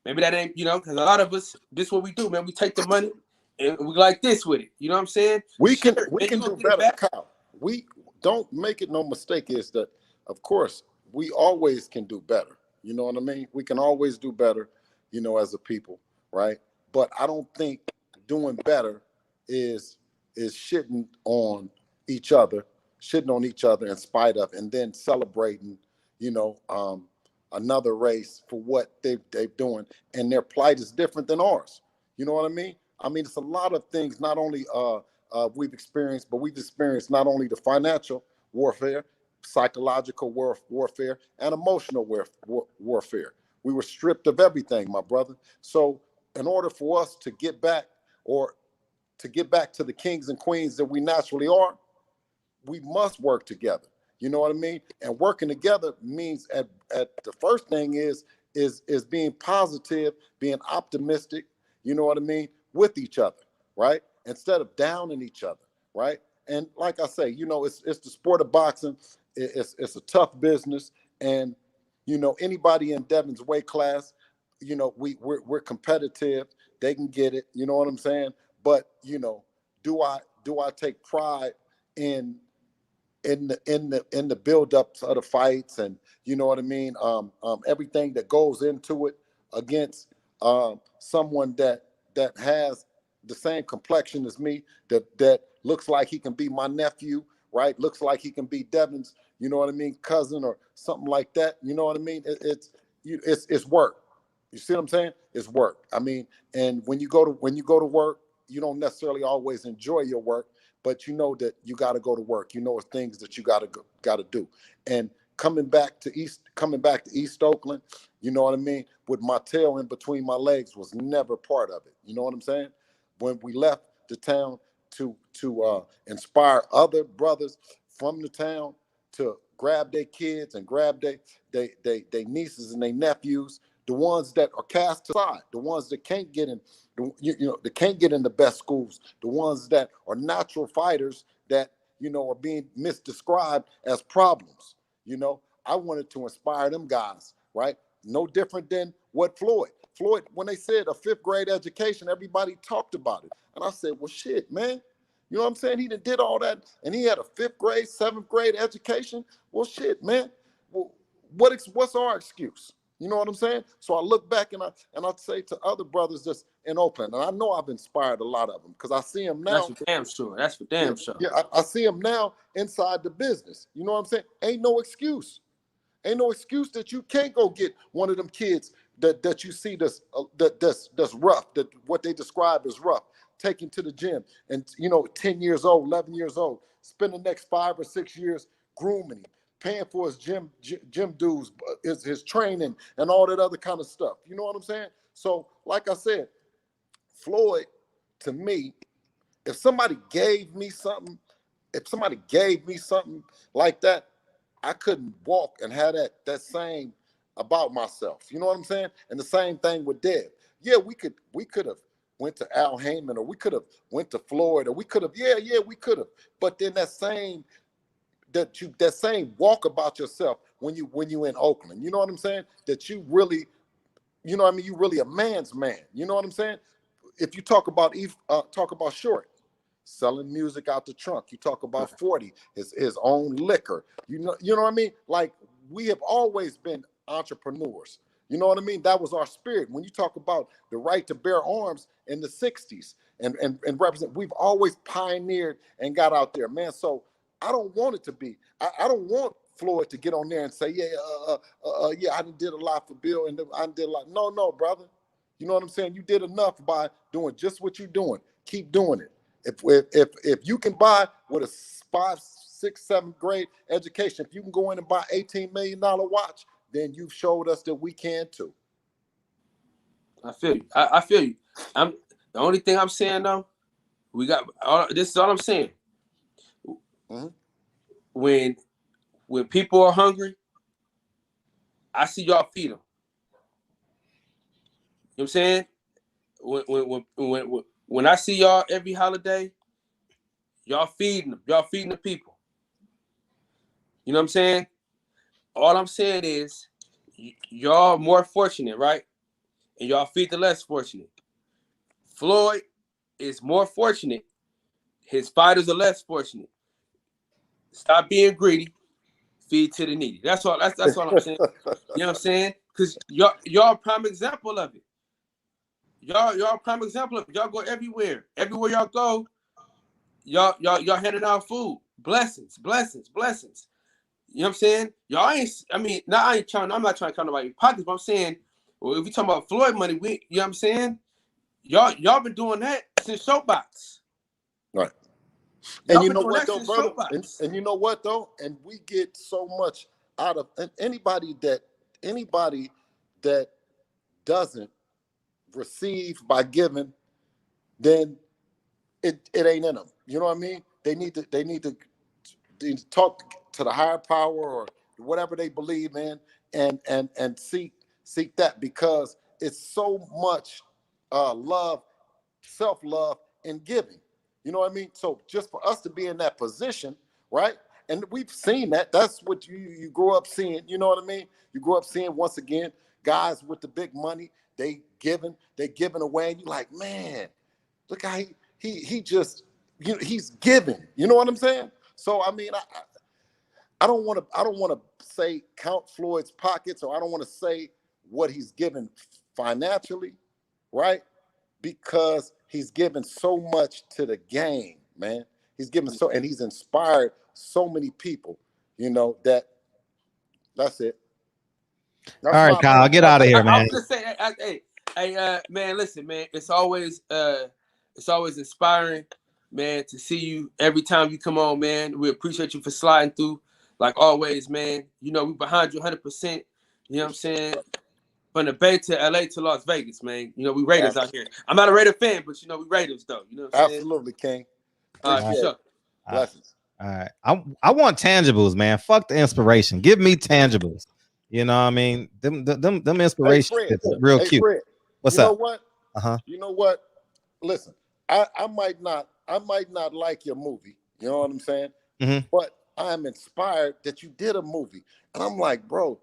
Speaker 14: Maybe that ain't, because a lot of us, this is what we do, man. We take the money and we like this with it. You know what I'm saying?
Speaker 12: We can
Speaker 14: man,
Speaker 12: do better, Kyle. We don't make it no mistake is that, of course, we always can do better. You know what I mean? We can always do better, as a people, right? But I don't think doing better is shitting on each other in spite of, and then celebrating, another race for what they're doing, and their plight is different than ours. You know what I mean? I mean, it's a lot of things. Not only we've experienced not only the financial warfare, psychological warfare, and emotional warfare. We were stripped of everything, my brother. So, in order for us to get back, or to get back to the kings and queens that we naturally are, we must work together. You know what I mean? And working together means at the first thing is being positive, being optimistic, you know what I mean, with each other, right? Instead of downing each other, right? And like I say, it's the sport of boxing. It's a tough business, and anybody in Devin's weight class, we're competitive. They can get it. You know what I'm saying? But do I take pride in the build-ups of the fights, and you know what I mean, everything that goes into it against someone that has the same complexion as me, that looks like he can be my nephew, right? Looks like he can be Devin's, you know what I mean, cousin or something like that. You know what I mean? It's work. You see what I'm saying? It's work. I mean, and when you go to work, you don't necessarily always enjoy your work, but you know that you got to go to work. It's things that you got to do. And coming back to East Oakland, you know what I mean, with my tail in between my legs was never part of it. You know what I'm saying? When we left the town to inspire other brothers from the town to grab their kids and grab their nieces and their nephews, the ones that are cast aside, the ones that can't get in, they can't get in the best schools, the ones that are natural fighters that are being misdescribed as problems. I wanted to inspire them guys, right? No different than what Floyd, when they said a 5th grade education, everybody talked about it. And I said, well, shit, man. You know what I'm saying? He did all that, and he had a 5th grade, 7th grade education. Well, shit, man. Well, what's our excuse? You know what I'm saying? So I look back and I'd say to other brothers just in Oakland, and I know I've inspired a lot of them because I see them now.
Speaker 14: That's for damn sure. That's for damn sure.
Speaker 12: Yeah, I see them now inside the business. You know what I'm saying? Ain't no excuse. Ain't no excuse that you can't go get one of them kids that you see that's rough, that what they describe as rough, taking to the gym, and 10 years old, 11 years old, spend the next 5 or 6 years grooming him, paying for his gym dues, his training, and all that other kind of stuff. You know what I'm saying? So, like I said, Floyd, to me, if somebody gave me something like that, I couldn't walk and have that same about myself. You know what I'm saying? And the same thing with Dev. Yeah, we could have went to Al Heyman, or we could have went to Floyd, or we could have, we could have. But then that same walk about yourself when you in Oakland, you know what I'm saying? That you really, you know what I mean, you really a man's man. You know what I'm saying? If you talk about Short, selling music out the trunk. You talk about 40, his own liquor. You know what I mean? Like, we have always been entrepreneurs. You know what I mean? That was our spirit. When you talk about the right to bear arms in the 60s and represent, we've always pioneered and got out there, man. So I don't want it to be, I don't want Floyd to get on there and say, I did a lot for Bill and I did a lot. No, brother. You know what I'm saying? You did enough by doing just what you're doing. Keep doing it. If you can buy with a 5, 6, 7th grade education, if you can go in and buy $18 million watch, then you've showed us that we can too.
Speaker 14: I feel you. I feel you. The only thing I'm saying though, this is all I'm saying.
Speaker 12: Mm-hmm.
Speaker 14: When people are hungry, I see y'all feed them. You know what I'm saying? When I see y'all every holiday, y'all feeding them. Y'all feeding the people. You know what I'm saying? All I'm saying is y'all more fortunate, right? and y'all feed the less fortunate. Floyd is more fortunate. His fighters are less fortunate. Stop being greedy. Feed to the needy. That's all. That's all I'm saying. You know what I'm saying? Because y'all prime example of it. Y'all prime example of it. Y'all go everywhere. Everywhere y'all go, y'all handing out food. Blessings. You know what I'm saying? Y'all ain't. I mean, I'm not trying to count about your pockets, but I'm saying, well, if we talking about Floyd money, you know what I'm saying? Y'all been doing that since Showbox.
Speaker 12: Right.
Speaker 14: Y'all
Speaker 12: And you
Speaker 14: been
Speaker 12: know
Speaker 14: doing
Speaker 12: what
Speaker 14: that
Speaker 12: though,
Speaker 14: since
Speaker 12: brother?
Speaker 14: Showbox.
Speaker 12: And you know what though? And we get so much out of anybody that doesn't receive by giving, then it ain't in them. You know what I mean? They need to talk to the higher power or whatever they believe in, and seek that, because it's so much love, self-love, and giving. You know what I mean? So just for us to be in that position, right? And we've seen that. That's what you grow up seeing. You know what I mean? You grow up seeing, once again, guys with the big money, they giving away, and you're like, man, look how he just, he's giving. You know what I'm saying? So I mean, I don't want to say count Floyd's pockets, or I don't want to say what he's given financially, right? Because he's given so much to the game, man. He's given and he's inspired so many people, that's it.
Speaker 4: All right, Kyle, get out of here, man.
Speaker 14: I was just saying, hey, man, listen, man, it's always inspiring, man, to see you every time you come on, man. We appreciate you for sliding through, like always, man. We behind you 100%. You know what I'm saying? From the Bay to LA to Las Vegas, man. We Raiders out here. I'm not a Raider fan, but we Raiders though. You know what I'm saying?
Speaker 12: Absolutely, King.
Speaker 14: For sure.
Speaker 12: Blessings.
Speaker 4: All right. I want tangibles, man. Fuck the inspiration. Give me tangibles. You know what I mean? Them inspirations, real cute.
Speaker 12: Fred,
Speaker 4: What's
Speaker 12: up?
Speaker 4: You
Speaker 12: know what? You know what? Listen, I might not like your movie. You know what I'm saying?
Speaker 4: Mm-hmm.
Speaker 12: But I'm inspired that you did a movie, and I'm like, bro,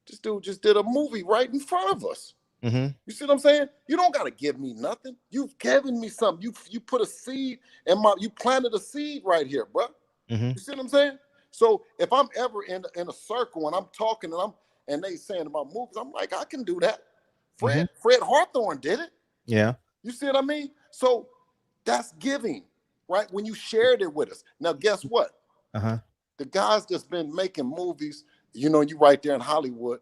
Speaker 12: this dude just did a movie right in front of us.
Speaker 4: Mm-hmm.
Speaker 12: You see what I'm saying? You don't gotta give me nothing. You've given me something. You put a seed you planted a seed right here, bro.
Speaker 4: Mm-hmm.
Speaker 12: You see what I'm saying? So if I'm ever in a circle and I'm talking and they saying about movies, I'm like, I can do that. Fred Hawthorne did it.
Speaker 4: Yeah.
Speaker 12: You see what I mean? So that's giving, right? When you shared it with us. Now, guess what? The guys that's been making movies, you right there in Hollywood,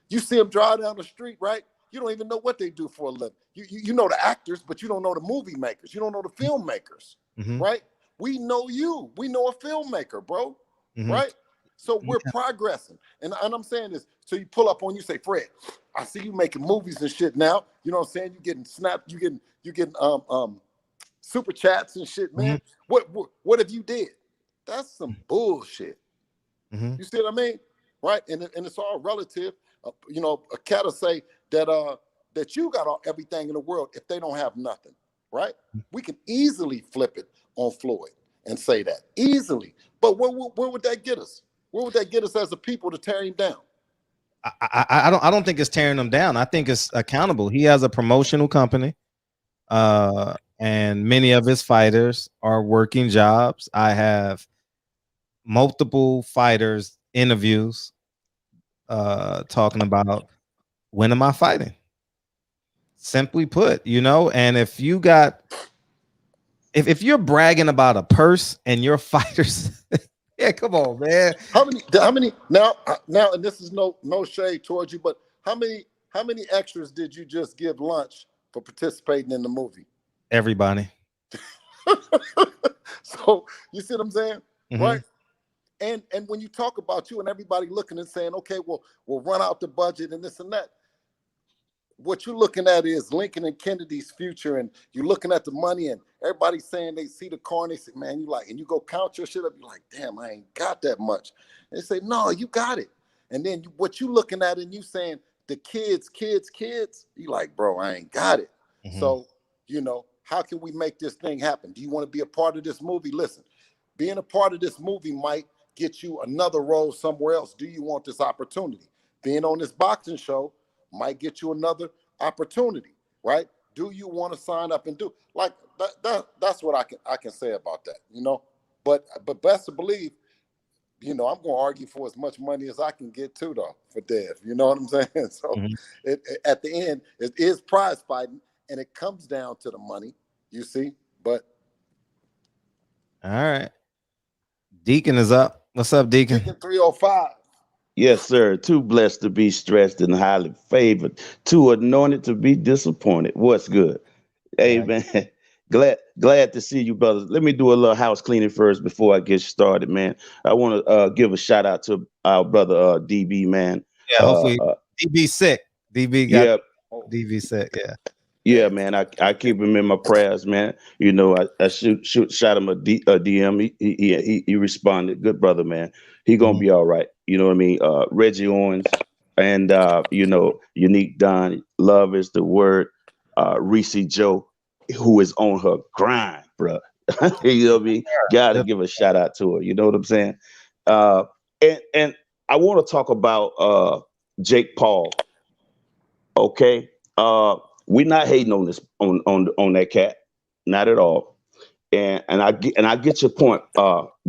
Speaker 12: you see them drive down the street, right? You don't even know what they do for a living. You know the actors, but you don't know the movie makers. You don't know the filmmakers, right? We know you. We know a filmmaker, bro, right? So we're progressing. And I'm saying this, so you pull up on you, say, Fred, I see you making movies and shit now. You know what I'm saying? You getting snapped, you getting super chats and shit, man. What have you did? That's some bullshit. You see what I mean? Right? And it's all relative. A cat will say that you got everything in the world if they don't have nothing, right? We can easily flip it on Floyd and say that easily. But where would that get us? Where would that get us as a people to tear him down?
Speaker 4: I don't think it's tearing him down. I think it's accountable. He has a promotional company, and many of his fighters are working jobs. I have multiple fighters interviews talking about, when am I fighting? Simply put, and if you got, if you're bragging about a purse and your fighters, yeah, come on, man.
Speaker 12: How many now, and this is no shade towards you, but how many extras did you just give lunch for participating in the movie?
Speaker 4: Everybody.
Speaker 12: So you see what I'm saying? Right? And when you talk about you and everybody looking and saying, okay, we'll run out the budget and this and that, what you're looking at is Lincoln and Kennedy's future, and you're looking at the money, and everybody's saying they see the car and they say, man, and you go count your shit up, you're like, damn, I ain't got that much. And they say, no, you got it. And then what you looking at and you saying the kids, you like, bro, I ain't got it. So, how can we make this thing happen? Do you want to be a part of this movie? Listen, being a part of this movie might get you another role somewhere else. Do you want this opportunity? Being on this boxing show might get you another opportunity, right? Do you want to sign up and do like that? That's what I can say about that, you know. But best to believe, you know, I'm going to argue for as much money as I can get too, though, for Dev. You know what I'm saying? So at the end, it is prize fighting, and it comes down to the money, you see. But
Speaker 4: all right, Deacon is up. What's up, Deacon?
Speaker 12: Deacon 305.
Speaker 15: Yes, sir. Too blessed to be stressed and highly favored. Too anointed to be disappointed. What's good? Hey, man. Glad to see you, brothers. Let me do a little house cleaning first before I get started, man. I want to give a shout out to our brother DB, man.
Speaker 4: Yeah, hopefully DB sick. DB got DB sick. Yeah.
Speaker 15: Yeah, man. I keep him in my prayers, man. You know, I shot him a DM. He responded. Good brother, man. He gonna be all right. You know what I mean? Reggie Owens and you know, Unique Don. Love is the word. Reese Joe, who is on her grind, bro. You know what I mean? Gotta give a shout out to her. You know what I'm saying? And I want to talk about Jake Paul. Okay. We're not hating on this on that cat, not at all. And I get your point,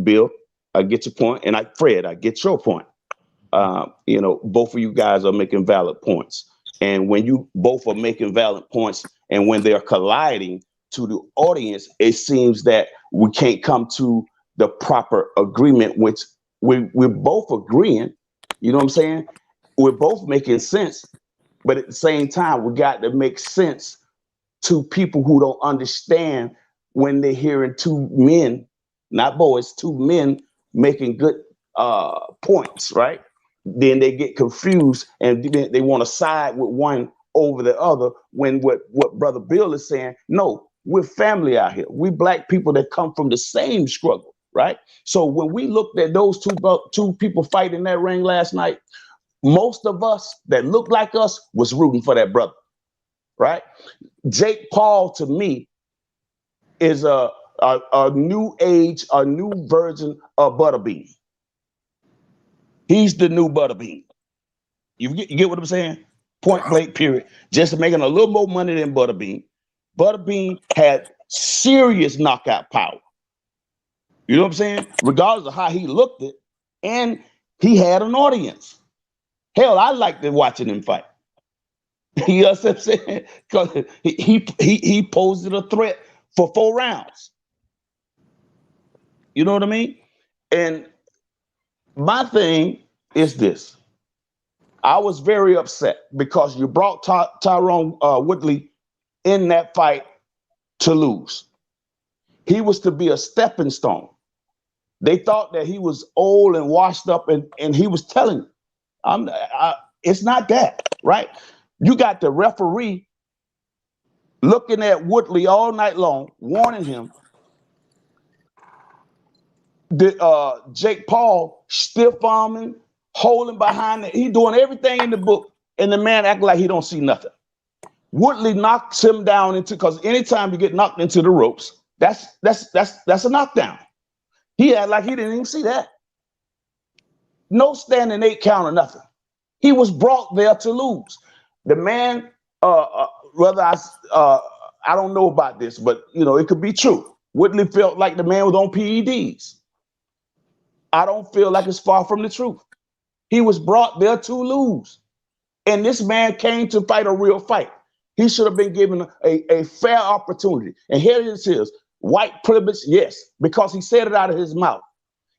Speaker 15: Bill. I get your point, and Fred, I get your point. You know, both of you guys are making valid points, and when you both are making valid points, and when they're colliding to the audience, it seems that we can't come to the proper agreement, which we're both agreeing. You know what I'm saying? We're both making sense. But at the same time, we got to make sense to people who don't understand when they're hearing two men, not boys, two men making good points, right? Then they get confused and they want to side with one over the other when what Brother Bill is saying, no, we're family out here. We Black people that come from the same struggle, right? So when we looked at those two people fighting in that ring last night, most of us that look like us was rooting for that brother, right? Jake Paul, to me, is a new age, a new version of Butterbean. He's the new Butterbean. You get what I'm saying? Point blank, period. Just making a little more money than Butterbean. Butterbean had serious knockout power. You know what I'm saying? Regardless of how he looked it, and he had an audience. Hell, I liked watching him fight. You know what I'm saying? Because he posed a threat for 4 rounds. You know what I mean? And my thing is this. I was very upset because you brought Tyrone Woodley in that fight to lose. He was to be a stepping stone. They thought that he was old and washed up, and he was telling them, it's not that, right? You got the referee looking at Woodley all night long, warning him. Jake Paul stiff arming, holding behind it. He doing everything in the book, and the man acting like he don't see nothing. Woodley knocks him down because anytime you get knocked into the ropes, that's a knockdown. He acted like he didn't even see that. No standing 8 count or nothing. He was brought there to lose. The man, whether I don't know about this, but you know, it could be true. Woodley felt like the man was on PEDs. I don't feel like it's far from the truth. He was brought there to lose. And this man came to fight a real fight. He should have been given a fair opportunity. And here it is, white privilege, yes, because he said it out of his mouth.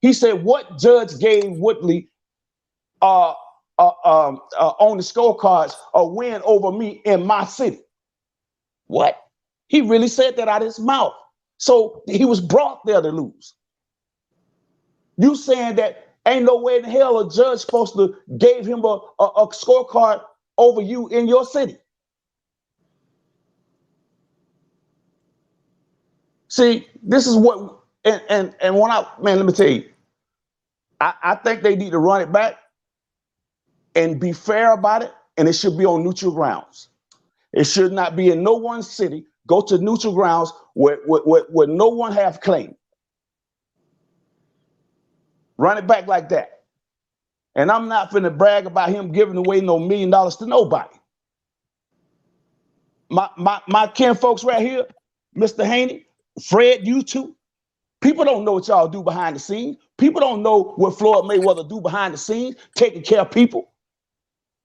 Speaker 15: He said, what judge gave Woodley on the scorecards a win over me in my city? What? He really said that out of his mouth. So he was brought there to lose. You saying that ain't no way in hell a judge supposed to gave him a scorecard over you in your city? See, this is what, and when let me tell you, I think they need to run it back and be fair about it, and it should be on neutral grounds. It should not be in no one city. Go to neutral grounds where no one have claim. Run it back like that. And I'm not finna brag about him giving away no $1 million to nobody. my kin folks right here, Mr. Haney, Fred, you too. People don't know what y'all do behind the scenes. People don't know what Floyd Mayweather do behind the scenes, taking care of people.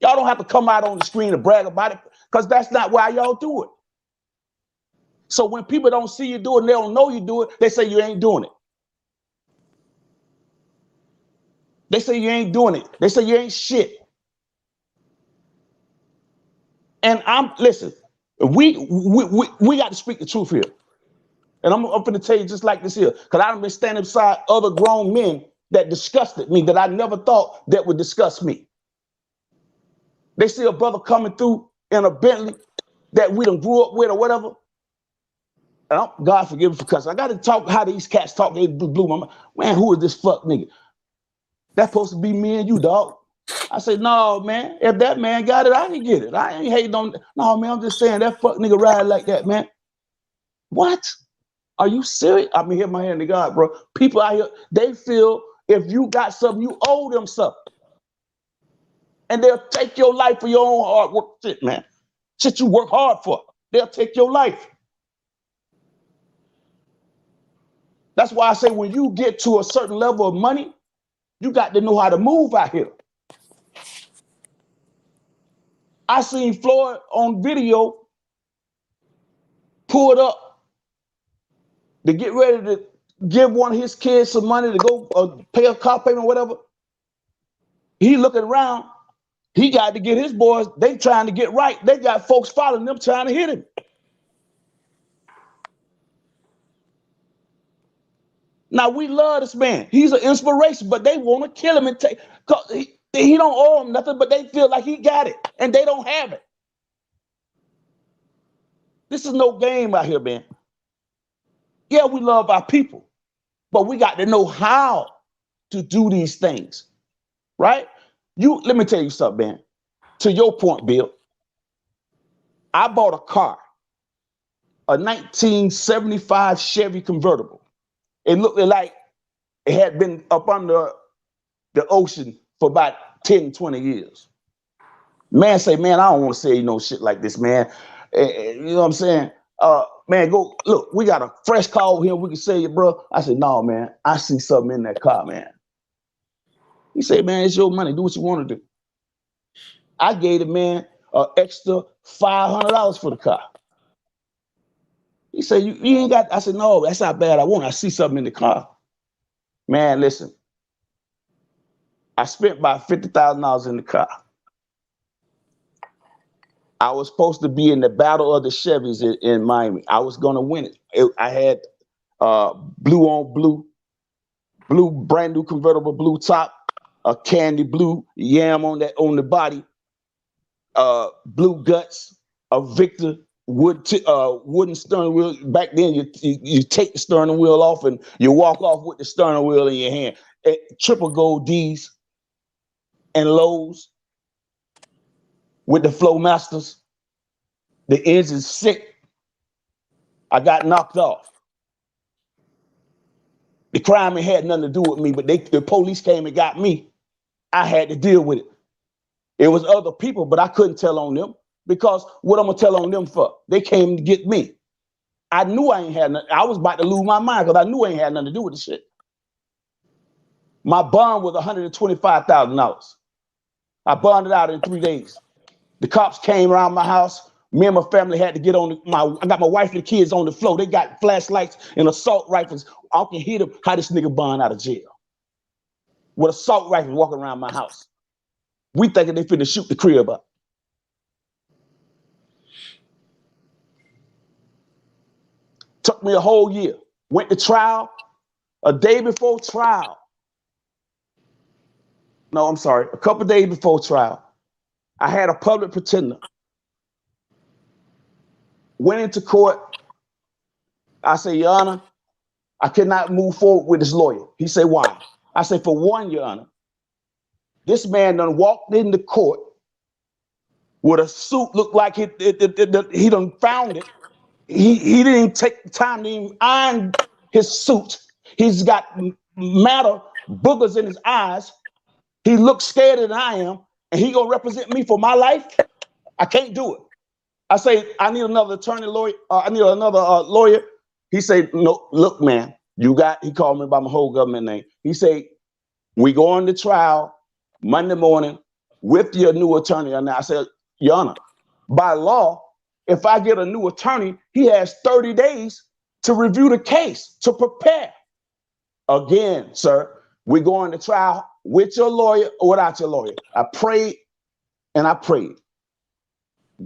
Speaker 15: Y'all don't have to come out on the screen and brag about it because that's not why y'all do it. So when people don't see you do it and they don't know you do it, they say you ain't doing it. They say you ain't doing it. They say you ain't shit. And listen, we got to speak the truth here. And I'm going to tell you just like this here, because I've been standing beside other grown men that disgusted me, that I never thought that would disgust me. They see a brother coming through in a Bentley that we done grew up with or whatever. And God forgive me for cussing. I got to talk how these cats talk. They blew my mind. Man, who is this fuck nigga? That's supposed to be me and you, dog. I said, no, man. If that man got it, I can get it. I ain't hating on. No, man, I'm just saying that fuck nigga ride like that, man. What? Are you serious? I mean, hit my hand to God, bro. People out here, they feel if you got something, you owe them something. And they'll take your life for your own hard work shit, man. Shit you work hard for. They'll take your life. That's why I say when you get to a certain level of money, you got to know how to move out here. I seen Floyd on video pulled up to get ready to give one of his kids some money to go pay a car payment or whatever. He looking around. He got to get his boys. They trying to get right. They got folks following them trying to hit him. Now, we love this man. He's an inspiration, but they want to kill him and take. He don't owe them nothing, but they feel like he got it, and they don't have it. This is no game out here, man. Yeah, we love our people, but we got to know how to do these things, right? Let me tell you something, man. To your point, Bill, I bought a car, a 1975 Chevy convertible. It looked like it had been up under the ocean for about 10, 20 years. Man say, man, I don't want to say no shit like this, man. You know what I'm saying? Man, go, look, we got a fresh car over here. We can sell you, bro. I said, no, man, I see something in that car, man. He said, man, it's your money. Do what you want to do. I gave the man an extra $500 for the car. He said, you ain't got, I said, no, that's not bad. I see something in the car. Man, listen, I spent about $50,000 in the car. I was supposed to be in the battle of the Chevys in Miami. I was going to win it. I had blue on blue, brand new convertible blue top, a candy blue yam on the body, blue guts, a Victor wooden steering wheel. Back then, you take the steering wheel off and you walk off with the steering wheel in your hand. Triple gold D's and lows with the Flowmasters. The engine's sick. I got knocked off. The crime had nothing to do with me, but the police came and got me. I had to deal with it. It was other people, but I couldn't tell on them. Because what I'm gonna tell on them for? They came to get me. I knew I ain't had nothing. I was about to lose my mind because I knew I ain't had nothing to do with the shit. My bond was $125,000. I bonded out in 3 days. The cops came around my house. Me and my family had to get on I got my wife and the kids on the floor. They got flashlights and assault rifles. I can hear them how this nigga bond out of jail. With assault rifles walking around my house. We thinking they finna shoot the crib up. Took me a whole year. Went to trial. A day before trial. No, I'm sorry. A couple days before trial. I had a public pretender. Went into court. I said, Your Honor, I cannot move forward with this lawyer. He said, why? I said, for one, Your Honor, this man done walked into court with a suit looked like he done found it. He didn't take the time to even iron his suit. He's got matter, boogers in his eyes. He looks scared than I am, and he gonna represent me for my life? I can't do it. I say, I need another attorney lawyer. I need another lawyer. He said, no, look, man, he called me by my whole government name. He said, we go on to trial Monday morning with your new attorney. And I said, Your Honor, by law, if I get a new attorney, he has 30 days to review the case, to prepare. Again, sir, we're going to trial with your lawyer or without your lawyer. I prayed and I prayed.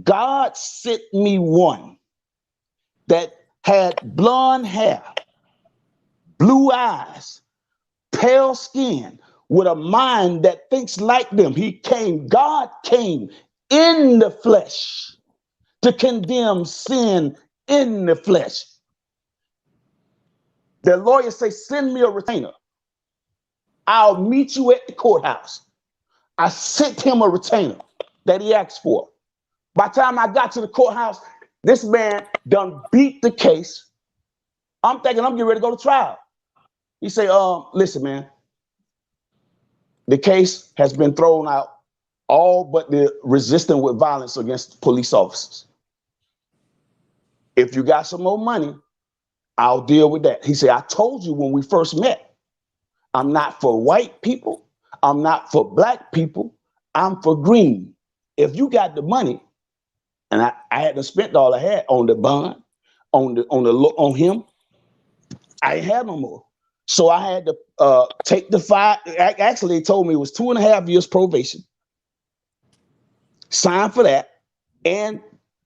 Speaker 15: God sent me one that had blonde hair, blue eyes, pale skin, with a mind that thinks like them. God came in the flesh to condemn sin in the flesh. The lawyer say, send me a retainer. I'll meet you at the courthouse. I sent him a retainer that he asked for. By the time I got to the courthouse, this man done beat the case. I'm thinking I'm getting ready to go to trial. He say, listen, man, the case has been thrown out, all but the resisting with violence against police officers. If you got some more money, I'll deal with that. He said, I told you when we first met, I'm not for white people. I'm not for black people. I'm for green. If you got the money, and I had to spend all I had on the bond, on him, I ain't had no more. So I had to take the 5. Actually, they told me it was 2.5 years probation. Sign for that, and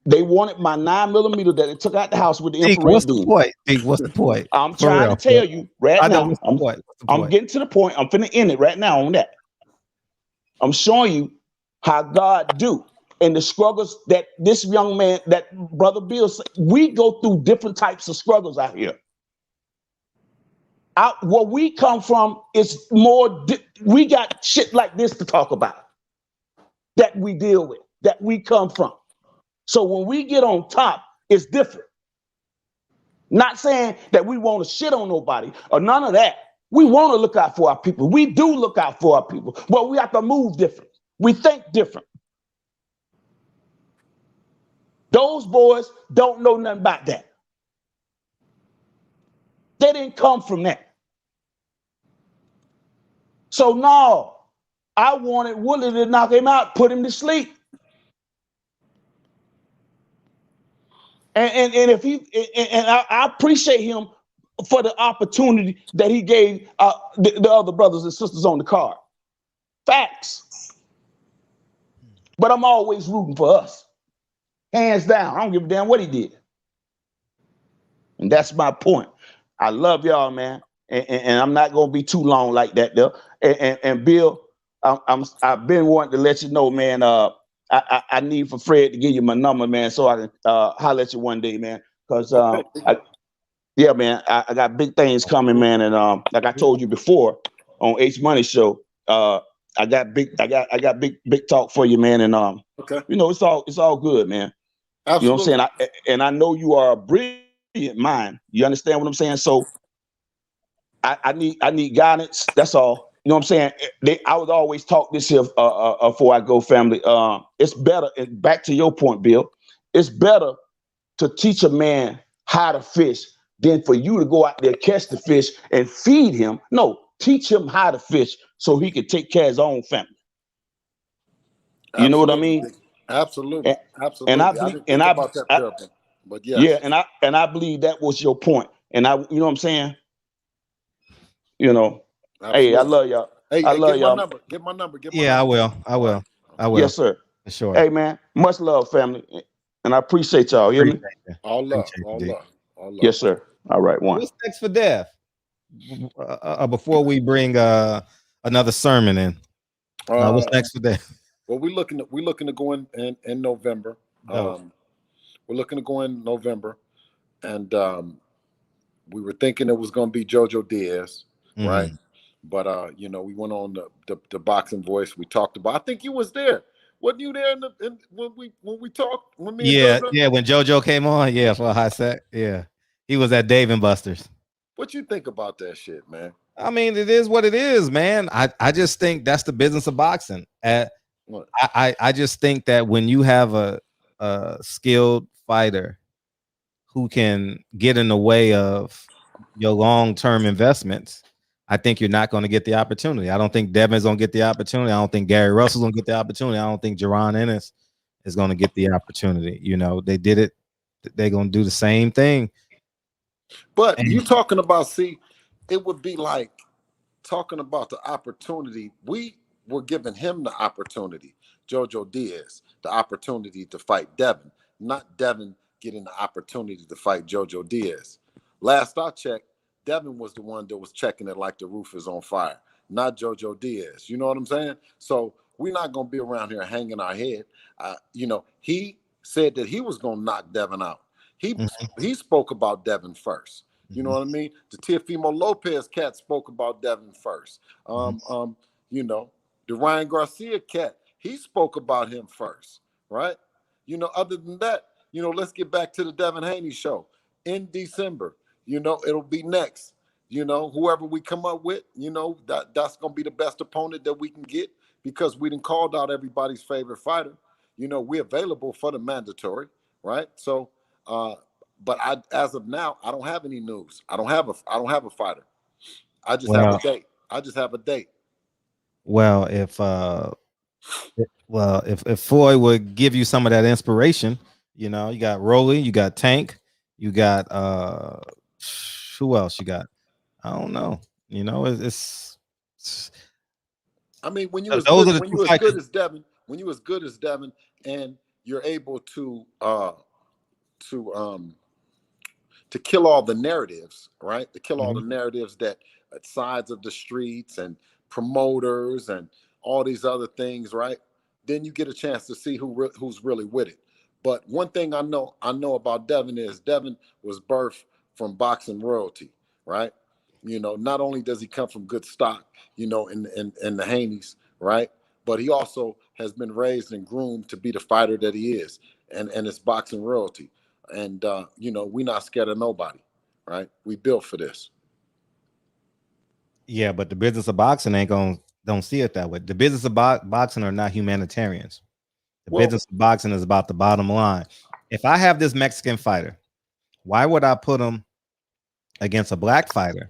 Speaker 15: they wanted my 9mm that they took out the house with the infrared
Speaker 4: what's
Speaker 15: beam.
Speaker 4: the point? What's the point?
Speaker 15: I'm trying to tell you right now. I'm
Speaker 4: point?
Speaker 15: getting to the point. I'm finna end it right now on that. I'm showing you how God do and the struggles that this young man, that Brother Bill, we go through different types of struggles out here. Where we come from is more, we got shit like this to talk about that we deal with, that we come from. So when we get on top, it's different. Not saying that we want to shit on nobody or none of that. We want to look out for our people. We do look out for our people, but we have to move different. We think different. Those boys don't know nothing about that. They didn't come from that. So no, I wanted Willie to knock him out, put him to sleep. And if I appreciate him for the opportunity that he gave the other brothers and sisters on the card. Facts. But I'm always rooting for us. Hands down. I don't give a damn what he did. And that's my point. I love y'all, man. And I'm not gonna be too long like that, though. And Bill, I've been wanting to let you know, man. I need for Fred to give you my number, man, so I can holler at you one day, man. Cause yeah, man, I got big things coming, man. And like I told you before on H Money Show, I got big talk for you, man. And
Speaker 12: okay,
Speaker 15: you know, it's all good, man. Absolutely. You know what I'm saying? And I know you are a brilliant mind. You understand what I'm saying? So I need guidance. That's all. You know what I'm saying? I would always talk this here before I go, family. It's better, and back to your point, Bill, it's better to teach a man how to fish than for you to go out there, catch the fish and feed him. No, teach him how to fish so he can take care of his own family. Absolutely. You know what I mean?
Speaker 12: Absolutely. Absolutely.
Speaker 15: And I
Speaker 12: didn't think about that parable, but yes.
Speaker 15: Yeah, and I believe that was your point. And you know what I'm saying? You know, absolutely. Hey, I love y'all.
Speaker 12: Hey,
Speaker 15: I love y'all.
Speaker 12: Get my number.
Speaker 4: I will. I will.
Speaker 15: Yes, sir.
Speaker 4: For sure.
Speaker 15: Hey, man, much love, family. And I appreciate y'all. You hear me?
Speaker 12: All love.
Speaker 15: Yes, sir. All right, one.
Speaker 4: What's next for Dev? Before we bring another sermon in. What's next for Dev?
Speaker 12: Well, we're looking to go in November. We're looking to go in November, and we were thinking it was going to be JoJo Diaz, right? But you know, we went on the Boxing Voice. We talked about. I think you was there. Wasn't you there when we talked? When me and JoJo?
Speaker 4: When JoJo came on, for a high set, he was at Dave and Buster's.
Speaker 12: What you think about that shit, man?
Speaker 4: I mean, it is what it is, man. I just think that's the business of boxing. I just think that when you have a a skilled fighter who can get in the way of your long-term investments, I think you're not going to get the opportunity. I don't think Devin's going to get the opportunity. I don't think Gary Russell's going to get the opportunity. I don't think Jaron Ennis is going to get the opportunity. You know, they did it. They're going to do the same thing.
Speaker 12: But you talking about, see, it would be like talking about the opportunity. We were giving him the opportunity, Jojo Diaz, the opportunity to fight Devin, not Devin getting the opportunity to fight Jojo Diaz. Last I checked, Devin was the one that was checking it like the roof is on fire, not Jojo Diaz. You know what I'm saying? So we're not going to be around here hanging our head. You know, he said that he was going to knock Devin out. He spoke about Devin first. You know what I mean? The Teofimo Lopez cat spoke about Devin first. You know, the Ryan Garcia cat, he spoke about him first, right? You know, other than that, you know, let's get back to the Devin Haney show in December. You know, it'll be next. You know, whoever we come up with, you know, that's going to be the best opponent that we can get because we done called out everybody's favorite fighter. You know, we're available for the mandatory, right? So, but as of now, I don't have any news. I don't have a fighter. I just have a date. I just have a date.
Speaker 4: Well, if Floyd would give you some of that inspiration, you know, you got Rolly, you got Tank, you got who else you got? I don't know. You know, it's
Speaker 12: I mean, when you
Speaker 4: those
Speaker 12: as good,
Speaker 4: are the
Speaker 12: when
Speaker 4: two
Speaker 12: you as
Speaker 4: fighters.
Speaker 12: good as Devin, when you as good as Devin, and you're able to kill all the narratives, right? To kill all the narratives that sides of the streets and promoters and all these other things, right? Then you get a chance to see who's really with it. But one thing I know about Devin is Devin was birthed from boxing royalty, right? You know, not only does he come from good stock, you know, in the Haneys, right? But he also has been raised and groomed to be the fighter that he is, and it's boxing royalty. And you know, we're not scared of nobody, right? We built for this.
Speaker 4: Yeah, but the business of boxing don't see it that way. The business of boxing are not humanitarians. The business of boxing is about the bottom line. If I have this Mexican fighter, why would I put him against a black fighter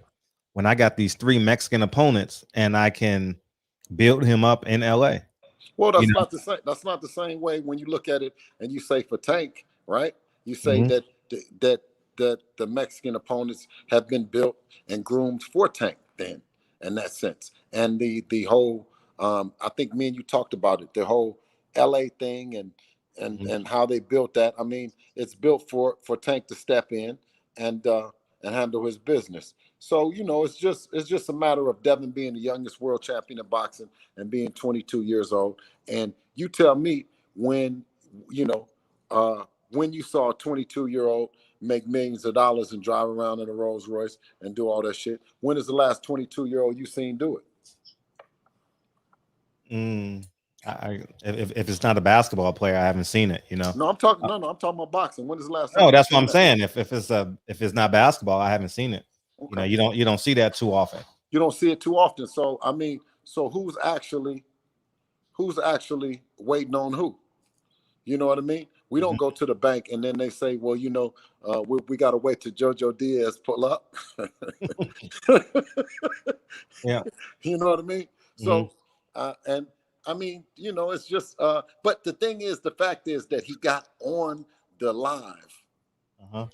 Speaker 4: when I got these 3 Mexican opponents and I can build him up in LA?
Speaker 12: Well, that's not the same. That's not the same way when you look at it and you say for Tank, right? You say that the Mexican opponents have been built and groomed for Tank then, in that sense. And the whole, I think me and you talked about it, the whole LA thing and how they built that. I mean, it's built for Tank to step in and handle his business. So, you know, it's just a matter of Devin being the youngest world champion in boxing and being 22 years old. And you tell me when, you know, when you saw a 22-year-old make millions of dollars and drive around in a Rolls Royce and do all that shit, when is the last 22-year-old you seen do it?
Speaker 4: If it's not a basketball player, I haven't seen it. You know.
Speaker 12: No, I'm talking. I'm talking about boxing. When is the last time?
Speaker 4: No, that's what I'm saying. If it's not basketball, I haven't seen it. Okay. You know, you don't see that too often.
Speaker 12: You don't see it too often. So I mean, so who's actually waiting on who? You know what I mean? We don't go to the bank and then they say, well, you know, we got to wait till Jojo Diaz pull up.
Speaker 4: Yeah.
Speaker 12: You know what I mean? So, and I mean, you know, it's just, but the thing is, the fact is that he got on the live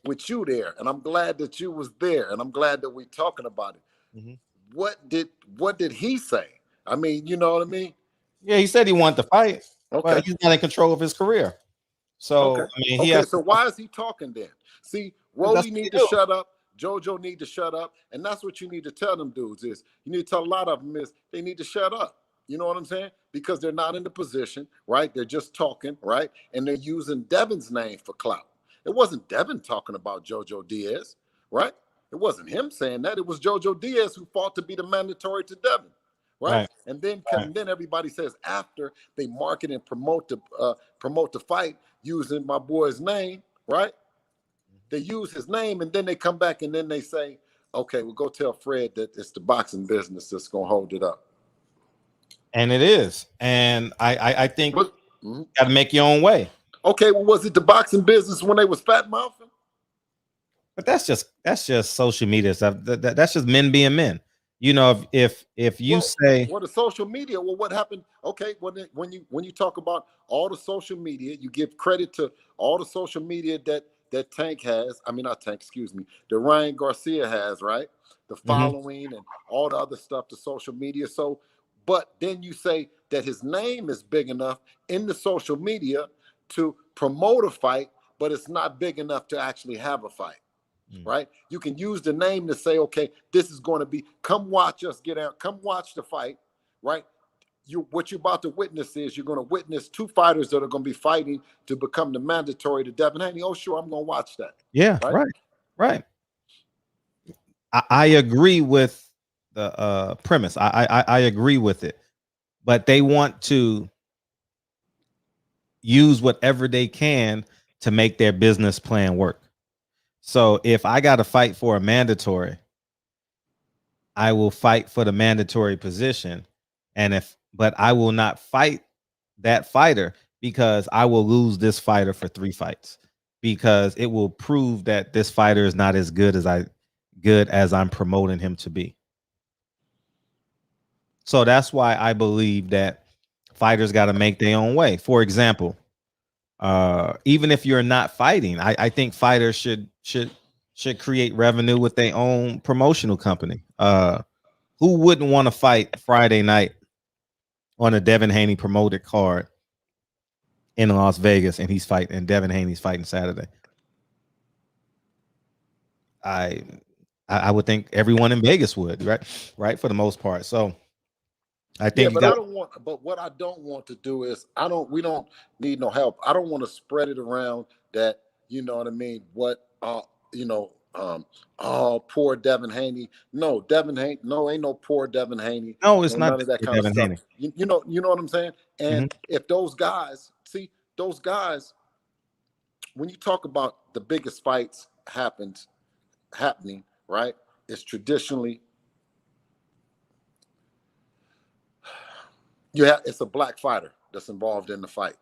Speaker 12: with you there. And I'm glad that you was there. And I'm glad that we're talking about it. What did he say? I mean, you know what I mean?
Speaker 4: Yeah, he said he wanted to fight.
Speaker 12: Okay.
Speaker 4: But he's not in control of his career. So, I mean, he has
Speaker 12: so why is he talking then? See, Rolly need to shut up. Jojo need to shut up. And that's what you need to tell them dudes is you need to tell a lot of them is they need to shut up. You know what I'm saying? Because they're not in the position, right? They're just talking, right? And they're using Devin's name for clout. It wasn't Devin talking about Jojo Diaz, right? It wasn't him saying that. It was Jojo Diaz who fought to be the mandatory to Devin. Right? And then then everybody says after they market and promote the fight using my boy's name, right? They use his name and then they come back and then they say, okay, we'll go tell Fred that it's the boxing business that's gonna hold it up.
Speaker 4: And it is. And I think you gotta make your own way.
Speaker 12: Okay, well, was it the boxing business when they was fat mouthing?
Speaker 4: But that's just social media stuff. That's just men being men. You know, if you say,
Speaker 12: well, the social media, well, what happened? Okay, when you talk about all the social media, you give credit to all the social media that Tank has. I mean, not Tank, excuse me, that Ryan Garcia has, right? The following and all the other stuff, the social media. So, but then you say that his name is big enough in the social media to promote a fight, but it's not big enough to actually have a fight. Right? You can use the name to say, okay, this is going to be, come watch us get out, come watch the fight, right? What you're about to witness is you're going to witness two fighters that are going to be fighting to become the mandatory to Devin Haney. Oh, sure, I'm going to watch that.
Speaker 4: Yeah, right. I agree with the premise. I agree with it, but they want to use whatever they can to make their business plan work. So if I got to fight for a mandatory, I will fight for the mandatory position. But I will not fight that fighter because I will lose this fighter for 3 fights because it will prove that this fighter is not as good as I'm promoting him to be. So that's why I believe that fighters got to make their own way. For example, even if you're not fighting, I think fighters should create revenue with their own promotional company. Who wouldn't want to fight Friday night on a Devin Haney promoted card in Las Vegas, and Devin Haney's fighting Saturday? I would think everyone in Vegas would, right, for the most part. So I think
Speaker 12: but what I don't want to do is we don't need no help. I don't want to spread it around that, you know what I mean? Oh, poor Devin Haney. No, Devin Haney. No, ain't no poor Devin Haney.
Speaker 4: No, it's not
Speaker 12: none of that kind
Speaker 4: Devin
Speaker 12: of stuff.
Speaker 4: Haney.
Speaker 12: You know what I'm saying? And if those guys, when you talk about the biggest fights happening, right? It's traditionally it's a black fighter that's involved in the fight.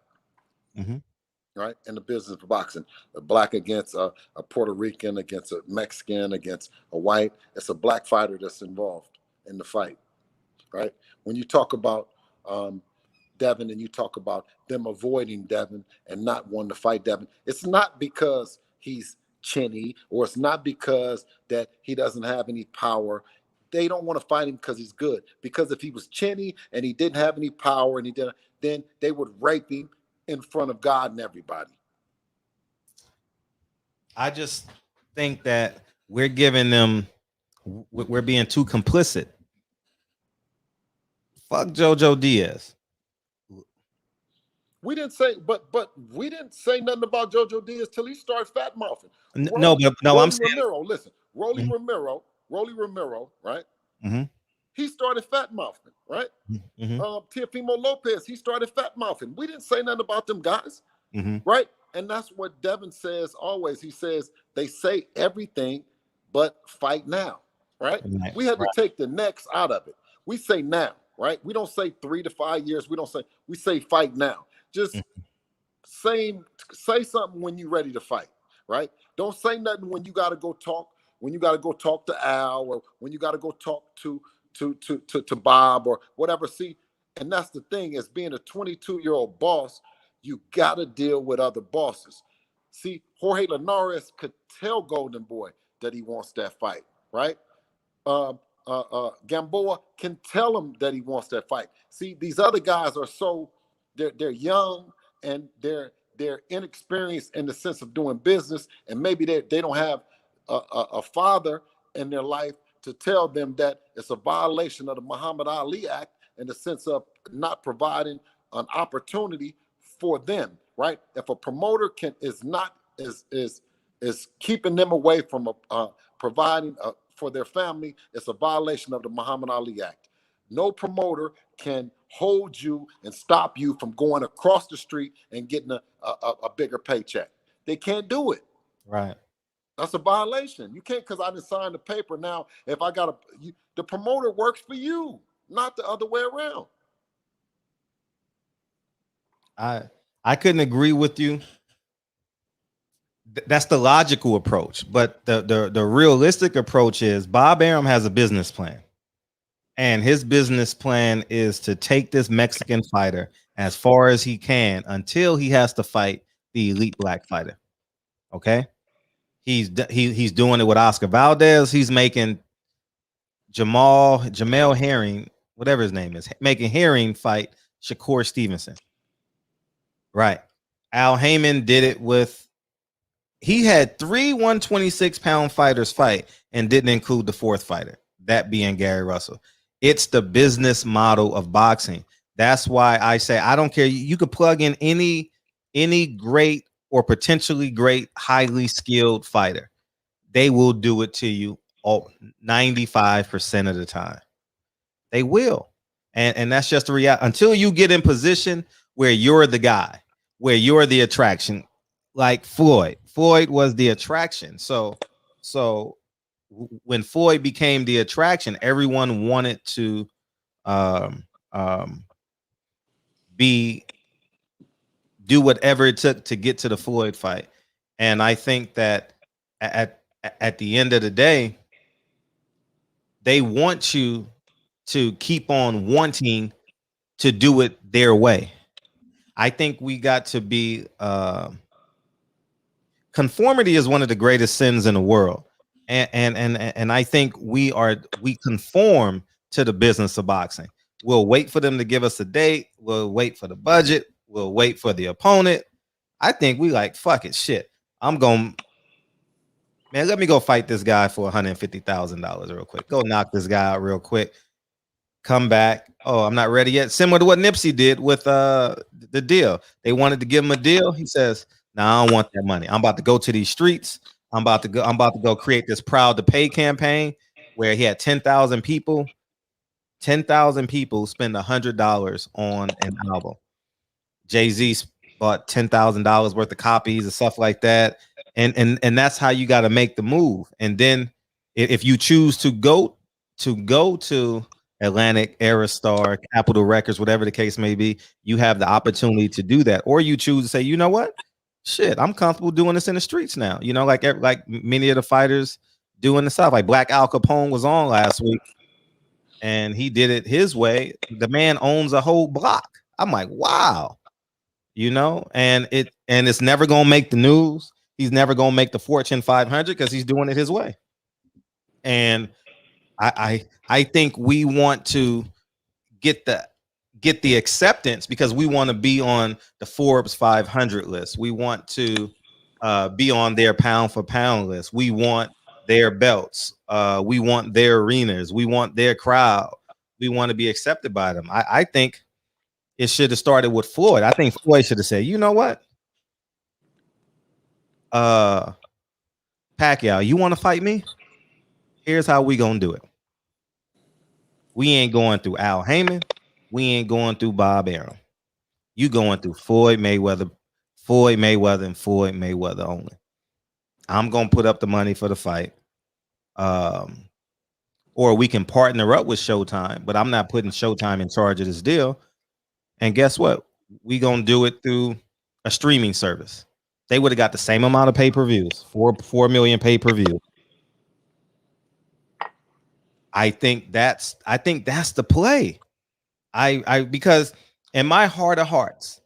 Speaker 12: Right? In the business of boxing, a black against a Puerto Rican, against a Mexican, against a white. It's a black fighter that's involved in the fight, right? When you talk about Devin and you talk about them avoiding Devin and not wanting to fight Devin, it's not because he's chinny or it's not because that he doesn't have any power. They don't want to fight him because he's good. Because if he was chinny and he didn't have any power and then they would rape him in front of God and everybody.
Speaker 4: I just think that we're being too complicit. Fuck JoJo Diaz.
Speaker 12: We didn't say, but we didn't say nothing about JoJo Diaz till he started fat mouthing.
Speaker 4: I'm saying,
Speaker 12: Romero, listen, Rolly Romero, right? He started fat mouthing, right? Teofimo Lopez, he started fat mouthing. We didn't say nothing about them guys, right? And that's what Devin says always. He says they say everything but fight now, right? We had to take the next out of it. We say now, right? We don't say 3 to 5 years. We say fight now. Just say something when you're ready to fight, right? Don't say nothing when you got to go talk. When you got to go talk to Al, or when you got to go talk to Bob or whatever. See, and that's the thing, as being a 22-year-old boss, you got to deal with other bosses. See, Jorge Linares could tell Golden Boy that he wants that fight, right? Gamboa can tell him that he wants that fight. See, these other guys are they're young and they're inexperienced in the sense of doing business, and maybe they don't have a father in their life to tell them that it's a violation of the Muhammad Ali Act in the sense of not providing an opportunity for them, right? If a promoter is keeping them away from providing for their family, it's a violation of the Muhammad Ali Act. No promoter can hold you and stop you from going across the street and getting a bigger paycheck. They can't do it.
Speaker 4: Right.
Speaker 12: That's a violation. You can't, because I didn't sign the paper. Now, if I got the promoter works for you, not the other way around.
Speaker 4: I couldn't agree with you. That's the logical approach, but the realistic approach is Bob Arum has a business plan, and his business plan is to take this Mexican fighter as far as he can until he has to fight the elite black fighter. Okay, he's doing it with Oscar Valdez. He's making Jamel Herring, whatever his name is, making Herring fight Shakur Stevenson. Right. Al Heyman did it with. He had 3 126-pound fighters fight and didn't include the fourth fighter, that being Gary Russell. It's the business model of boxing. That's why I say I don't care. You could plug in any great or potentially great, highly skilled fighter. They will do it to you all 95% of the time. They will. And that's just the reality. Until you get in position where you're the guy, where you're the attraction, like Floyd. Floyd was the attraction. So when Floyd became the attraction, everyone wanted to do whatever it took to get to the Floyd fight. And I think that at the end of the day, they want you to keep on wanting to do it their way. I think we got to be conformity is one of the greatest sins in the world. And I think we conform to the business of boxing. We'll wait for them to give us a date. We'll wait for the budget. We'll wait for the opponent. I think we like, fuck it, shit. Man, let me go fight this guy for $150,000 real quick. Go knock this guy out real quick. Come back. Oh, I'm not ready yet. Similar to what Nipsey did with the deal. They wanted to give him a deal. He says, "Nah, I don't want that money. I'm about to go to these streets. I'm about to go create this Proud to Pay campaign where he had 10,000 people. 10,000 people spend $100 on an album. Jay-Z bought $10,000 worth of copies and stuff like that. And that's how you got to make the move. And then if you choose to go to Atlantic, Aerostar, Capitol Records, whatever the case may be, you have the opportunity to do that. Or you choose to say, you know what? Shit, I'm comfortable doing this in the streets now. You know, like many of the fighters doing the stuff. Like Black Al Capone was on last week, and he did it his way. The man owns a whole block. I'm like, wow. You know, and it's never gonna make the news. He's never gonna make the Fortune 500 because he's doing it his way. And I think we want to get the acceptance because we want to be on the Forbes 500 list. We want to be on their pound for pound list. We want their belts. We want their arenas. We want their crowd. We want to be accepted by them. I think it should have started with Floyd. I think Floyd should have said, you know what? Pacquiao, you want to fight me? Here's how we gonna do it. We ain't going through Al Heyman. We ain't going through Bob Arum. You going through Floyd Mayweather, and Floyd Mayweather only. I'm gonna put up the money for the fight. Or we can partner up with Showtime, but I'm not putting Showtime in charge of this deal. And guess what? We gonna do it through a streaming service. They would have got the same amount of pay-per-views, 4 million pay-per-view. I think that's the play. Because in my heart of hearts,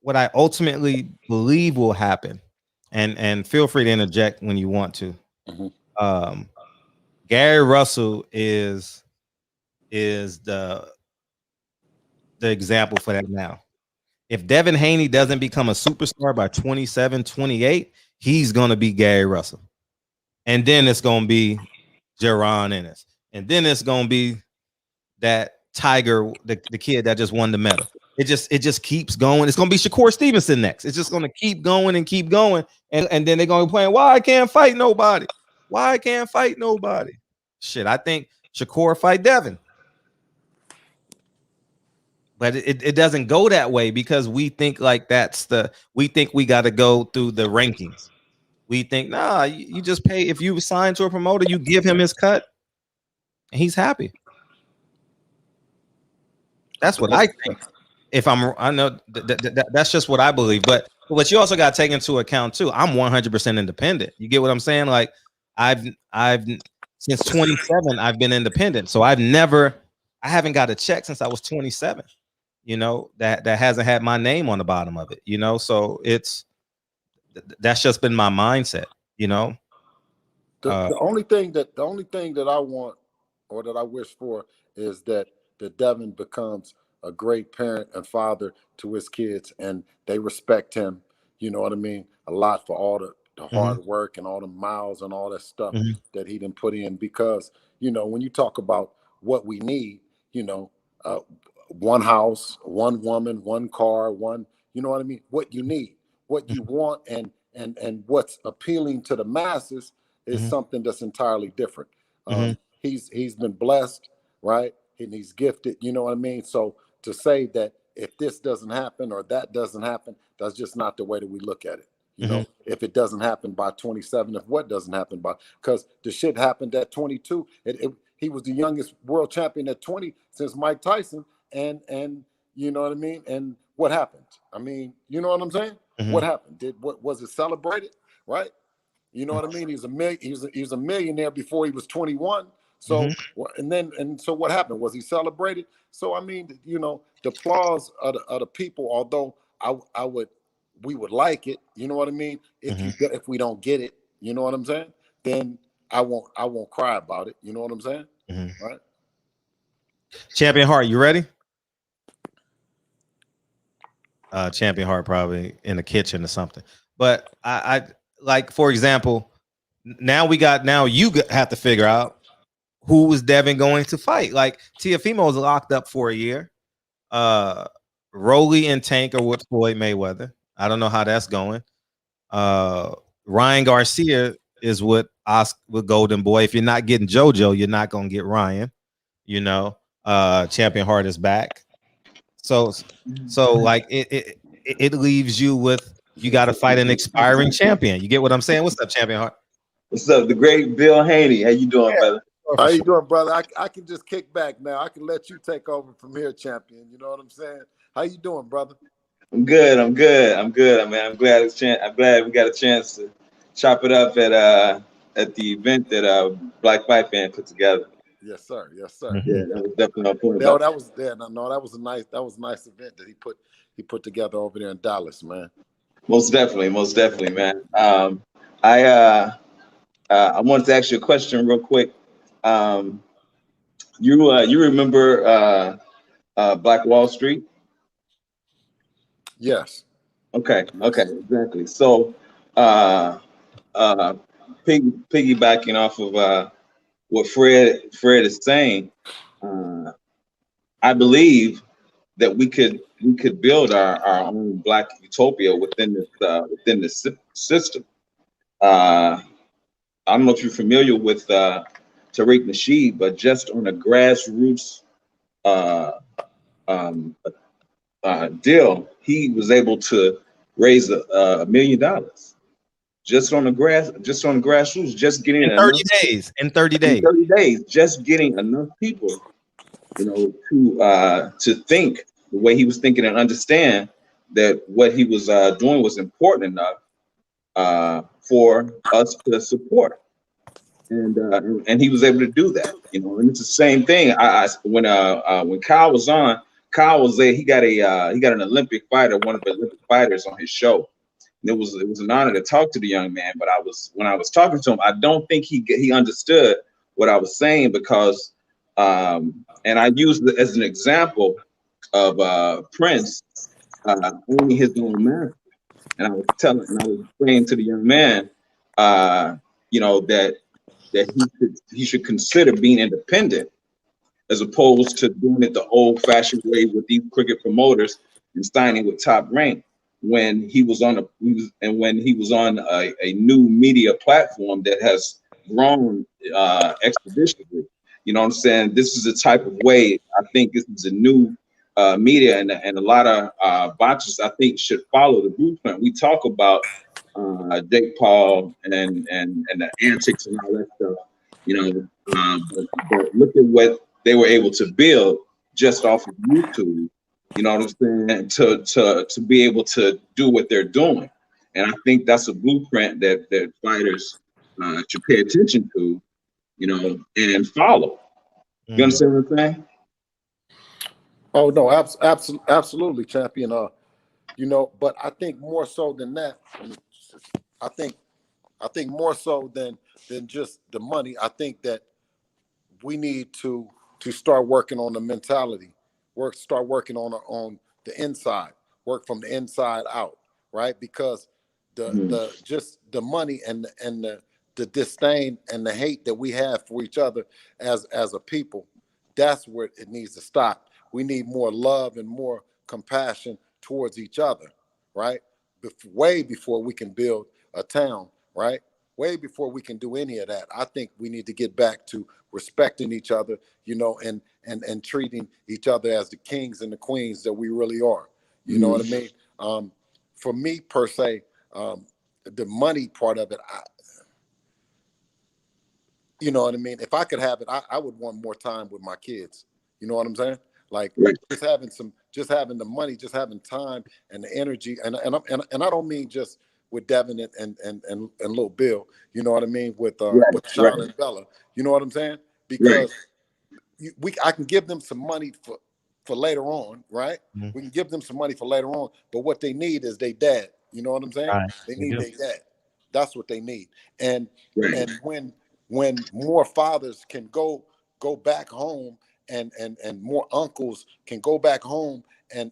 Speaker 4: what I ultimately believe will happen, and feel free to interject when you want to. Mm-hmm. Gary Russell is the example for that now. If Devin Haney doesn't become a superstar by 27, 28, he's going to be Gary Russell. And then it's going to be Jaron Ennis. And then it's going to be that Tiger, the kid that just won the medal. It just keeps going. It's going to be Shakur Stevenson next. It's just going to keep going and keep going. And then they're going to be playing, why I can't fight nobody? Why I can't fight nobody? Shit, I think Shakur fight Devin. But it doesn't go that way because we think like we think we got to go through the rankings. We think, nah, you just pay. If you sign to a promoter, you give him his cut and he's happy. That's what I think. if I know that's just what I believe, but what you also got to take into account too, I'm 100% independent. You get what I'm saying? Like I've since 27, I've been independent. So I haven't got a check since I was 27, you know, that hasn't had my name on the bottom of it, you know? So that's just been my mindset, you know?
Speaker 12: The only thing that I want or that I wish for is that Devin becomes a great parent and father to his kids, and they respect him. You know what I mean? A lot for all the hard work and all the miles and all that stuff that he didn't put in. Because you know, when you talk about what we need, you know, one house, one woman, one car, one. You know what I mean? What you need, what you want, and what's appealing to the masses is something that's entirely different. He's been blessed, right? And he's gifted, you know what I mean? So to say that if this doesn't happen or that doesn't happen, that's just not the way that we look at it. You know, if it doesn't happen by 27, if what doesn't happen by, because the shit happened at 22. He was the youngest world champion at 20 since Mike Tyson. And you know what I mean? And what happened? I mean, you know what I'm saying? What happened? What was it celebrated? Right? You know what I mean? He was a millionaire before he was 21. So so what happened? Was he celebrated? So I mean, you know, the applause of the people, although we would like it, you know what I mean? If we don't get it, you know what I'm saying? Then I won't cry about it. You know what I'm saying? Right?
Speaker 4: Champion Heart, you ready? Champion Heart probably in the kitchen or something. But I like, for example, now you have to figure out who is Devin going to fight. Like Teofimo's locked up for a year. Rolly and Tank are with Floyd Mayweather. I don't know how that's going. Ryan Garcia is with Golden Boy. If you're not getting JoJo, you're not gonna get Ryan. You know, Champion Heart is back. So like it leaves you with, you got to fight an expiring champion. You get what I'm saying? What's up, Champion Heart?
Speaker 16: What's up, the great Bill Haney? How you doing, brother?
Speaker 12: How you doing, brother? I can just kick back now. I can let you take over from here, champion. You know what I'm saying? How you doing, brother?
Speaker 16: I'm good. I'm good, man. I'm glad we got a chance to chop it up at the event that Black Fight Fan put together.
Speaker 12: Yes, sir. Yes, sir.
Speaker 16: Yeah, that was definitely on point.
Speaker 12: No, that was there. No, that was a nice event that he put together over there in Dallas, man.
Speaker 16: Most definitely, man. I wanted to ask you a question real quick. You remember Black Wall Street?
Speaker 12: Yes.
Speaker 16: Okay, exactly. So piggybacking off of what Fred is saying, I believe that we could build our own Black utopia within this system. I don't know if you're familiar with Tariq Nasheed, but just on a grassroots deal, he was able to raise $1 million just on the grassroots, just getting
Speaker 4: in 30 days. In 30 days,
Speaker 16: just getting enough people, you know, to think the way he was thinking and understand that what he was doing was important enough for us to support. And he was able to do that, you know. And it's the same thing. When Kyle was on, Kyle was there. He got an Olympic fighter, one of the Olympic fighters, on his show. And it was an honor to talk to the young man. But when I was talking to him, I don't think he understood what I was saying, because and I used it as an example of Prince owning his own master. And I was saying to the young man, you know, that he should consider being independent, as opposed to doing it the old-fashioned way with these cricket promoters and signing with Top Rank, when he was on a new media platform that has grown expeditiously. You know what I'm saying? This is the type of way, I think this is a new media, and a lot of boxers, I think, should follow the blueprint. We talk about Jake Paul and the antics and all that stuff, you know, but look at what they were able to build just off of YouTube You know what I'm saying? To be able to do what they're doing. And I think that's a blueprint that fighters should pay attention to, you know, and follow. You understand what I'm saying?
Speaker 12: Oh no, absolutely, champion. You know, but I think more so than that, I think more so than just the money. I think that we need to start working on the mentality, start working on the inside, work from the inside out, right? Because the just the money and the disdain and the hate that we have for each other as a people, that's where it needs to stop. We need more love and more compassion towards each other, right? Way before we can build a town, right? Way before we can do any of that. I think we need to get back to respecting each other, you know, and treating each other as the kings and the queens that we really are. You know what I mean? For me, per se, the money part of it, you know what I mean? If I could have it, I would want more time with my kids. You know what I'm saying? Like just having the money, just having time and the energy, and I don't mean just with Devin and Lil Bill. You know what I mean? With Sean and Bella. You know what I'm saying? Because I can give them some money for later on, right? We can give them some money for later on, but what they need is their dad. You know what I'm saying? They need their dad. That's what they need. And when more fathers can go back home and more uncles can go back home and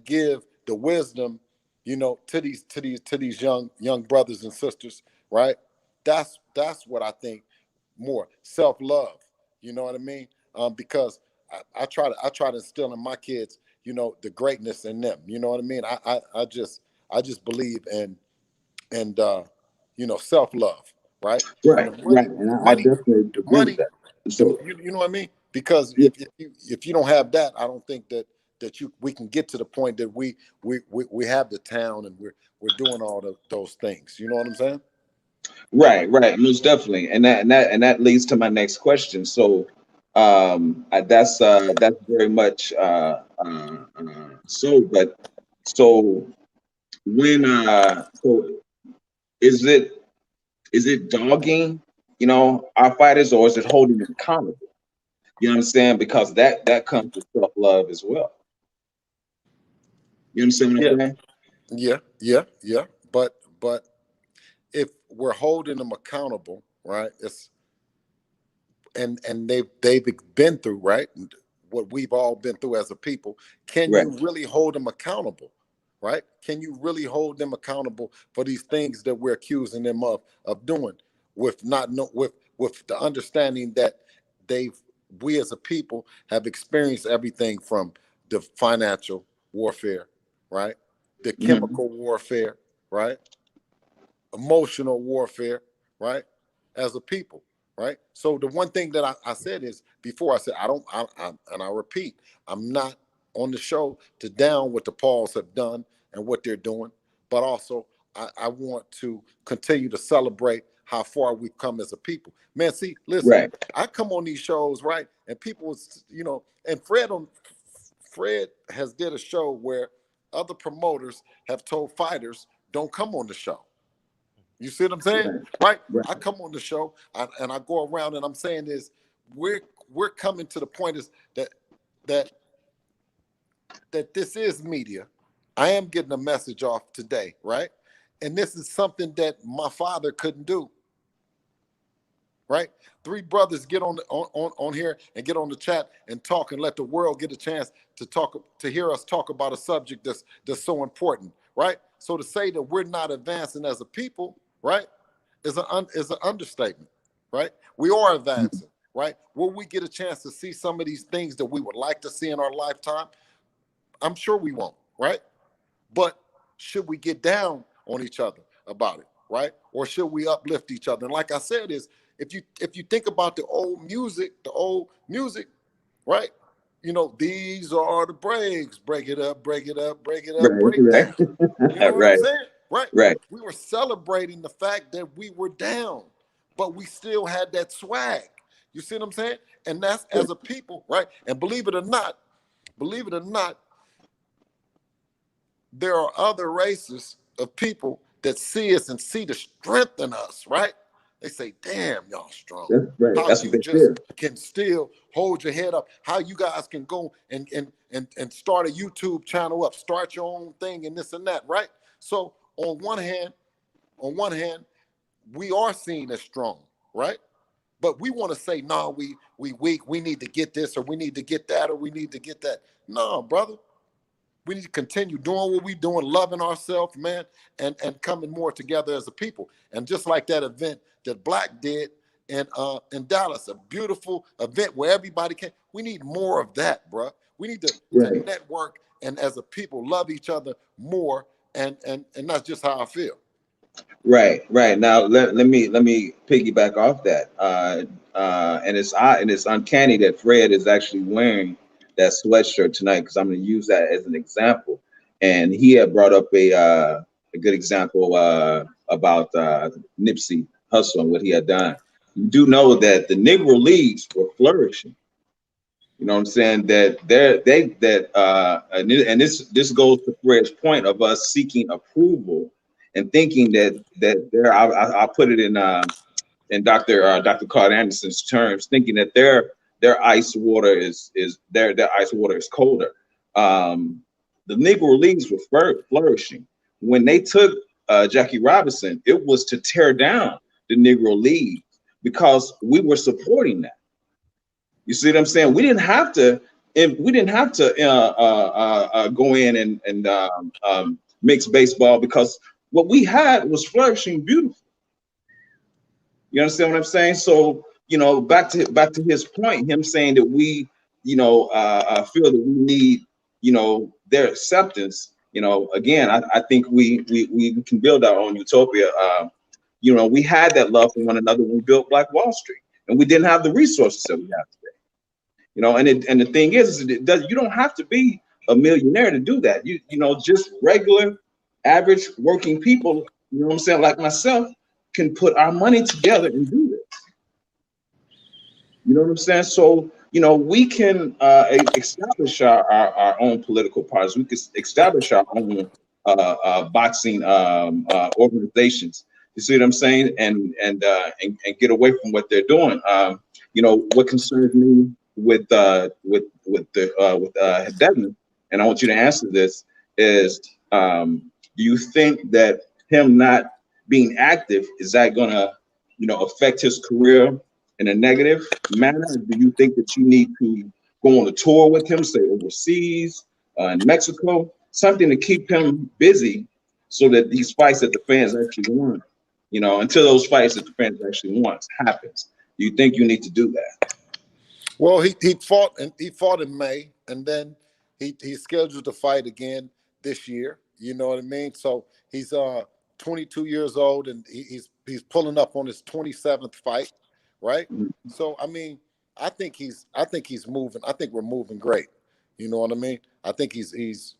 Speaker 12: give the wisdom, you know, to these young brothers and sisters, right? That's what I think. More self-love, you know what I mean? Because I try to instill in my kids, you know, the greatness in them. You know what I mean? I just believe in you know, self-love, right?
Speaker 16: Right. And I definitely agree with that. So
Speaker 12: you know what I mean? Because if you don't have that, I don't think that we can get to the point that we have the town and we're doing all those things. You know what I'm saying?
Speaker 16: Right, most definitely, and that leads to my next question. So, that's very much so. But so when so is it dogging, you know, our fighters, or is it holding them accountable? You understand? Because that comes with self love as well. You understand what I'm saying?
Speaker 12: Yeah. But if we're holding them accountable, right? And they've been through, right, what we've all been through as a people. Can you really hold them accountable, right? Can you really hold them accountable for these things that we're accusing them of doing, with the understanding that we as a people have experienced everything from the financial warfare, right, the chemical warfare, right, emotional warfare, right, as a people, right? So the one thing that I said is, before I said, and I repeat, I'm not on the show to down what the Pauls have done and what they're doing, but also I want to continue to celebrate how far we've come as a people. Man, see, listen, I come on these shows, right, and people, you know, and Fred has did a show where other promoters have told fighters, don't come on the show. You see what I'm saying? Right? I come on the show and I go around and I'm saying this, we're coming to the point is that this is media. I am getting a message off today, right? And this is something that my father couldn't do. Right? 3 brothers get on here and get on the chat and talk and let the world get a chance to hear us talk about a subject that's so important, right? So to say that we're not advancing as a people, right, is an understatement, right? We are advancing, right? Will we get a chance to see some of these things that we would like to see in our lifetime? I'm sure we won't, right? But should we get down on each other about it, right? Or should we uplift each other? And like I said, if you think about the old music, right? You know, these are the breaks. Break it up, break it up, break it up, break down. You know what I'm saying? Right. We were celebrating the fact that we were down, but we still had that swag. You see what I'm saying? And that's as a people, right? And believe it or not, there are other races of people that see us and see the strength in us, right? They say, damn, y'all strong.
Speaker 16: That's right.
Speaker 12: How
Speaker 16: That's what
Speaker 12: you
Speaker 16: they
Speaker 12: just
Speaker 16: feel.
Speaker 12: can still hold your head up. How you guys can go and start a YouTube channel up, start your own thing and this and that, right? So on one hand, we are seen as strong, right? But we want to say, no, we weak. We need to get this, or we need to get that, or we need to get that. No, brother. We need to continue doing what we're doing, loving ourselves, man, and coming more together as a people. And just like that event that Black did in Dallas, a beautiful event where everybody came. We need more of that, bro. We need to network and as a people love each other more, and that's just how I feel.
Speaker 16: Right. Now let me piggyback off that. And it's uncanny that Fred is actually wearing that sweatshirt tonight, because I'm going to use that as an example. And he had brought up a good example about Nipsey Hussle and what he had done. You do know that the Negro Leagues were flourishing. You know what I'm saying? That and this goes to Fred's point of us seeking approval and thinking that there. I'll put it in Dr. Carl Anderson's terms, thinking that their ice water is their ice water is colder. The Negro Leagues were flourishing when they took Jackie Robinson. It was to tear down the Negro League because we were supporting that. You see what I'm saying? We didn't have to go in and mix baseball, because what we had was flourishing beautiful. You understand what I'm saying? So, back to his point, him saying that we, feel that we need, their acceptance. Again, I think we can build our own utopia. We had that love for one another when we built Black Wall Street, and we didn't have the resources that we have today. And the thing is you don't have to be a millionaire to do that. Just regular, average working people, you know what I'm saying, like myself, can put our money together and do this. You know what I'm saying? So, we can establish our own political parties. We can establish our own boxing organizations. You see what I'm saying? And get away from what they're doing. What concerns me with Devin, and I want you to answer this, is do you think that him not being active, is that gonna affect his career in a negative manner? Do you think that you need to go on a tour with him, say overseas, in Mexico, something to keep him busy, so that these fights that the fans actually want, until those fights that the fans actually want happens? Do you think you need to do that?
Speaker 12: Well, he fought in May, and then he's scheduled to fight again this year. You know what I mean? So he's 22 years old, and he's pulling up on his 27th fight, right? So I mean, I think he's moving. I think we're moving great. You know what I mean? I think he's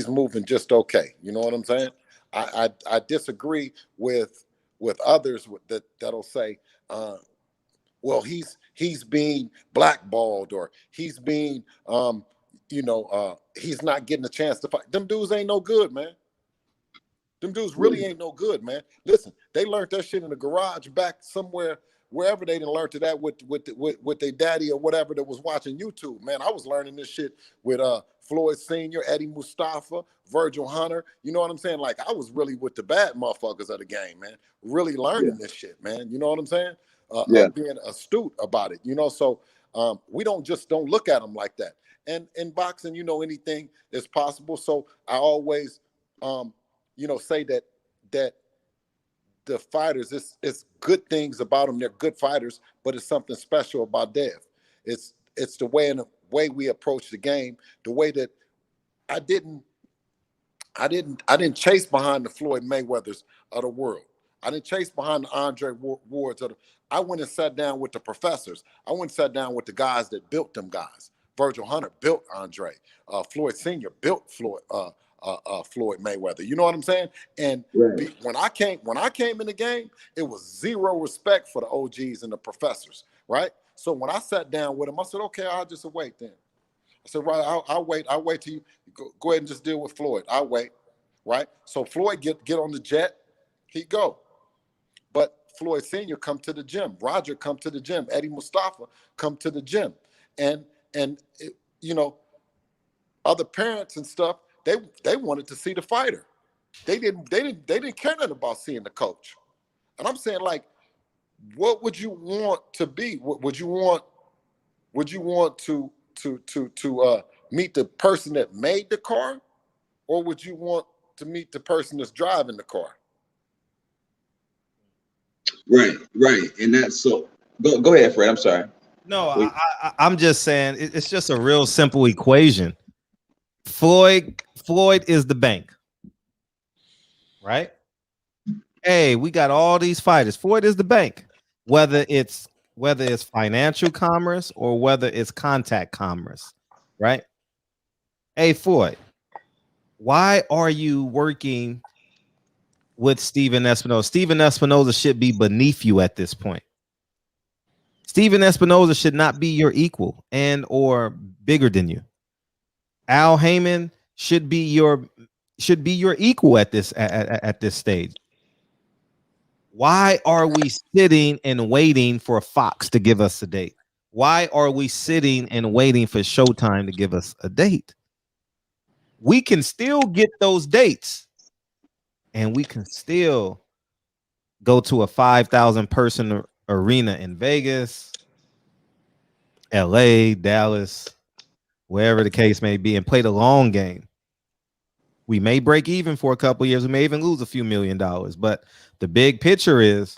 Speaker 12: moving just okay. You know what I'm saying? I disagree with others that'll say, well, he's being blackballed, or he's being he's not getting a chance to fight. Them dudes ain't no good, man. Them dudes really ain't no good, man. Listen, they learned that shit in the garage back somewhere, wherever they done learned to that with their daddy or whatever that was watching YouTube. Man, I was learning this shit with Floyd Sr., Eddie Mustafa, Virgil Hunter. You know what I'm saying? Like, I was really with the bad motherfuckers of the game, man. Really learning this shit, man. You know what I'm saying? Being astute about it, So we don't look at them like that. And in boxing, anything is possible. So I always, say that the fighters, it's good things about them. They're good fighters, but it's something special about Dev. It's the way we approach the game, the way that I didn't chase behind the Floyd Mayweathers of the world. I didn't chase behind the Andre Wards I went and sat down with the professors. I went and sat down with the guys that built them guys. Virgil Hunter built Andre. Floyd Sr. built Floyd Mayweather. You know what I'm saying? And when I came in the game, it was zero respect for the OGs and the professors, right? So when I sat down with them, I said, okay, I'll just wait then. I said, right, I'll wait. I'll wait till you go ahead and just deal with Floyd. I'll wait, right? So Floyd get on the jet, he go. But Floyd Sr. come to the gym. Roger come to the gym. Eddie Mustafa come to the gym. And you know, other parents and stuff, they wanted to see the fighter. They didn't care nothing about seeing the coach. And I'm saying, like, what would you want to be? Would you want to meet the person that made the car, or would you want to meet the person that's driving the car?
Speaker 16: Right. And that's so. Go ahead, Fred. I'm sorry.
Speaker 4: No, I'm just saying it's just a real simple equation. Floyd is the bank, right? Hey, we got all these fighters. Floyd is the bank, whether it's financial commerce or whether it's contact commerce, right? Hey, Floyd, why are you working with Steven Espinoza? Steven Espinoza should be beneath you at this point. Steven Espinoza should not be your equal and or bigger than you. Al Heyman should be your equal at this stage. Why are we sitting and waiting for Fox to give us a date? Why are we sitting and waiting for Showtime to give us a date? We can still get those dates, and we can still go to a 5,000 person arena in Vegas, LA, Dallas, wherever the case may be, and play the long game. We may break even for a couple of years. We may even lose a few $1 million. But the big picture is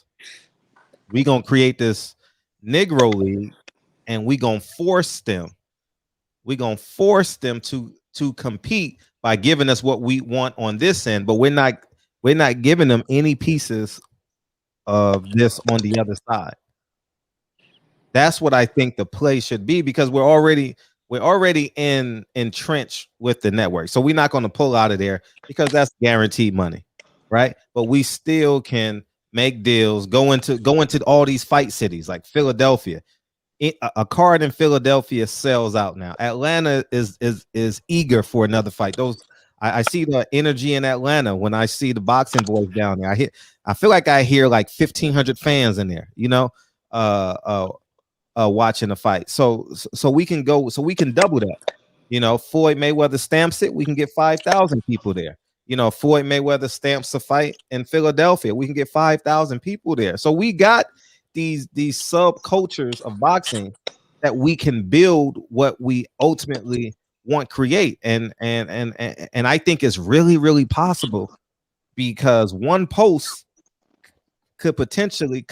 Speaker 4: we're going to create this Negro League, and we're going to force them. We're going to force them to compete by giving us what we want on this end, but we're not giving them any pieces of this on the other side. That's what I think the play should be, because we're already entrenched with the network. So we're not going to pull out of there because that's guaranteed money, right? But we still can make deals, go into all these fight cities like Philadelphia. A card in Philadelphia sells out now. Atlanta is eager for another fight. I see the energy in Atlanta when I see the boxing boys down there. I feel like I hear like 1,500 fans in there, watching the fight. So we can go, so we can double that. Floyd Mayweather stamps it, we can get 5,000 people there. Floyd Mayweather stamps a fight in Philadelphia, we can get 5,000 people there. So we got these subcultures of boxing that we can build what we ultimately want to create. And I think it's really, really possible, because one post could potentially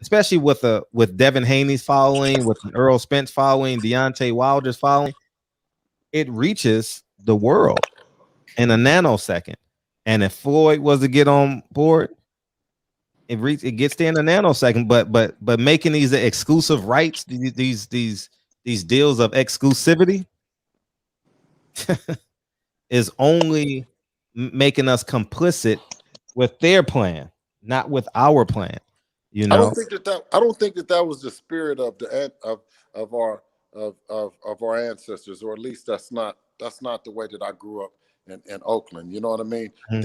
Speaker 4: especially with Devin Haney's following, with Earl Spence following, Deontay Wilder's following, it reaches the world in a nanosecond. And if Floyd was to get on board, it gets there in a nanosecond. But making these exclusive rights, these deals of exclusivity, is only making us complicit with their plan, not with our plan. I
Speaker 12: don't think that was the spirit of our ancestors, or at least that's not the way that I grew up in Oakland. You know what I mean? Mm-hmm.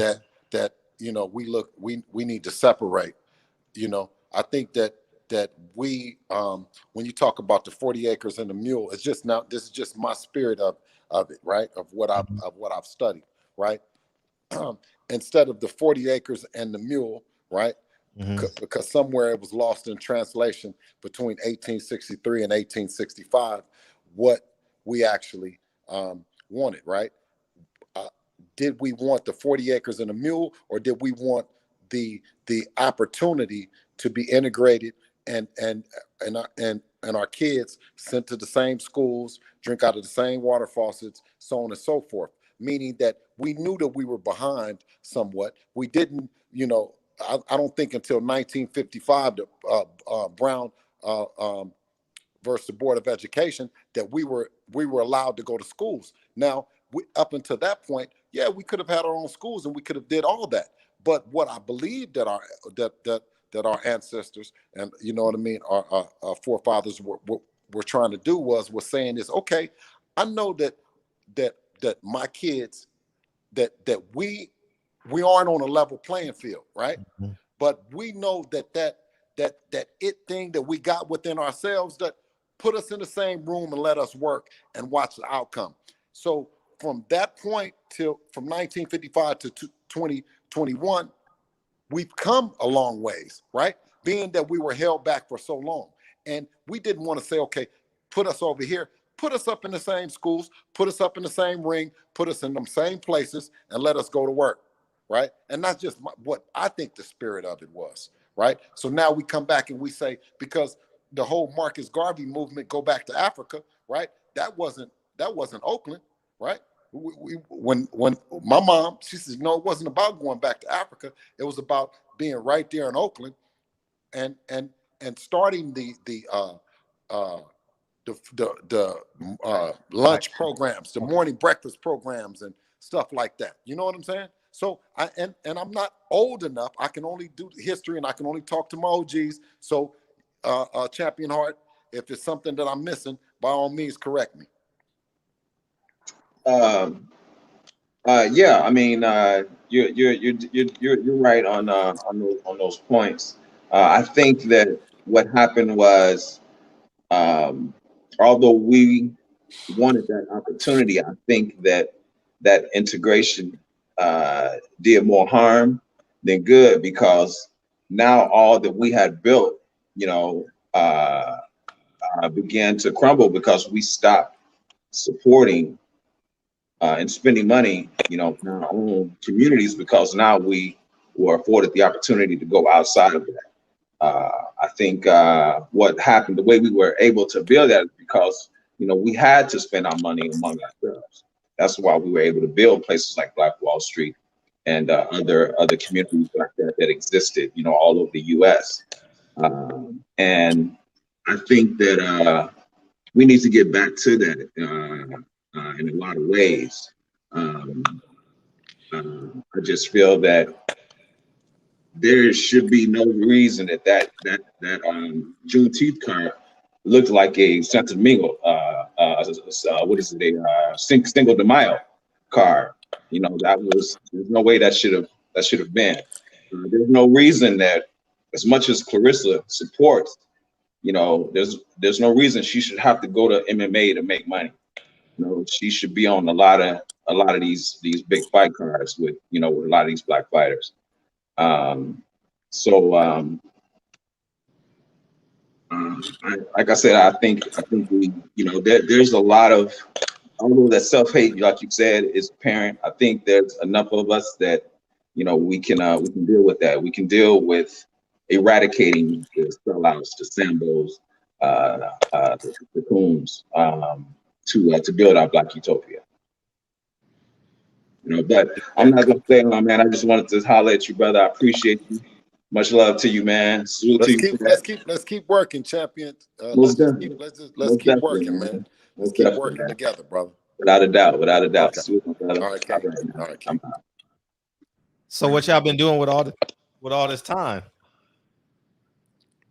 Speaker 12: That we need to separate. I think that we when you talk about the 40 acres and the mule, this is just my spirit of it, right? Of what I've studied, right? Instead of the 40 acres and the mule, right? Mm-hmm. Because somewhere it was lost in translation between 1863 and 1865, what we actually wanted, right? Did we want the 40 acres and a mule, or did we want the opportunity to be integrated and our kids sent to the same schools, drink out of the same water faucets, so on and so forth? Meaning that we knew that we were behind somewhat. We didn't, I don't think until 1955, the Brown versus the Board of Education, that we were allowed to go to schools. Now, up until that point, yeah, we could have had our own schools and we could have did all that. But what I believe that our ancestors and our forefathers were trying to do was saying is, okay, I know that my kids, that we aren't on a level playing field, right?
Speaker 4: Mm-hmm.
Speaker 12: But we know that it thing that we got within ourselves that put us in the same room and let us work and watch the outcome. So from that point from 1955 to 2021, we've come a long ways, right? Being that we were held back for so long. And we didn't want to say, okay, put us over here, put us up in the same schools, put us up in the same ring, put us in them same places, and let us go to work, right? And that's just what I think the spirit of it was, right? So now we come back and we say, because the whole Marcus Garvey movement, go back to Africa, right? That wasn't Oakland, right? When my mom, she says, no, it wasn't about going back to Africa. It was about being right there in Oakland and starting the lunch programs, the morning breakfast programs and stuff like that. You know what I'm saying? So and I'm not old enough. I can only do history and I can only talk to my OGs. So Champion Heart, if it's something that I'm missing, by all means, correct me.
Speaker 16: Yeah, I mean, you're right on those points. I think that what happened was, although we wanted that opportunity, I think that integration did more harm than good, because now all that we had built, began to crumble because we stopped supporting and spending money, in our own communities, because now we were afforded the opportunity to go outside of that. I think what happened, the way we were able to build that, is because we had to spend our money among ourselves. That's why we were able to build places like Black Wall Street and other communities like that existed, all over the U.S. And I think that we need to get back to that in a lot of ways. I just feel that there should be no reason that Juneteenth card looked like a Santo Domingo, what is it, a Cinco de Mayo card. There's no way that should have been. There's no reason that, as much as Clarissa supports, there's no reason she should have to go to MMA to make money. She should be on a lot of these big fight cards with a lot of these black fighters. Like I said, I think we, there's a lot of, although that self-hate, like you said, is apparent. I think there's enough of us that we can deal with that. We can deal with eradicating the sellouts, the Sambos, the Coons, to build our Black utopia. But I'm not gonna say, oh, man, I just wanted to holler at you, brother. I appreciate you. Much love to you, man.
Speaker 12: Let's keep working, champion. Let's keep working, man. Let's keep working together, brother.
Speaker 16: Without a doubt.
Speaker 12: Okay. All right, King. All right, King.
Speaker 4: So what y'all been doing with all this time?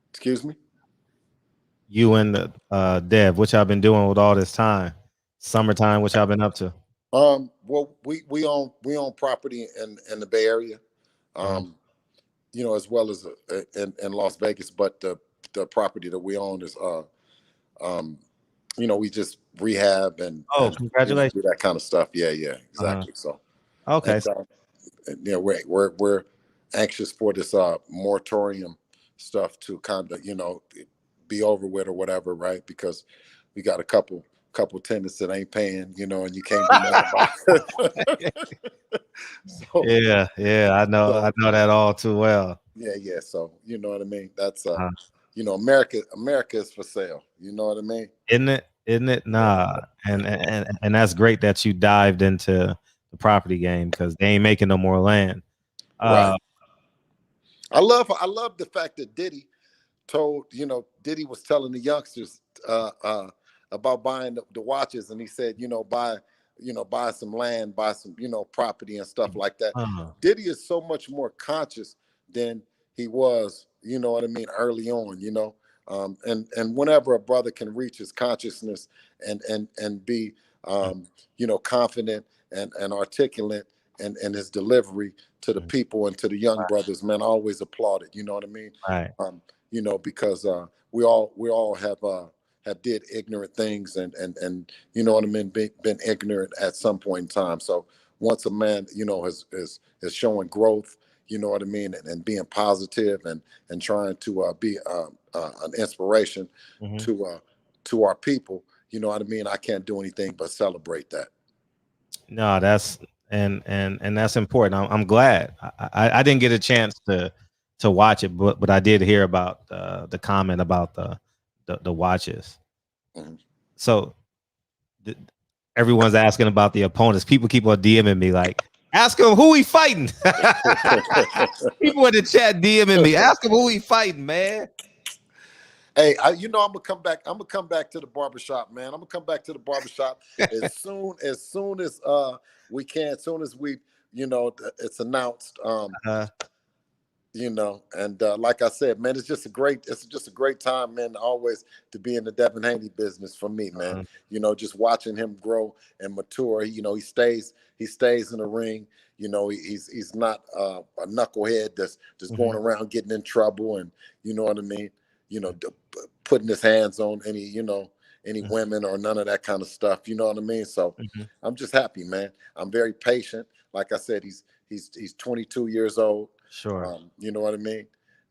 Speaker 12: Excuse me?
Speaker 4: You and Dev, what y'all been doing with all this time? Summertime, what y'all been up to?
Speaker 12: Well, we own property in the Bay Area, as well as in Las Vegas. But the property that we own is, we just rehab and
Speaker 4: congratulations,
Speaker 12: do that kind of stuff. Yeah, exactly. So
Speaker 4: okay,
Speaker 12: we're anxious for this moratorium stuff to kind of be over with or whatever, right? Because we got a couple tenants that ain't paying, and you can't do nothing about it. So,
Speaker 4: I know that all too well.
Speaker 12: Yeah. So you know what I mean? That's America is for sale. You know what I mean?
Speaker 4: Isn't it? Nah. And that's great that you dived into the property game, because they ain't making no more land.
Speaker 12: Right. I love the fact that Diddy was telling the youngsters about buying the watches, and he said, buy some land, buy some, property and stuff like that. Diddy is so much more conscious than he was, you know what I mean, early on, and whenever a brother can reach his consciousness and be confident and articulate and his delivery to the people and to the young brothers, man. I always applaud it. You know what I mean?
Speaker 4: Right.
Speaker 12: Because we all have did ignorant things and you know what I mean, been ignorant at some point in time. So once a man, is showing growth, you know what I mean, and being positive and trying to be an inspiration to our people, you know what I mean, I can't do anything but celebrate that.
Speaker 4: No, that's and that's important. I'm glad. I didn't get a chance to watch it, but I did hear about the comment about the watches.
Speaker 12: Mm-hmm.
Speaker 4: So everyone's asking about the opponents. People keep on DMing me like, ask him who he fighting. People in the chat DMing me, ask him who he fighting, man.
Speaker 12: Hey, I'm gonna come back. I'm gonna come back to the barbershop, man. I'm gonna come back to the barbershop as soon as we can. As soon as we, it's announced. And like I said, man, it's just a great time, man. Always to be in the Devin Haney business for me, man. Just watching him grow and mature. He stays in the ring. He's not a knucklehead that's just going around getting in trouble, and you know what I mean. Putting his hands on any women or none of that kind of stuff. You know what I mean? So I'm just happy, man. I'm very patient. Like I said, he's 22 years old.
Speaker 4: Sure.
Speaker 12: You know what I mean?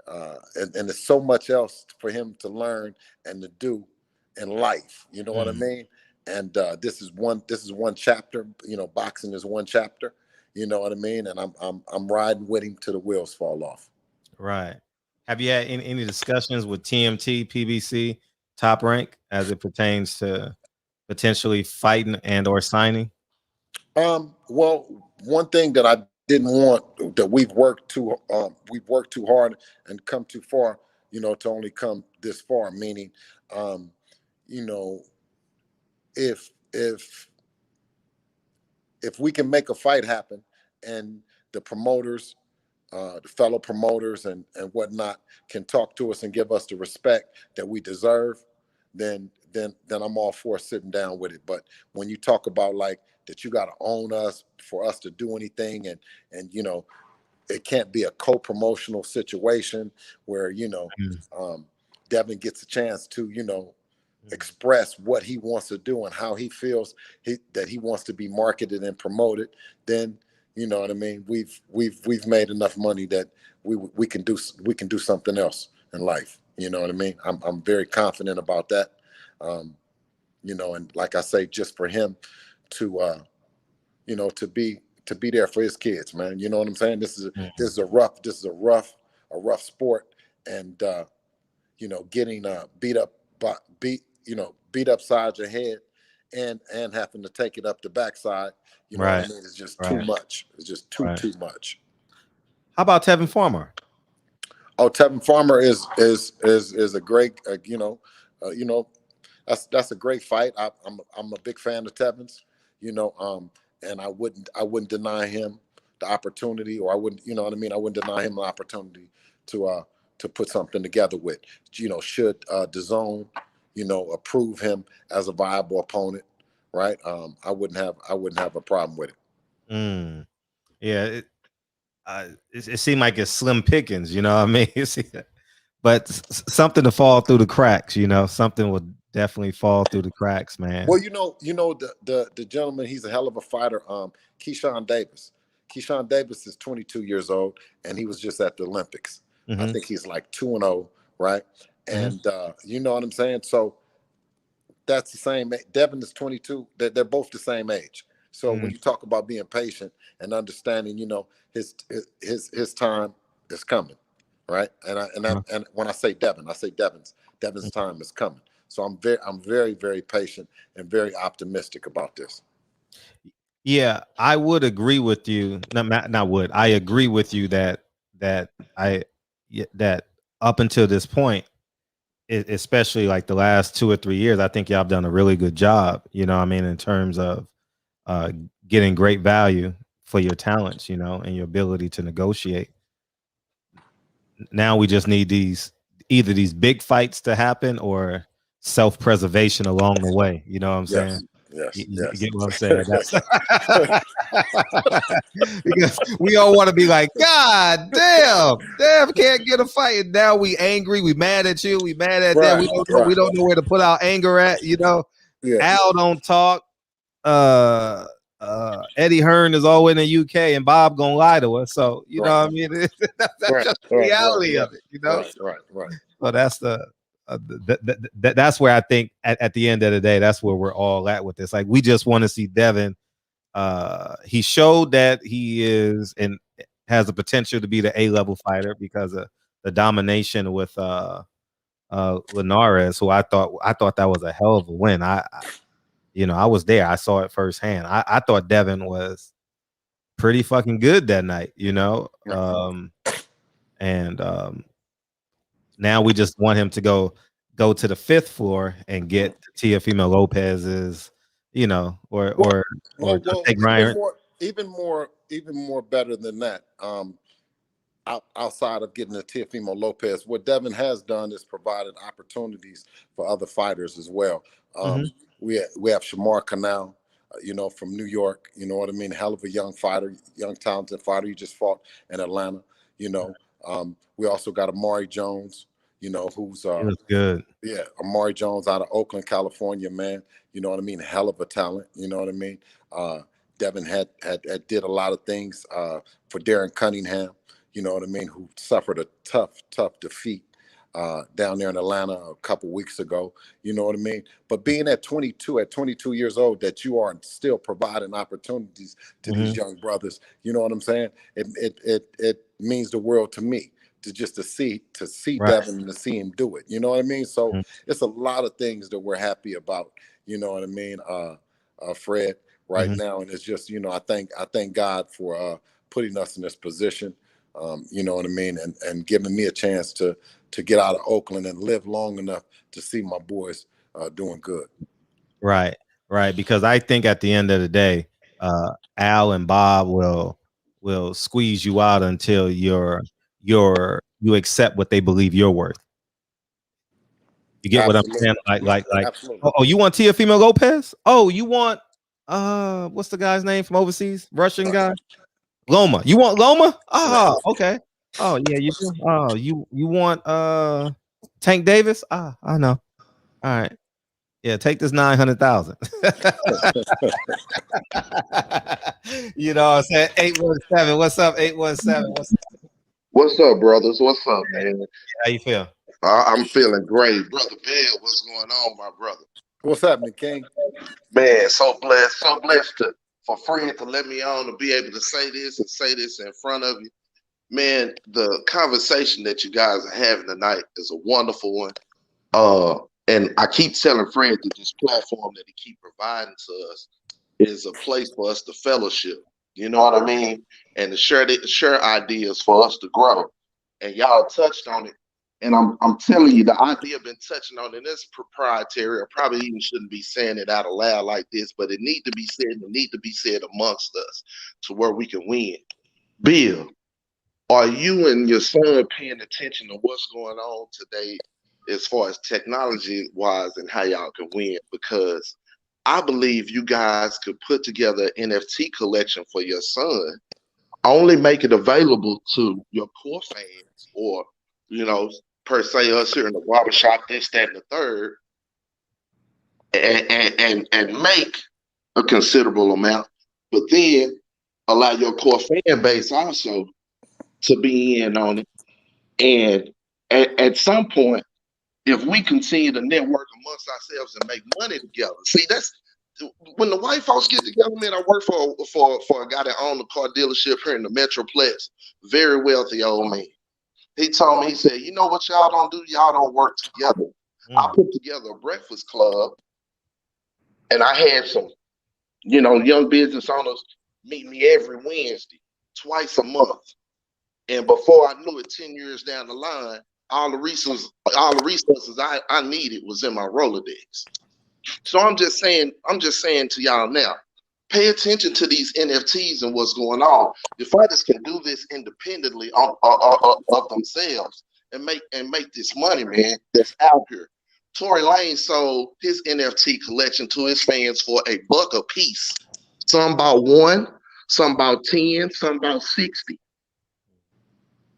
Speaker 12: And there's so much else for him to learn and to do in life. You know what I mean? And this is one chapter. Boxing is one chapter. You know what I mean? And I'm riding with him till the wheels fall off.
Speaker 4: Right. Have you had any discussions with TMT, PBC, Top Rank as it pertains to potentially fighting and or signing?
Speaker 12: Well, one thing that I didn't want, that we've worked too hard and come too far, to only come this far. Meaning, if we can make a fight happen, and the promoters, the fellow promoters and whatnot can talk to us and give us the respect that we deserve, then I'm all for sitting down with it. But when you talk about like that, you got to own us for us to do anything, and it can't be a co-promotional situation where Devin gets a chance to express what he wants to do and how he feels that he wants to be marketed and promoted. Then you know what I mean, we've made enough money that we can do something else in life. You know what I mean? I'm very confident about that. And like I say, just for him to to be there for his kids, man. You know what I'm saying? This is a rough sport, and getting beat upside your head and having to take it up the backside. You know what I mean? It's just too much. It's just too much.
Speaker 4: How about Tevin Farmer?
Speaker 12: Oh, Tevin Farmer is a great, that's a great fight. I'm a big fan of Tevin's, and I wouldn't deny him the opportunity, or I wouldn't, I wouldn't deny him the opportunity to put something together with, should DAZN, approve him as a viable opponent, right? I wouldn't have a problem with it.
Speaker 4: Yeah, it seemed like it's slim pickings, you know what I mean? But something to fall through the cracks, something will definitely fall through the cracks, man.
Speaker 12: Well, the gentleman, he's a hell of a fighter. Keyshawn Davis. Keyshawn Davis is 22 years old, and he was just at the Olympics. I think he's like 2-0, right? And you know what I'm saying? So that's the same. Devin is 22. They're both the same age. So when you talk about being patient and understanding, his time is coming, right? And when I say Devin, I say Devin's time is coming. So I'm very, very patient and very optimistic about this.
Speaker 4: Yeah, I would agree with you. I agree with you that up until this point, especially like the last 2 or 3 years, I think y'all have done a really good job, in terms of getting great value for your talents, and your ability to negotiate. Now we just need either these big fights to happen or self-preservation along the way. You know what I'm saying? You get what I'm saying? Because we all want to be like, God damn, can't get a fight. And now we angry, we mad at you, we mad at them. We don't know where to put our anger at, you know.
Speaker 12: Yeah.
Speaker 4: Al don't talk. Eddie Hearn is always in the UK, and Bob gonna lie to us. So you know what I mean. That's just the reality of it, you know.
Speaker 12: Right.
Speaker 4: So that's that's where I think at the end of the day, that's where we're all at with this. Like, we just want to see Devin. He showed that he is and has the potential to be the A-level fighter because of the domination with Linares, who I thought that was a hell of a win. I was there. I saw it firsthand. I thought Devin was pretty fucking good that night, you know. Now we just want him to go to the 5th floor and get Teofimo Lopez's, you know, or take Ryan.
Speaker 12: Even more better than that. Outside of getting the Teofimo Lopez, what Devin has done is provided opportunities for other fighters as well. We have Shamar Canal, from New York. You know what I mean? Hell of a young fighter, young talented fighter. He just fought in Atlanta. We also got Amari Jones. Who's
Speaker 4: He was good.
Speaker 12: Yeah, Amari Jones out of Oakland, California, man. You know what I mean? Hell of a talent. You know what I mean? Devin had did a lot of things for Darren Cunningham. You know what I mean? Who suffered a tough defeat down there in Atlanta a couple weeks ago. You know what I mean? But being at 22 years old, that you are still providing opportunities to these young brothers. You know what I'm saying? It means the world to me. To see
Speaker 4: Right.
Speaker 12: Devin and to see him do it. You know what I mean? So it's a lot of things that we're happy about. You know what I mean, Fred, right now. And it's just, I thank God for putting us in this position. You know what I mean, and giving me a chance to get out of Oakland and live long enough to see my boys doing good.
Speaker 4: Right. Because I think at the end of the day, Al and Bob will squeeze you out until you accept what they believe you're worth. You get what I'm saying? Like, oh, you want Teofimo Lopez? Oh, you want what's the guy's name from overseas? Russian guy? Loma. You want Loma? Oh, okay. Oh, yeah, you do. Oh, you want Tank Davis? Ah, I know. All right. Yeah, take this 900,000. You know what I'm saying? 817. What's up? 817.
Speaker 17: What's up, brothers? What's up, man?
Speaker 4: How you feel?
Speaker 17: I'm feeling great. Brother Bill, what's going on, my brother?
Speaker 12: What's happening, King?
Speaker 17: Man, so blessed for Fred to let me on to be able to say this in front of you. Man, the conversation that you guys are having tonight is a wonderful one. And I keep telling Fred that this platform that he keep providing to us is a place for us to fellowship. You know what I mean? And to share ideas for us to grow. And y'all touched on it. And I'm telling you, the idea I've been touching on, and it's proprietary. I probably even shouldn't be saying it out loud like this, but it need to be said. It need to be said amongst us to where we can win. Bill, are you and your son paying attention to what's going on today as far as technology wise and how y'all can win? Because I believe you guys could put together an NFT collection for your son, only make it available to your core fans or, per se us here in the barbershop, this, that, and the third, and make a considerable amount, but then allow your core fan base also to be in on it. And at some point, if we continue to network amongst ourselves and make money together, see, that's when the white folks get together. Man, I work for a guy that owned a car dealership here in the Metroplex, very wealthy old man. He told me, he said, you know what y'all don't do? Y'all don't work together. I put together a breakfast club, and I had some, young business owners meet me every Wednesday, twice a month. And before I knew it, 10 years down the line, all the resources I needed was in my Rolodex. So I'm just saying to y'all now, pay attention to these NFTs and what's going on. The fighters can do this independently of themselves and make this money, man, that's out here Tory Lanez sold his NFT collection to his fans for $1 a piece. Some bought 1, some bought 10, some bought 60.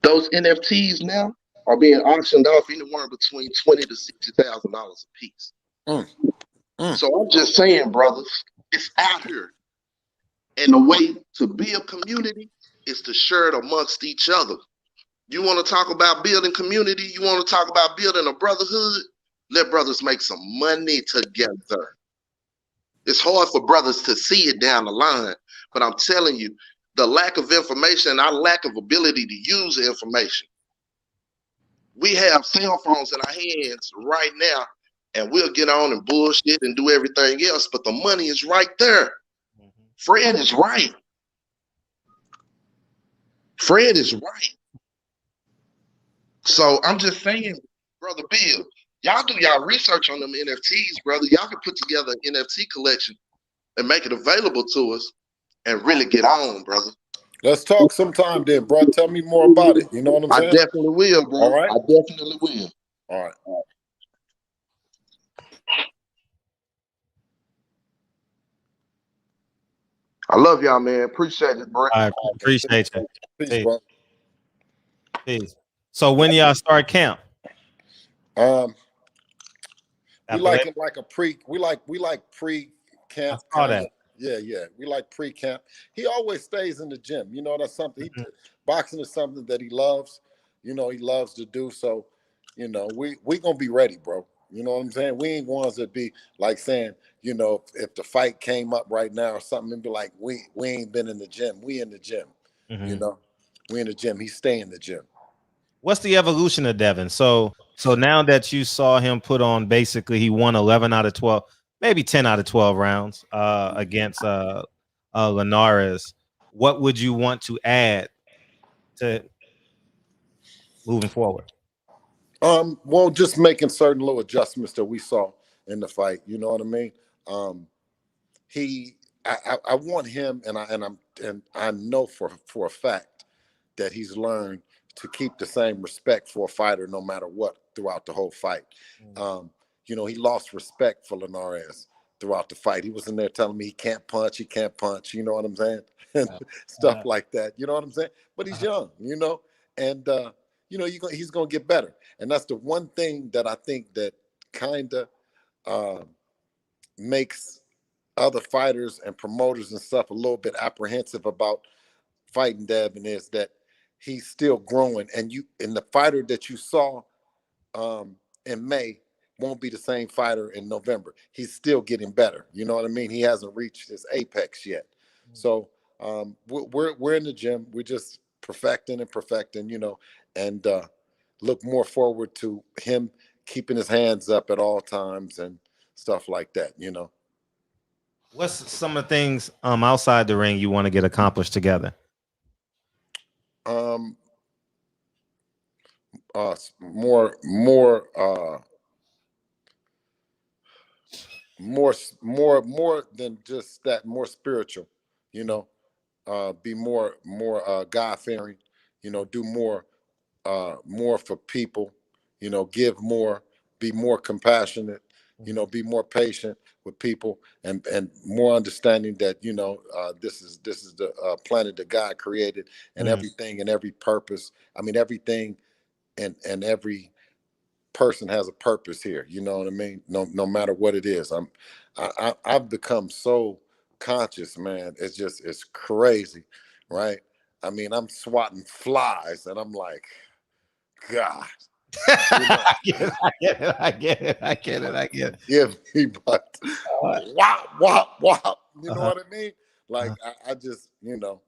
Speaker 17: Those NFTs now are being auctioned off anywhere between $20,000 to $60,000 a piece. So I'm just saying, brothers, it's out here. And the way to build community is to share it amongst each other. You want to talk about building community? You want to talk about building a brotherhood? Let brothers make some money together. It's hard for brothers to see it down the line, but I'm telling you, the lack of information, our lack of ability to use the information. We have cell phones in our hands right now, and we'll get on and bullshit and do everything else, but the money is right there. Fred is right. Fred is right. So I'm just saying, Brother Bill, y'all do y'all research on them NFTs, brother. Y'all can put together an NFT collection and make it available to us and really get on, brother.
Speaker 12: Let's talk sometime then, bro. Tell me more about it. You know what I'm saying?
Speaker 17: I definitely will, bro.
Speaker 12: All right.
Speaker 17: I definitely will.
Speaker 12: All right.
Speaker 17: I love y'all, man. Appreciate it, bro.
Speaker 4: I appreciate you.
Speaker 12: Peace, bro.
Speaker 4: Peace. So when y'all start camp?
Speaker 12: We like it like a pre. We like pre-camp.
Speaker 4: I saw that.
Speaker 12: Yeah. We like pre-camp. He always stays in the gym. You know, that's something. Boxing is something that he loves. You know, he loves to do. So, you know, we gonna be ready, bro. You know what I'm saying? We ain't ones that be like saying, you know, if the fight came up right now or something, and be like, we ain't been in the gym. We in the gym. You know, we in the gym. He stay in the gym.
Speaker 4: What's the evolution of Devin? So now that you saw him put on, basically he won 11 out of 12, maybe 10 out of 12 rounds against Linares. What would you want to add to moving forward?
Speaker 12: Well, just making certain little adjustments that we saw in the fight. You know what I mean? I want him, and I know for a fact that he's learned to keep the same respect for a fighter no matter what throughout the whole fight. You know, he lost respect for Linares throughout the fight. He was in there telling me he can't punch. You know what I'm saying? And stuff like that. You know what I'm saying? But he's young, you know, and you know, he's gonna get better. And that's the one thing that I think that kind of makes other fighters and promoters and stuff a little bit apprehensive about fighting Devin, is that he's still growing. And the fighter that you saw in May won't be the same fighter in November. He's still getting better. You know what I mean? He hasn't reached his apex yet. So we're in the gym. We're just perfecting, you know, and look more forward to him keeping his hands up at all times and stuff like that, you know.
Speaker 4: What's some of the things outside the ring you want to get accomplished together?
Speaker 12: More than just that, more spiritual, you know, be more God-fearing, you know, do more for people, you know, give more, be more compassionate, you know, be more patient with people, and more understanding that, you know, this is the planet that God created, and everything and every purpose. I mean, everything and every person has a purpose here. You know what I mean? No matter what it is. I've become so conscious, man. It's crazy, right? I mean, I'm swatting flies, and I'm like, God.
Speaker 4: I get it.
Speaker 12: Give me, but wop. You know what I mean? Like I just, you know.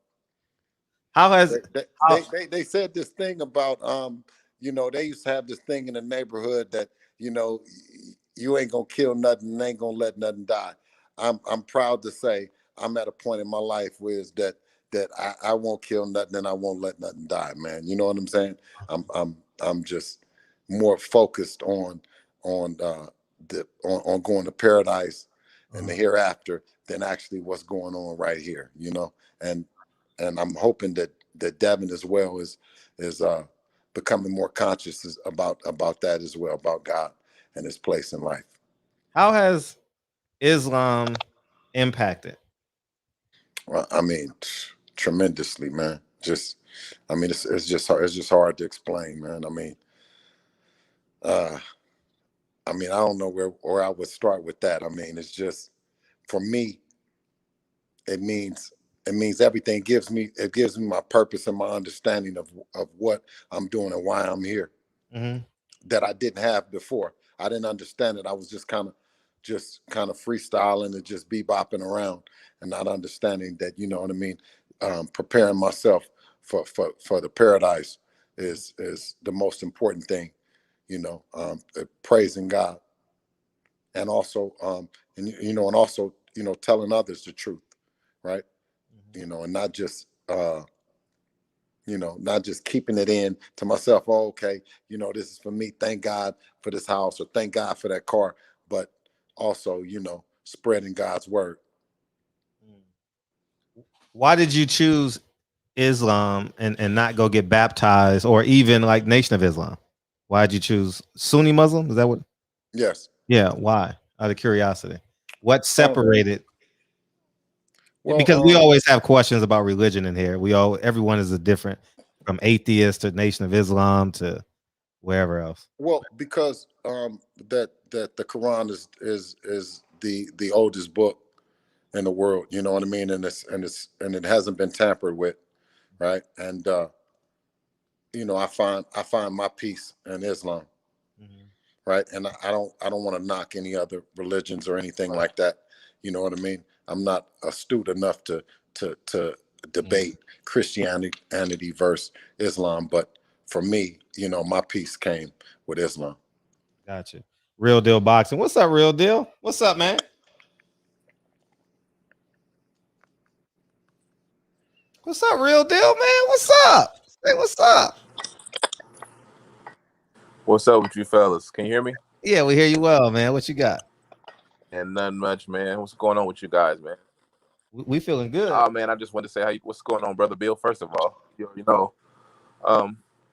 Speaker 4: How has
Speaker 12: they said this thing about you know, they used to have this thing in the neighborhood that, you know, you ain't gonna kill nothing and ain't gonna let nothing die. I'm proud to say I'm at a point in my life where is that I won't kill nothing and I won't let nothing die, man. You know what I'm saying? I'm just more focused on going to paradise and the hereafter than actually what's going on right here, you know. And I'm hoping that Devin as well is becoming more conscious about that as well, about God
Speaker 18: and his place in life.
Speaker 4: How has Islam impacted?
Speaker 18: Well, I mean, tremendously, man. I mean, it's just hard to explain, man. I mean, I don't know where I would start with that. I mean, it's just, for me, it means everything. It gives me my purpose and my understanding of what I'm doing and why I'm here, that I didn't have before. I didn't understand it. I was just kind of freestyling and just bebopping around and not understanding that, you know what I mean? Preparing myself for the paradise is the most important thing, you know, praising God, and also and also, you know, telling others the truth, right? You know, and not just not just keeping it in to myself. Oh, okay, you know, this is for me. Thank God for this house, or thank God for that car, but also, you know, spreading God's word.
Speaker 4: Why did you choose Islam and not go get baptized, or even like Nation of Islam? Why did you choose Sunni Muslim? Is that what?
Speaker 18: Yes.
Speaker 4: Yeah. Why? Out of curiosity, what separated? Because we always have questions about religion in here. Everyone is a different, from atheist to Nation of Islam to wherever else.
Speaker 18: Well, because that the Quran is the oldest book in the world, you know what I mean, and it hasn't been tampered with, right? And you know, I find my peace in Islam, right? And I don't want to knock any other religions or anything like that, you know what I mean? I'm not astute enough to debate Christianity versus Islam, but for me, you know, my peace came with Islam.
Speaker 4: Gotcha. Real Deal Boxing. What's up, Real Deal? What's up, man? What's up, Real Deal, man? What's up? Hey, what's up?
Speaker 19: What's up with you fellas? Can you hear me?
Speaker 4: Yeah, we hear you well, man. What you got?
Speaker 19: And nothing much, man. What's going on with you guys, man?
Speaker 4: We feeling good.
Speaker 19: Oh man, I just wanted to say what's going on, brother Bill. First of all, you know,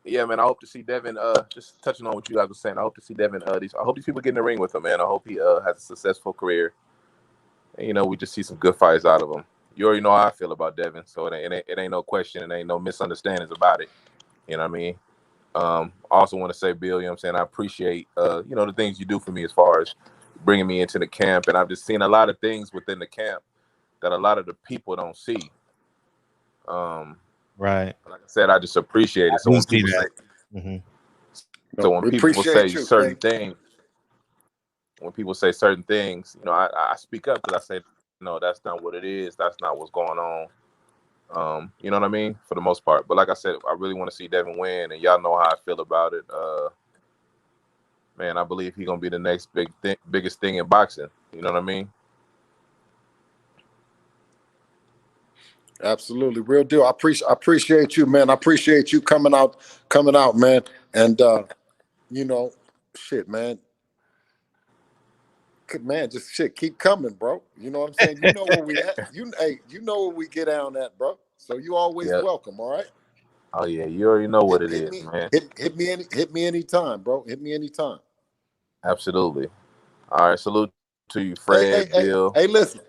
Speaker 19: yeah, man. I hope to see Devin. Just touching on what you guys were saying. I hope to see Devin. I hope these people get in the ring with him, man. I hope he has a successful career. And you know, we just see some good fights out of him. You already know how I feel about Devin, so it ain't no question, it ain't no misunderstandings about it. You know what I mean? I also want to say, Bill, you know what I'm saying, I appreciate you know, the things you do for me as far as bringing me into the camp, and I've just seen a lot of things within the camp that a lot of the people don't see.
Speaker 4: Right.
Speaker 19: Like I said, I just appreciate it. So when people say, so when people say certain things, you know, I speak up, because I say, no, that's not what it is. That's not what's going on. You know what I mean? For the most part. But like I said, I really want to see Devin win, and y'all know how I feel about it. Man, I believe he's gonna be the next biggest thing in boxing. You know what I mean?
Speaker 18: Absolutely, Real Deal. I appreciate you, man. I appreciate you coming out, man. And you know, shit, man. Man, just shit, keep coming, bro. You know what I'm saying? You know where we at. You know where we get down at, bro. So you always welcome, all right?
Speaker 19: Oh yeah, you already know what it is, man.
Speaker 18: Hit me anytime, bro. Hit me anytime.
Speaker 19: Absolutely. All right, salute to you, Fred, Bill.
Speaker 18: Hey, listen.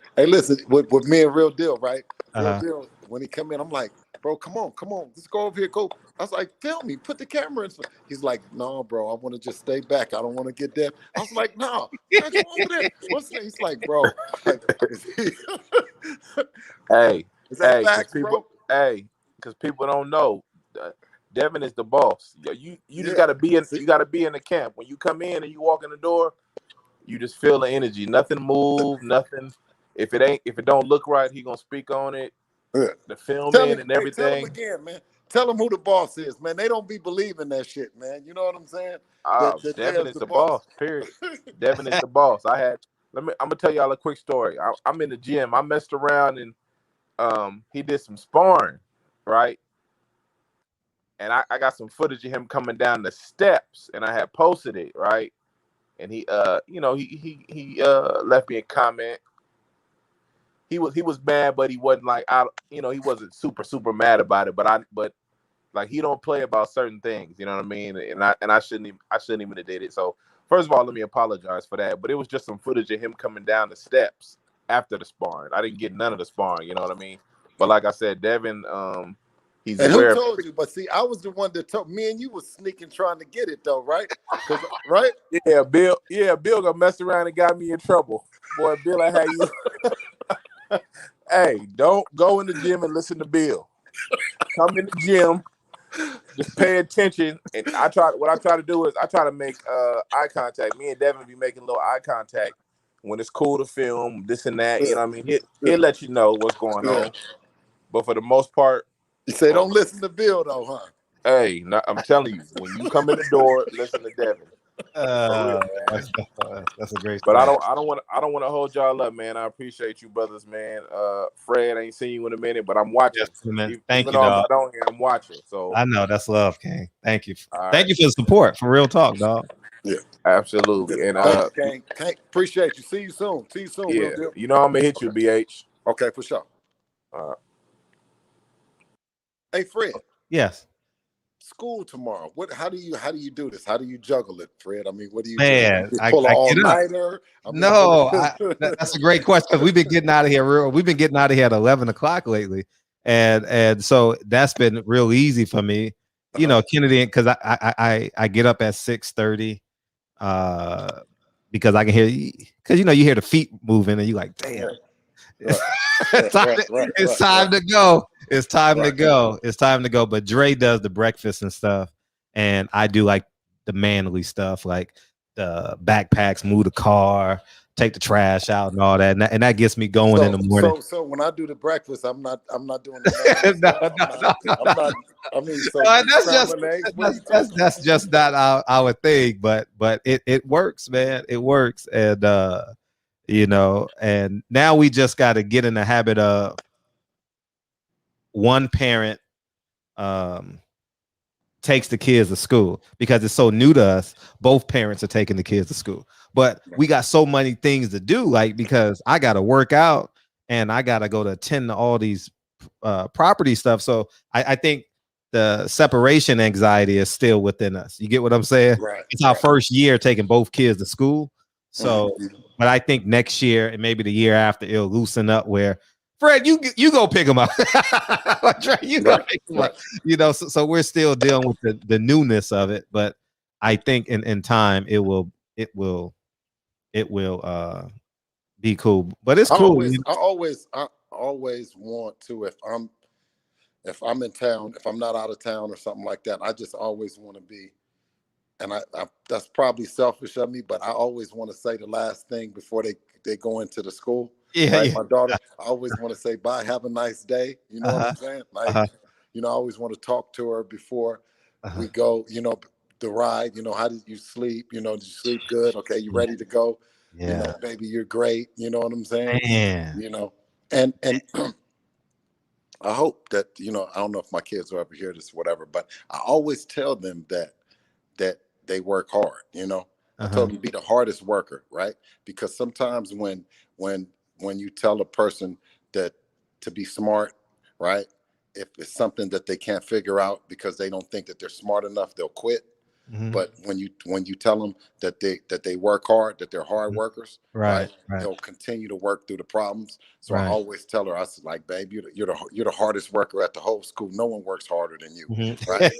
Speaker 18: With me and Real Deal, right? Real Deal, when he come in, I'm like, bro, come on. Let's go over here. Go. I was like, film me. Put the camera in. He's like, no, bro, I want to just stay back. I don't want to get dead. I was like, no, man, go over there. What's that? He's like, bro.
Speaker 19: Hey,
Speaker 18: is that facts,
Speaker 19: people,
Speaker 18: bro?
Speaker 19: because people don't know. Devin is the boss. You just gotta be in. You gotta be in the camp. When you come in and you walk in the door, you just feel the energy. Nothing move. Nothing. If it don't look right, he gonna speak on it. The filming and everything.
Speaker 18: Tell him again, man. Tell him who the boss is, man. They don't be believing that shit, man. You know what I'm saying?
Speaker 19: Devin is the boss. Period. Devin is the boss. I'm gonna tell y'all a quick story. I'm in the gym. I messed around and he did some sparring, right? And I got some footage of him coming down the steps, and I had posted it, right? And he you know, he left me a comment. He was mad, but he wasn't like he wasn't super mad about it. But like, he don't play about certain things, you know what I mean? And I shouldn't even have did it. So First of all, let me apologize for that. But it was just some footage of him coming down the steps after the sparring. I didn't get none of the sparring. You know what I mean? But like I said, Devin, he's
Speaker 18: And who
Speaker 19: aware.
Speaker 18: told you? But see, I was the one that told me and you was sneaking trying to get it though, right? Right?
Speaker 19: Yeah, Bill. Yeah, Bill got messed around and got me in trouble. Boy, Bill, I had you. Hey, don't go in the gym and listen to Bill. Come in the gym, just pay attention. And what I try to do is I try to make eye contact. Me and Devin be making a little eye contact when it's cool to film, this and that. You know what I mean? He'll let you know what's going on. But for the most part,
Speaker 18: you say don't listen to Bill though, huh?
Speaker 19: Hey, I'm telling you, when you come in the door, listen to Devin.
Speaker 4: That's a great
Speaker 19: But
Speaker 4: story.
Speaker 19: I don't want to hold y'all up, man. I appreciate you, brothers, man. Fred, I ain't seen you in a minute, but I'm watching.
Speaker 4: Yes, man.
Speaker 19: Even
Speaker 4: Thank you,
Speaker 19: though I'm
Speaker 4: dog.
Speaker 19: not on here, I'm watching. So
Speaker 4: I know that's love, King. Thank you.
Speaker 19: All
Speaker 4: Thank
Speaker 19: right.
Speaker 4: you for the support. For real talk, dog.
Speaker 18: Yeah,
Speaker 19: absolutely. And
Speaker 18: thanks, Kane. Appreciate you. See you soon. See you soon,
Speaker 19: yeah,
Speaker 18: real deal.
Speaker 19: you know I'm gonna hit you, BH.
Speaker 18: Okay, for sure. Hey, Fred.
Speaker 4: Yes.
Speaker 18: School tomorrow. How do you do this? How do you juggle it, Fred? I mean, what do you
Speaker 4: Man,
Speaker 18: do? You
Speaker 4: I
Speaker 18: pull an
Speaker 4: get up.
Speaker 18: all-nighter?
Speaker 4: That's a great question because we've been getting out of here. We've been getting out of here at 11 o'clock lately, and so that's been real easy for me. You know, Kennedy, because I get up at 6:30, because I can hear, because you hear the feet moving and you like, damn. It's time to go. It's time to go. It's time to go. But Dre does the breakfast and stuff, and I do like the manly stuff, like the backpacks, move the car, take the trash out, and all that. And that gets me going in the morning.
Speaker 18: So when I do the breakfast, I'm not doing the
Speaker 4: no.
Speaker 18: I mean, so
Speaker 4: that's just not our thing, but it works, man. It works, and and now we just got to get in the habit of one parent takes the kids to school, because it's so new to us. Both parents are taking the kids to school, but we got so many things to do, like, because I got to work out and I got to go to attend to all these property stuff. So I think the separation anxiety is still within us. You get what I'm saying?
Speaker 18: Right.
Speaker 4: It's our first year taking both kids to school. So, but I think next year and maybe the year after, it'll loosen up where, Fred, you go pick them up. You go pick them up. So we're still dealing with the newness of it, but I think in time it will be cool. But it's cool.
Speaker 18: I always want to, if I'm in town, if I'm not out of town or something like that, I just always want to be, and I that's probably selfish of me, but I always want to say the last thing before they go into the school.
Speaker 4: Yeah.
Speaker 18: My daughter, I always want to say bye, have a nice day. You know what I'm saying? Like, I always want to talk to her before we go, the ride, how did you sleep? Did you sleep good? Okay, you ready to go?
Speaker 4: Yeah.
Speaker 18: Baby, you're great. You know what I'm saying?
Speaker 4: Man.
Speaker 18: And I hope that, I don't know if my kids will ever hear this or whatever, but I always tell them that they work hard. I told them be the hardest worker, right? Because sometimes when you tell a person that to be smart, right? If it's something that they can't figure out because they don't think that they're smart enough, they'll quit. But when you tell them that they work hard, that they're hard workers, right? They'll continue to work through the problems. So I always tell her, I said, like, babe, you're the hardest worker at the whole school. No one works harder than you, right?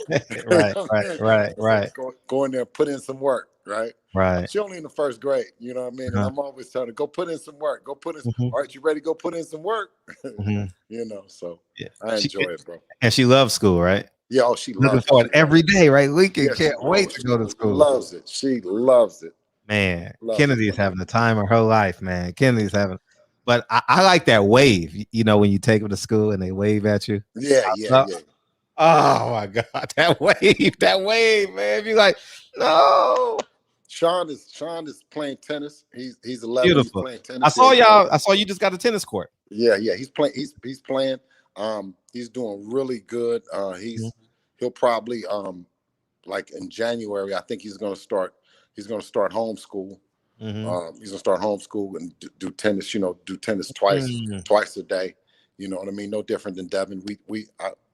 Speaker 4: Right.
Speaker 18: Go in there, put in some work, right?
Speaker 4: Right.
Speaker 18: She only in the first grade, you know what I mean? And I'm always telling her, go put in some work. Go put in. All right, you ready? Go put in some work. So I enjoy it, bro.
Speaker 4: And she loves school, right?
Speaker 18: Yeah, she
Speaker 4: looking
Speaker 18: loves
Speaker 4: forward every day, right? Lincoln can't wait to go to school.
Speaker 18: Loves it. She loves it.
Speaker 4: Man, Kennedy's having the time of her life, man. Kennedy's having, but I like that wave. When you take them to school and they wave at you.
Speaker 18: Yeah.
Speaker 4: Oh my God, that wave, man. Be like, no.
Speaker 18: Sean is playing tennis. He's 11.
Speaker 4: Beautiful.
Speaker 18: He's playing tennis.
Speaker 4: I saw you just got a tennis court.
Speaker 18: Yeah. He's playing. He's playing. He's doing really good. He'll probably like in January, I think he's gonna start homeschool. He's gonna start homeschool and do tennis, do tennis twice a day. You know what I mean? No different than Devin. We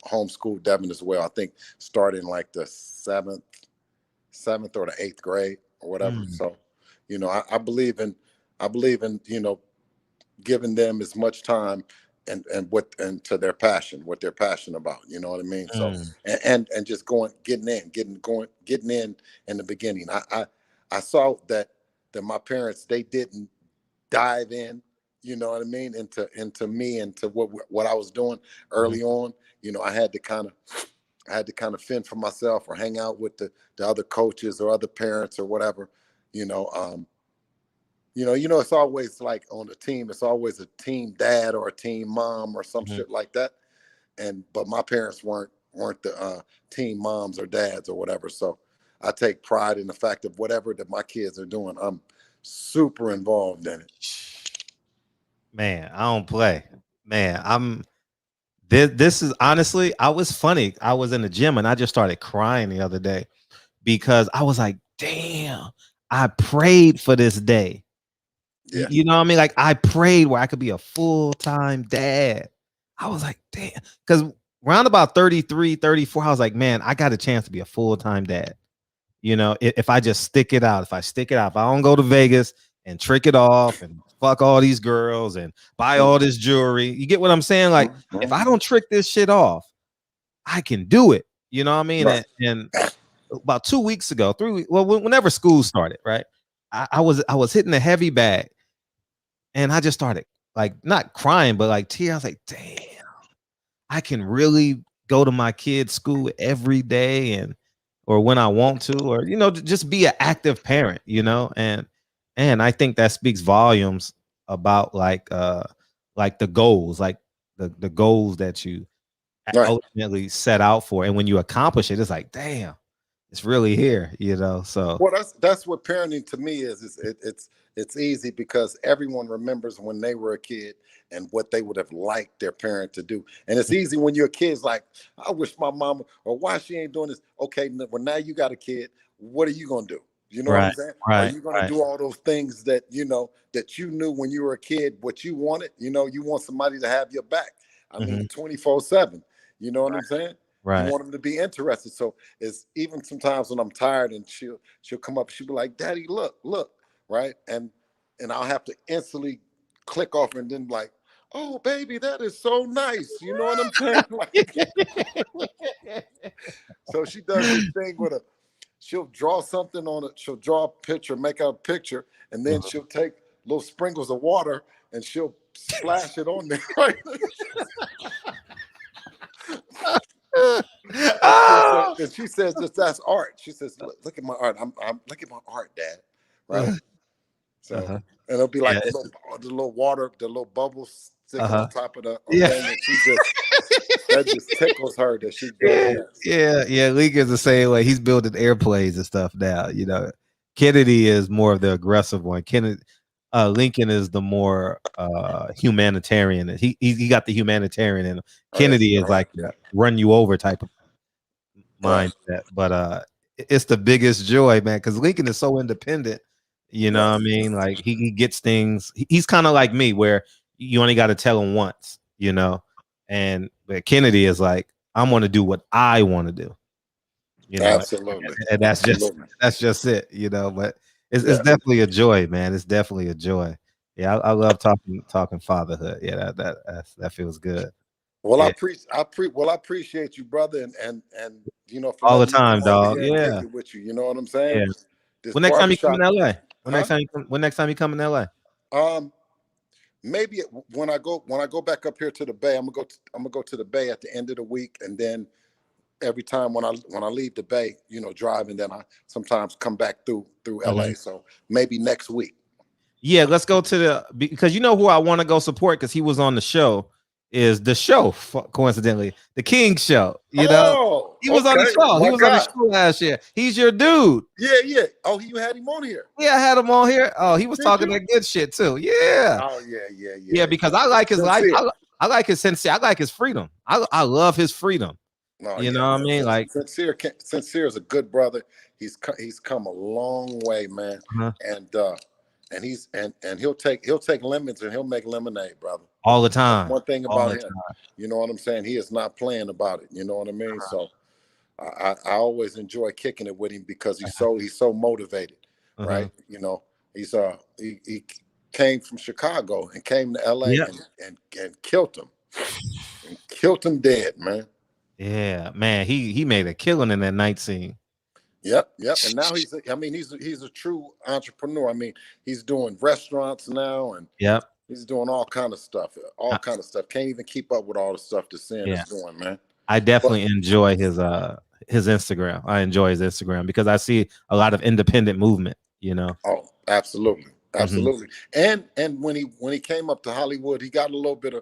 Speaker 18: homeschool Devin as well. I think starting like the seventh or the 8th grade or whatever. So, you know, I believe in you know, giving them as much time and to their passion, what they're passionate about. You know what I mean? So and just getting in the beginning. I saw that my parents, they didn't dive in, you know what I mean, into me and to what I was doing early on. You know, I had to kind of fend for myself or hang out with the other coaches or other parents or whatever, you know. It's always like on the team, it's always a team dad or a team mom or some shit like that. But my parents weren't the team moms or dads or whatever. So I take pride in the fact of whatever that my kids are doing, I'm super involved in it.
Speaker 4: Man, I don't play. Man, this is honestly, I was funny. I was in the gym and I just started crying the other day because I was like, damn, I prayed for this day.
Speaker 18: Yeah.
Speaker 4: You know what I mean? Like I prayed where I could be a full-time dad. I was like, damn, because around about 33, 34, I was like, man, I got a chance to be a full-time dad. You know, if I just stick it out, if I don't go to Vegas and trick it off and fuck all these girls and buy all this jewelry, you get what I'm saying? Like, if I don't trick this shit off, I can do it. You know what I mean?
Speaker 18: Right.
Speaker 4: And about 2 weeks ago, 3 weeks, well, whenever school started, right? I was hitting a heavy bag, and I just started like not crying, but like tears. I was like, damn, I can really go to my kid's school every day or when I want to, or just be an active parent, and I think that speaks volumes about like the goals, like the goals that you ultimately set out for, and when you accomplish it, it's like, damn, it's really here, so
Speaker 18: Well, that's what parenting to me is. It's easy because everyone remembers when they were a kid and what they would have liked their parent to do. And it's easy when you're a kid. It's like, I wish my mama, or why she ain't doing this. Okay, well, now you got a kid. What are you gonna do? You know what I'm saying? Are you gonna do all those things that that you knew when you were a kid what you wanted? You want somebody to have your back. I mean, 24/7. You know what I'm saying? You want them to be interested. So it's even sometimes when I'm tired and she'll come up, she'll be like, Daddy, look, right? And I'll have to instantly click off and then like, oh baby, that is so nice. You know what I'm saying? Like, so she does this thing she'll draw something on it, she'll draw a picture, make out a picture, and then she'll take little sprinkles of water and she'll splash it on there, right? And she says, that's art. She says, look at my art. I'm look at my art, Dad. Right. So and it'll be like the little water, the little bubbles sticking on top of the thing, and that just tickles her that she does that.
Speaker 4: Yeah. Leak is the same way. He's building airplanes and stuff now. Kennedy is more of the aggressive one. Lincoln is the more humanitarian. He got the humanitarian in him. Kennedy is like run you over type of mindset. But it's the biggest joy, man, because Lincoln is so independent. You know what I mean? Like he gets things. He's kind of like me, where you only got to tell him once, but Kennedy is like, I'm going to do what I want to do.
Speaker 18: Absolutely.
Speaker 4: And that's just it, but it's definitely a joy, man. It's definitely a joy. Yeah, I love talking fatherhood. Yeah, that feels good.
Speaker 18: Well, I appreciate you, brother, and for
Speaker 4: all the
Speaker 18: letting me
Speaker 4: time,
Speaker 18: come over
Speaker 4: dog.
Speaker 18: here and
Speaker 4: Yeah,
Speaker 18: kick it with you. You know what I'm saying?
Speaker 4: Yeah. When next time you come in LA?
Speaker 18: Huh?
Speaker 4: When next time you come in LA?
Speaker 18: Maybe when I go back up here to the Bay, I'm gonna go to the Bay at the end of the week, and then every time when I leave the Bay, driving, then I sometimes come back through LA. So maybe next week.
Speaker 4: Yeah, let's go to because who I want to go support because he was on the show. Is the show coincidentally the King show? He was on the show. He was on the show last year. He's your dude.
Speaker 18: Yeah. Oh, you had him on here.
Speaker 4: Yeah, I had him on here. Oh, he was talking that good shit too. Yeah.
Speaker 18: Oh yeah.
Speaker 4: Yeah, because I like his life. I like his sincere. I like his freedom. I love his freedom.
Speaker 18: No,
Speaker 4: you know what I mean? Like
Speaker 18: sincere is a good brother. He's come a long way, man. And he'll take lemons and he'll make lemonade, brother.
Speaker 4: All the time.
Speaker 18: That's one thing about him, you know what I'm saying? He is not playing about it. You know what I mean? So I always enjoy kicking it with him because he's so motivated. right? You know, he came from Chicago and came to LA
Speaker 4: Yep.
Speaker 18: and killed him. And killed him dead, man.
Speaker 4: Yeah, man, he made a killing in that night scene.
Speaker 18: Yep. And now he's a true entrepreneur. I mean, he's doing restaurants now, and
Speaker 4: Yep.
Speaker 18: he's doing all kind of stuff. Can't even keep up with all the stuff that Sin is doing, man.
Speaker 4: I definitely enjoy his Instagram. I enjoy his Instagram because I see a lot of independent movement, you know.
Speaker 18: Oh, absolutely. And when he came up to Hollywood, he got a little bit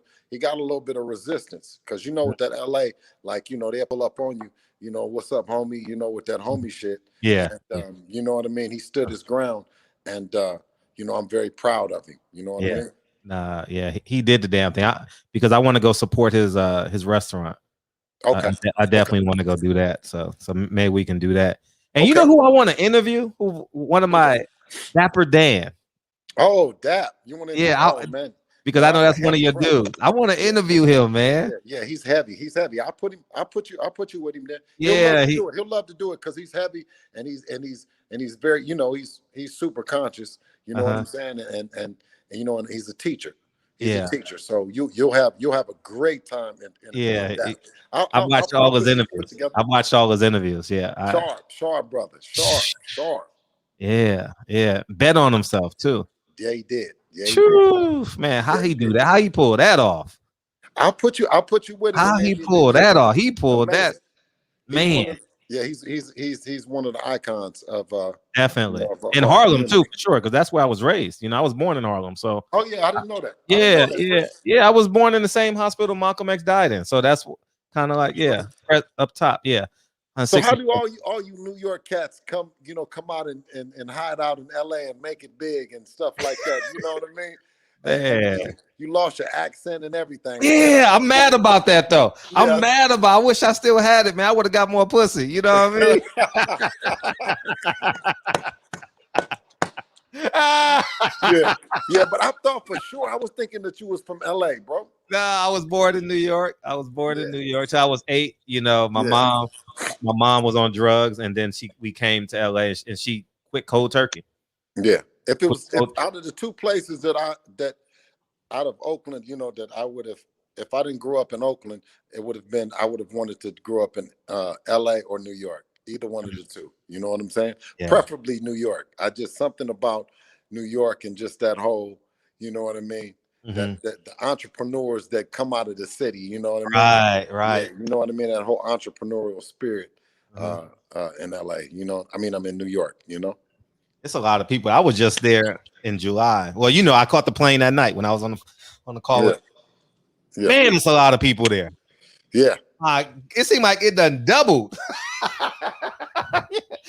Speaker 18: of resistance, because you know, with that LA, like, you know, they pull up on you, you know, what's up, homie, you know, with that homie shit.
Speaker 4: Yeah.
Speaker 18: And, you know what I mean? He stood his ground, and you know, I'm very proud of him. You know what I mean?
Speaker 4: Nah, yeah, he did the damn thing. Because I want to go support his restaurant.
Speaker 18: Okay.
Speaker 4: I definitely want to go do that. So maybe we can do that. And you know who I want to interview? One of my Dapper Dan.
Speaker 18: Oh, Dap. You want to man.
Speaker 4: Because I know that's one of your dudes. I want to interview him, man.
Speaker 18: Yeah, he's heavy. I'll put you with him there.
Speaker 4: Yeah,
Speaker 18: He'll love to do it because he's heavy, and he's very, you know, he's super conscious. You know what I'm saying? And you know, and he's a teacher. He's a teacher. So you'll have a great time.
Speaker 4: I've watched all his interviews. I've watched all his interviews. Yeah.
Speaker 18: Sharp brother. Sharp.
Speaker 4: Yeah. Bet on himself too.
Speaker 18: Yeah, he did.
Speaker 4: True, man. How he do that? How he pull that off?
Speaker 18: I'll put you with him.
Speaker 4: How he pulled that off? He pulled that, man.
Speaker 18: He's one of the icons of
Speaker 4: definitely in Harlem too, for sure, because that's where I was raised. You know, I was born in Harlem, so.
Speaker 18: Oh yeah, I didn't know that.
Speaker 4: Yeah. I was born in the same hospital Malcolm X died in, so that's kind of like up top. Yeah.
Speaker 18: So how do all you New York cats come out and hide out in LA and make it big and stuff like that? You know what I mean?
Speaker 4: Man.
Speaker 18: You lost your accent and everything.
Speaker 4: Yeah, I'm mad about that though. I'm mad about. I wish I still had it, man. I would have got more pussy. You know what I mean?
Speaker 18: yeah, but I thought for sure. I was thinking that you was from LA, bro.
Speaker 4: No, I was born in New York. In New York. So I was 8. You know, my mom was on drugs, and then we came to LA, and she quit cold turkey.
Speaker 18: Yeah. If out of the two places that out of Oakland, you know, that I would have, if I didn't grow up in Oakland, I would have wanted to grow up in LA or New York. Either one of the two. You know what I'm saying? Yeah. Preferably New York. Something about New York and just that whole, you know what I mean? That the entrepreneurs that come out of the city, you know what I mean?
Speaker 4: Right.
Speaker 18: Yeah, you know what I mean? That whole entrepreneurial spirit in LA. You know, I mean, I'm in New York, you know?
Speaker 4: It's a lot of people. I was just there in July. Well, you know, I caught the plane that night when I was on the call.
Speaker 18: Yeah.
Speaker 4: Man, it's a lot of people there.
Speaker 18: Yeah.
Speaker 4: It seemed like it done doubled.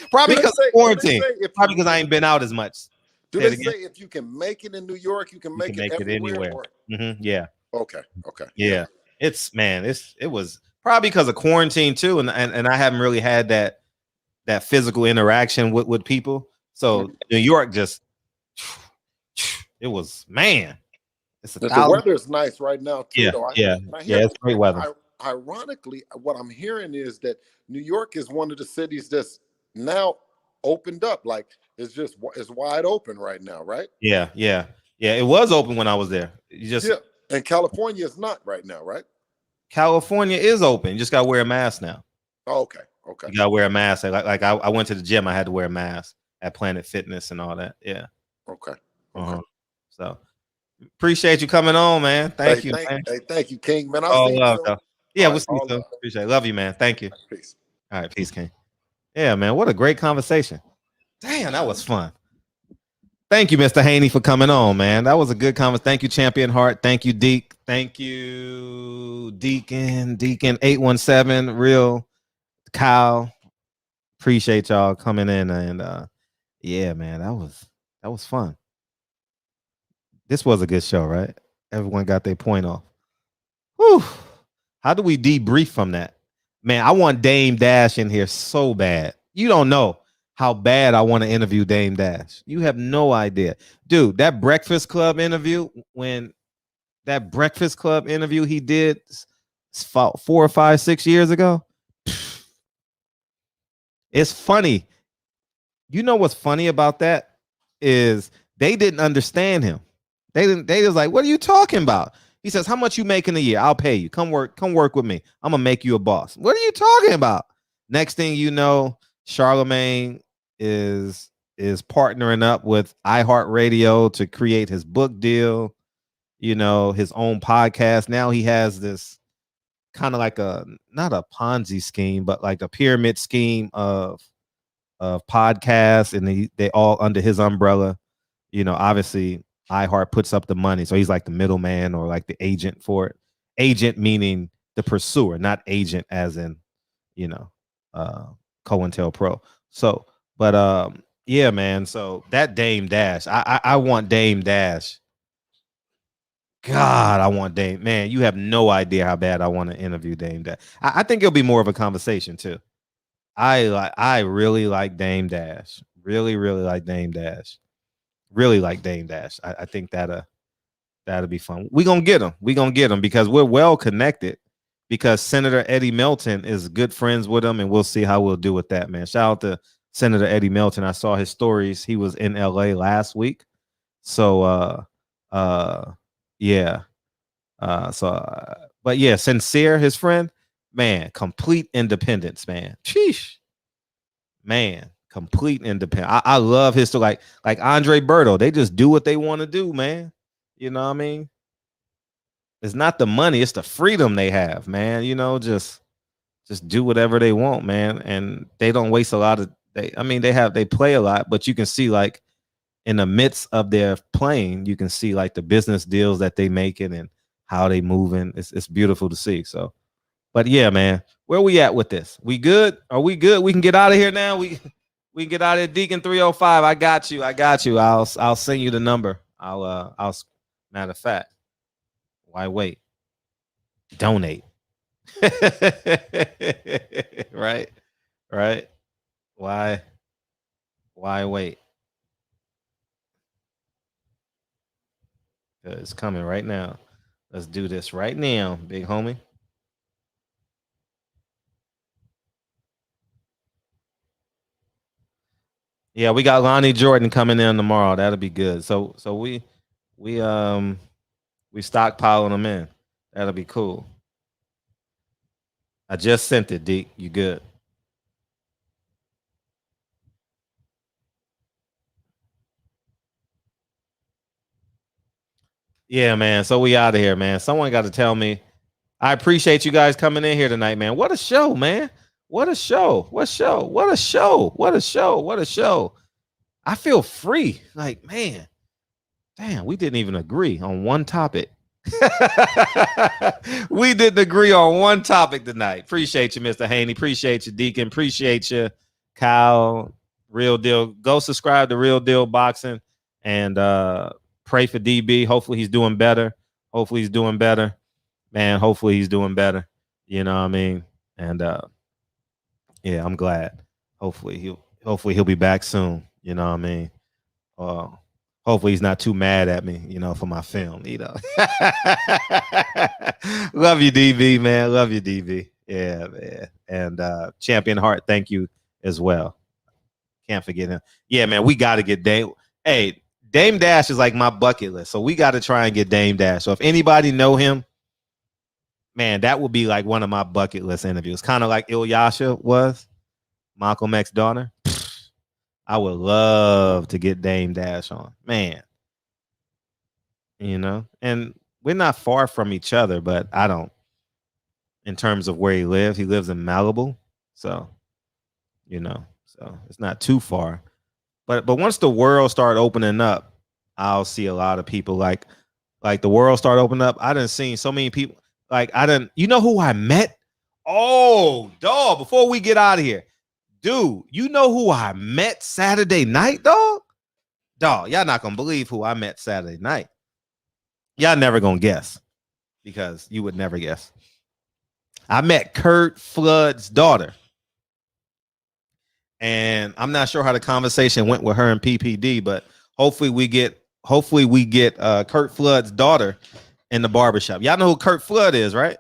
Speaker 4: Probably because of quarantine. Probably because I ain't been out as much.
Speaker 18: Do they say if you can make it in New York, you can make it anywhere?
Speaker 4: Yeah.
Speaker 18: Okay.
Speaker 4: Yeah. It was probably because of quarantine too, and I haven't really had that physical interaction with people. So New York it was, man.
Speaker 18: The weather's nice right now too.
Speaker 4: It's great weather.
Speaker 18: Ironically, what I'm hearing is that New York is one of the cities that's now opened up. Like it's wide open right now, right?
Speaker 4: Yeah. It was open when I was there.
Speaker 18: And California is not right now, right?
Speaker 4: California is open. You just gotta wear a mask now.
Speaker 18: Oh, okay.
Speaker 4: You gotta wear a mask. Like I went to the gym. I had to wear a mask at Planet Fitness and all that. Yeah.
Speaker 18: Okay.
Speaker 4: So appreciate you coming on, man. Thank you, man.
Speaker 18: Hey, thank you, King. Man,
Speaker 4: I'll see you soon. Yeah, we'll see you soon. Appreciate it. Love you, man. Thank you.
Speaker 18: Peace.
Speaker 4: All right, peace, King. Yeah, man. What a great conversation. Damn, that was fun. Thank you, Mr. Haney, for coming on, man. That was a good conversation. Thank you, Champion Heart. Thank you, Deke. Thank you, Deacon 817, Real Kyle. Appreciate y'all coming in, and yeah, man, that was fun. This was a good show, right? Everyone got their point off. Whew. How do we debrief from that? Man, I want Dame Dash in here so bad. You don't know how bad I want to interview Dame Dash. You have no idea. Dude, that Breakfast Club interview, he did 4 or 5, 6 years ago, it's funny. You know what's funny about that? is they didn't understand him. They was like, what are you talking about? He says, how much you making a year? I'll pay you. Come work with me. I'm gonna make you a boss. What are you talking about? Next thing you know, Charlemagne is partnering up with iHeartRadio to create his book deal, his own podcast. Now he has this kind of like not a Ponzi scheme, but like a pyramid scheme of podcasts, and they all under his umbrella. Obviously iHeart puts up the money, so he's like the middleman or like the agent for it. Agent meaning the pursuer, not agent as in COINTELPRO. So, but yeah, man. So that Dame Dash, I want Dame Dash. God, I want Dame. Man, you have no idea how bad I want to interview Dame Dash. I think it'll be more of a conversation too. I really like Dame Dash. Really, really like Dame Dash. Really like Dame Dash. I think that'll be fun. We're gonna get him because we're well connected, because Senator Eddie Melton is good friends with him, and we'll see how we'll do with that, man. Shout out to Senator Eddie Melton. I saw his stories. He was in LA last week. So yeah. But yeah, Sincere, his friend, man, complete independence, man. Sheesh. Man, complete independent. I love his story. Like Andre Berto, they just do what they want to do, man. You know what I mean? It's not the money, it's the freedom they have, man. Just do whatever they want, man. And they don't waste a lot of they play a lot, but you can see like in the midst of their playing, you can see like the business deals that they making and how they moving. It's beautiful to see. So, but yeah, man, where we at with this? We good? Are we good? We can get out of here now. We can get out of here. Deacon 305. I got you. I'll send you the number. I'll matter of fact, why wait? Donate. Right. Why wait? It's coming right now. Let's do this right now, big homie. Yeah, we got Lonnie Jordan coming in tomorrow. That'll be good. So we stockpiling them in. That'll be cool. I just sent it, Deke. You good? Yeah, man. So we out of here, man. Someone got to tell me. I appreciate you guys coming in here tonight, man. What a show, man. What a show. What a show. I feel free. Like, man, damn, we didn't even agree on one topic. We didn't agree on one topic tonight. Appreciate you, Mr. Haney. Appreciate you, Deacon. Appreciate you, Kyle. Real Deal. Go subscribe to Real Deal Boxing and pray for DB. Hopefully he's doing better. Man, hopefully he's doing better. You know what I mean? And yeah, I'm glad. Hopefully he'll be back soon. You know what I mean? Hopefully he's not too mad at me, for my film, Love you, DB, man. Love you, DB. Yeah, man. And Champion Heart, thank you as well. Can't forget him. Yeah, man, we got to get Dame. Hey, Dame Dash is like my bucket list, so we got to try and get Dame Dash. So if anybody know him, man, that would be like one of my bucket list interviews. Kind of like Ilyasha was, Malcolm X's daughter. I would love to get Dame Dash on, man. And we're not far from each other, but I don't, in terms of where he lives in Malibu. So, so it's not too far. But once the world start opening up, I'll see a lot of people like the world start opening up. I done seen so many people. You know who I met? Oh, dog, before we get out of here. Dude, you know who I met Saturday night, dog? Dog, y'all not gonna believe who I met Saturday night. Y'all never gonna guess, because you would never guess. I met Kurt Flood's daughter. And I'm not sure how the conversation went with her and PPD, but hopefully we get Kurt Flood's daughter in the barbershop. Y'all know who Kurt Flood is, right?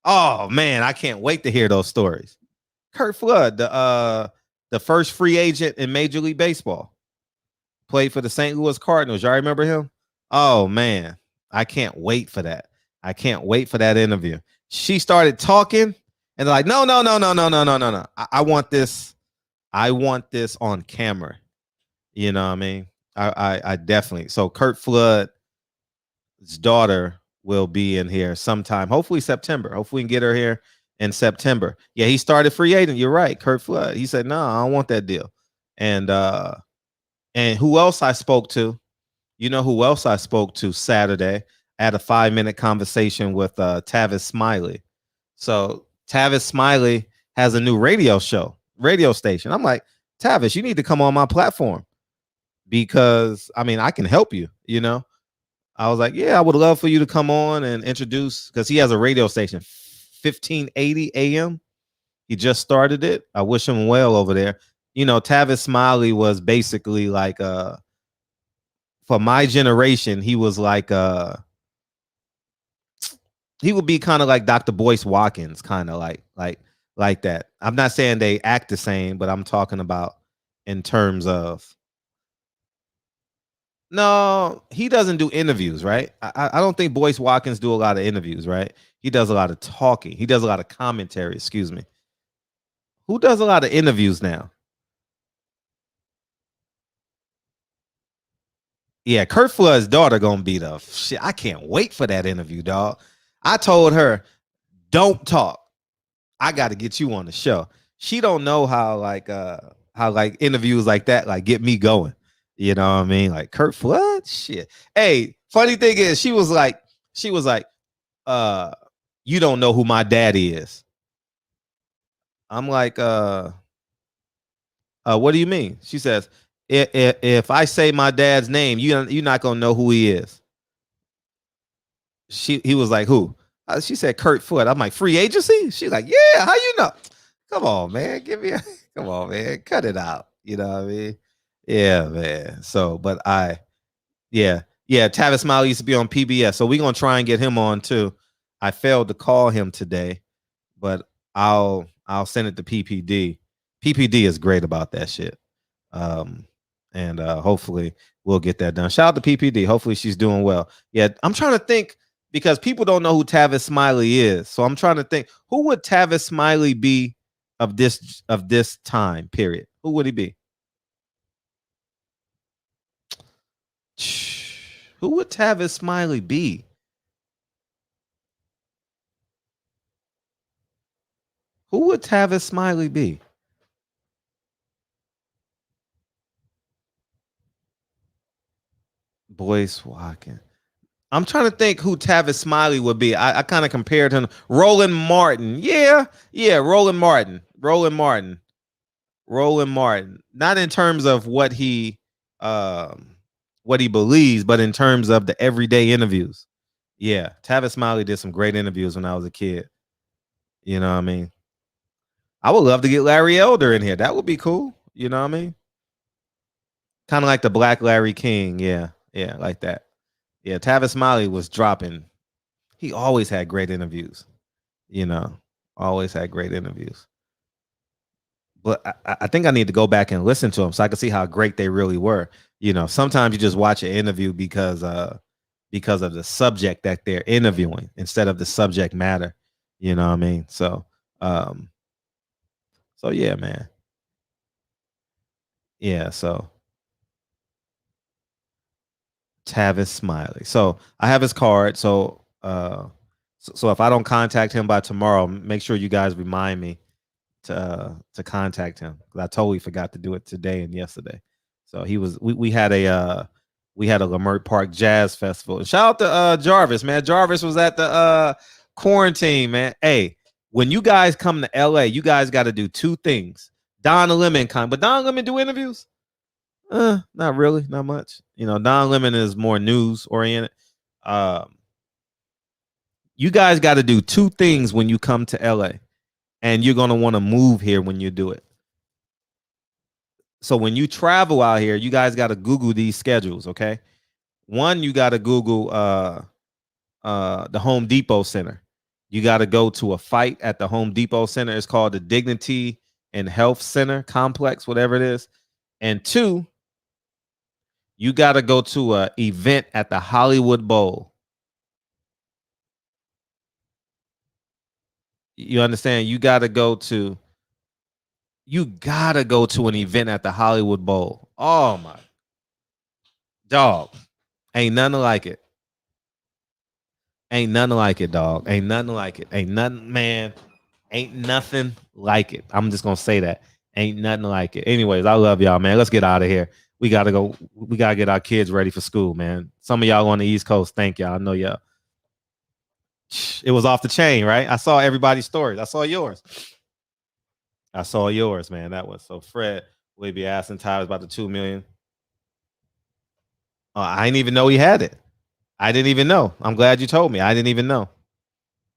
Speaker 4: Oh man, I can't wait to hear those stories. Kurt Flood, the first free agent in Major League Baseball, played for the St. Louis Cardinals. Y'all remember him? Oh man, I can't wait for that. I can't wait for that interview. She started talking and like, no. I want this. I want this on camera. You know what I mean? I definitely. So Kurt Flood's daughter will be in here sometime. Hopefully September. Hopefully we can get her here in September. Yeah, he started free agent. You're right, Kurt Flood. He said, no, I don't want that deal. And who else I spoke to? You know who else I spoke to Saturday? I had a 5-minute conversation with Tavis Smiley. So Tavis Smiley has a new radio station. I'm like, Tavis, you need to come on my platform because I mean I can help you. You know, I was like, yeah, I would love for you to come on and introduce because he has a radio station, 1580 AM. He just started it. I wish him well over there. You know, Tavis Smiley was basically like for my generation, he was like he would be kind of like Dr. Boyce Watkins, kind of like that. I'm not saying they act the same, but I'm talking about in terms of no, he doesn't do interviews, right? I don't think Boyce Watkins do a lot of interviews, right? He does a lot of talking. He does a lot of commentary, excuse me. Who does a lot of interviews now? Yeah, Kurt Flood's daughter gonna be the shit. I can't wait for that interview, dog. I told her, don't talk. I got to get you on the show. She don't know how interviews like that like get me going. You know what I mean? Like Kurt Flood, shit. Hey, funny thing is, she was like, you don't know who my daddy is. I'm like, what do you mean? She says, if I say my dad's name, you're not gonna know who he is. He was like, who? She said Kurt Flood. I'm like, free agency? She's like, yeah, how you know? Come on, man. Come on, man. Cut it out. You know what I mean? Yeah, man. So, but yeah, Tavis Smiley used to be on PBS. So we're gonna try and get him on too. I failed to call him today, but I'll send it to PPD. PPD is great about that shit. And hopefully we'll get that done. Shout out to PPD. Hopefully she's doing well. Yeah, I'm trying to think because people don't know who Tavis Smiley is. So I'm trying to think, who would Tavis Smiley be of this time period? Who would he be? Who would Tavis Smiley be? Who would Tavis Smiley be? Boyce Watkins. I'm trying to think who Tavis Smiley would be. I kind of compared him. Roland Martin. Yeah. Roland Martin. Not in terms of what he believes, but in terms of the everyday interviews. Yeah. Tavis Smiley did some great interviews when I was a kid. You know what I mean? I would love to get Larry Elder in here. That would be cool. You know what I mean? Kind of like the Black Larry King. Yeah, like that. Yeah, Tavis Smiley was dropping. He always had great interviews. You know, always had great interviews. But I think I need to go back and listen to them so I can see how great they really were. You know, sometimes you just watch an interview because of the subject that they're interviewing instead of the subject matter. You know what I mean? So yeah, man. Yeah, so Tavis Smiley. So I have his card. So if I don't contact him by tomorrow, make sure you guys remind me to contact him because I totally forgot to do it today and yesterday. So we had a Lamert Park Jazz Festival. And shout out to Jarvis, man. Jarvis was at the quarantine, man. Hey, when you guys come to LA, you guys got to do two things. Don Lemon but Don Lemon do interviews? Not really, not much. You know, Don Lemon is more news oriented. You guys got to do two things when you come to LA, and you're gonna want to move here when you do it. So when you travel out here, you guys got to Google these schedules, okay? One, you got to Google the Home Depot Center. You got to go to a fight at the Home Depot Center. It's called the Dignity and Health Center Complex, whatever it is. And two, You got to go to an event at the Hollywood Bowl. You understand? You got to go to an event at the Hollywood Bowl. Oh my dog. Ain't nothing like it. Ain't nothing like it, dog. Ain't nothing like it. Ain't nothing, man. Ain't nothing like it. I'm just gonna say that. Ain't nothing like it. Anyways, I love y'all, man. Let's get out of here. We gotta go. We gotta get our kids ready for school, man. Some of y'all on the East Coast, thank y'all. I know y'all. It was off the chain, right? I saw everybody's stories. I saw yours. Man. That was so. Fred will be asking Tyler about the $2 million. Oh, I didn't even know he had it. I didn't even know. I'm glad you told me. I didn't even know.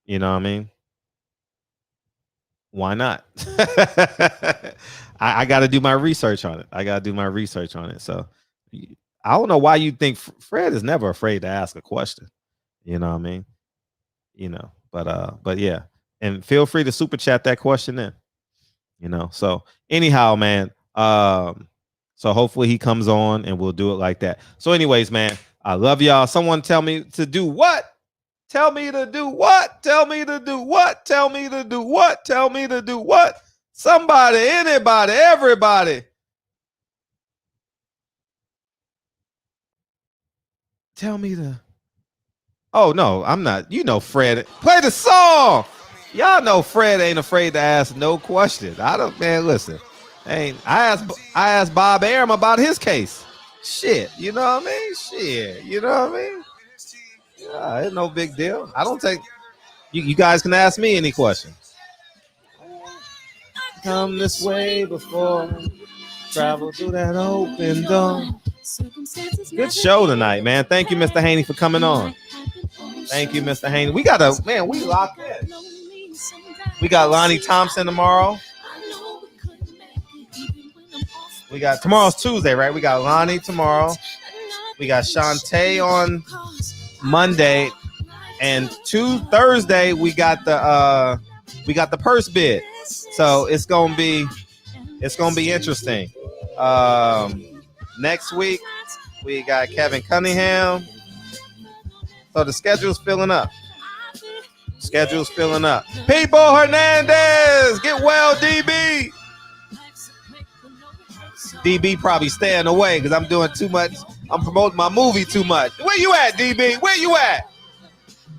Speaker 4: You know what I mean? Why not? I got to do my research on it. So I don't know why you think Fred is never afraid to ask a question. You know what I mean? You know, but yeah. And feel free to super chat that question in. You know, so anyhow, man. So hopefully he comes on and we'll do it like that. So anyways, man, I love y'all. Someone tell me to do what? Tell me to do what? Tell me to do what? Tell me to do what? Tell me to do what? Somebody, anybody, everybody. Tell me to. Oh, no, I'm not. You know, Fred. Play the song. Y'all know Fred ain't afraid to ask no questions. Man, listen. I asked Bob Arum about his case. Shit, you know what I mean? Shit, you know what I mean? Yeah, it's no big deal. I don't take. You guys can ask me any question. Come this way before travel through that open door. Good show tonight, man. Thank you, Mr. Haney, for coming on. Thank you, Mr. Haney. We locked in. We got Lonnie Thompson tomorrow. Tomorrow's Tuesday, right? We got Lonnie tomorrow. We got Shantae on Monday. And Thursday, we got the purse bid. So it's gonna be interesting. Next week we got Kevin Cunningham. So the schedule's filling up. People Hernandez, get well, DB. DB probably staying away because I'm doing too much. I'm promoting my movie too much. Where you at, DB? Where you at?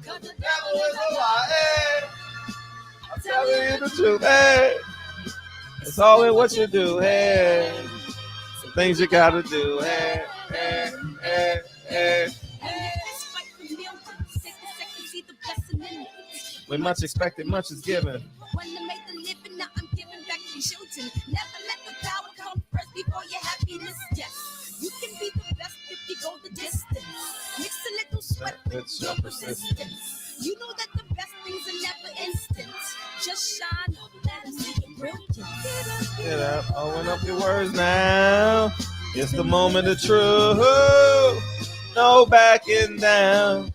Speaker 4: I'm telling you the truth. Hey, it's all in what you do. Hey, some things you gotta do. Hey, hey, hey, hey. When much expected, much is given. Never let the power come first before your happiness. Yes, you can be the best if you go the distance. Mix a little sweat with your persistence. You know that the best things are never instant. Just shine up, let them see your brilliance. Get up, open up your words now. It's the moment of truth. No backing down.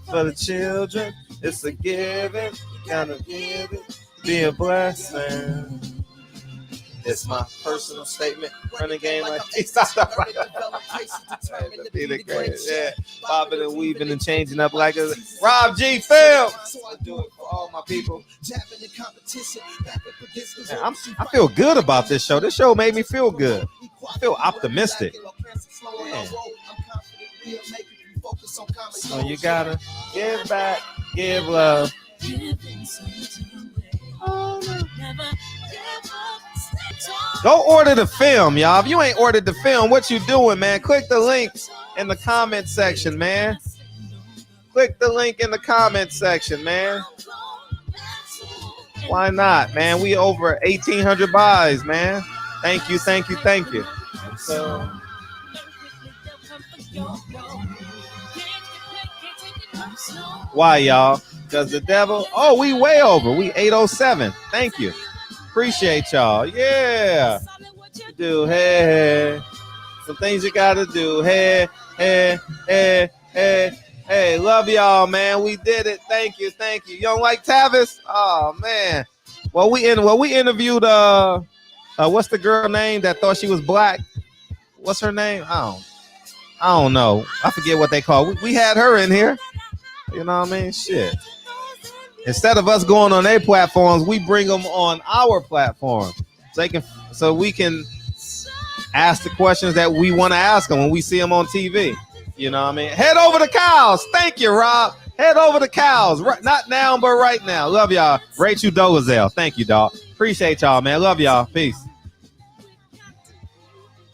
Speaker 4: For the children, it's a given. Gotta give it, be a blessing. It's my personal statement. Run a game like this. Be the greatest. Yeah, bobbing and weaving and changing up like a Rob G film. I do it for all my people. Man, I feel good about this show. This show made me feel good. I feel optimistic. Man. So you gotta give back, give love. Go order the film, y'all. If you ain't ordered the film, what you doing, man? Click the links in the comment section, man. Click the link in the comment section, man. Why not, man? We over 1,800 buys, man. Thank you, thank you, thank you. So. Why, y'all? Because the devil. Oh, we way over. We 807. Thank you. Appreciate y'all. Yeah. Do hey. Some things you gotta do. Hey, hey, hey, hey, hey. Love y'all, man. We did it. Thank you, thank you. You don't like Tavis? Oh man. Well, we interviewed what's the girl name that thought she was black? What's her name? I don't know. I forget what they call. We had her in here. You know what I mean? Shit. Instead of us going on their platforms, we bring them on our platform so we can ask the questions that we want to ask them when we see them on TV. You know what I mean? Head over to Cows. Thank you, Rob. Head over to Cows. Right, not now, but right now. Love y'all. Rachel Dolezal. Thank you, dog. Appreciate y'all, man. Love y'all. Peace.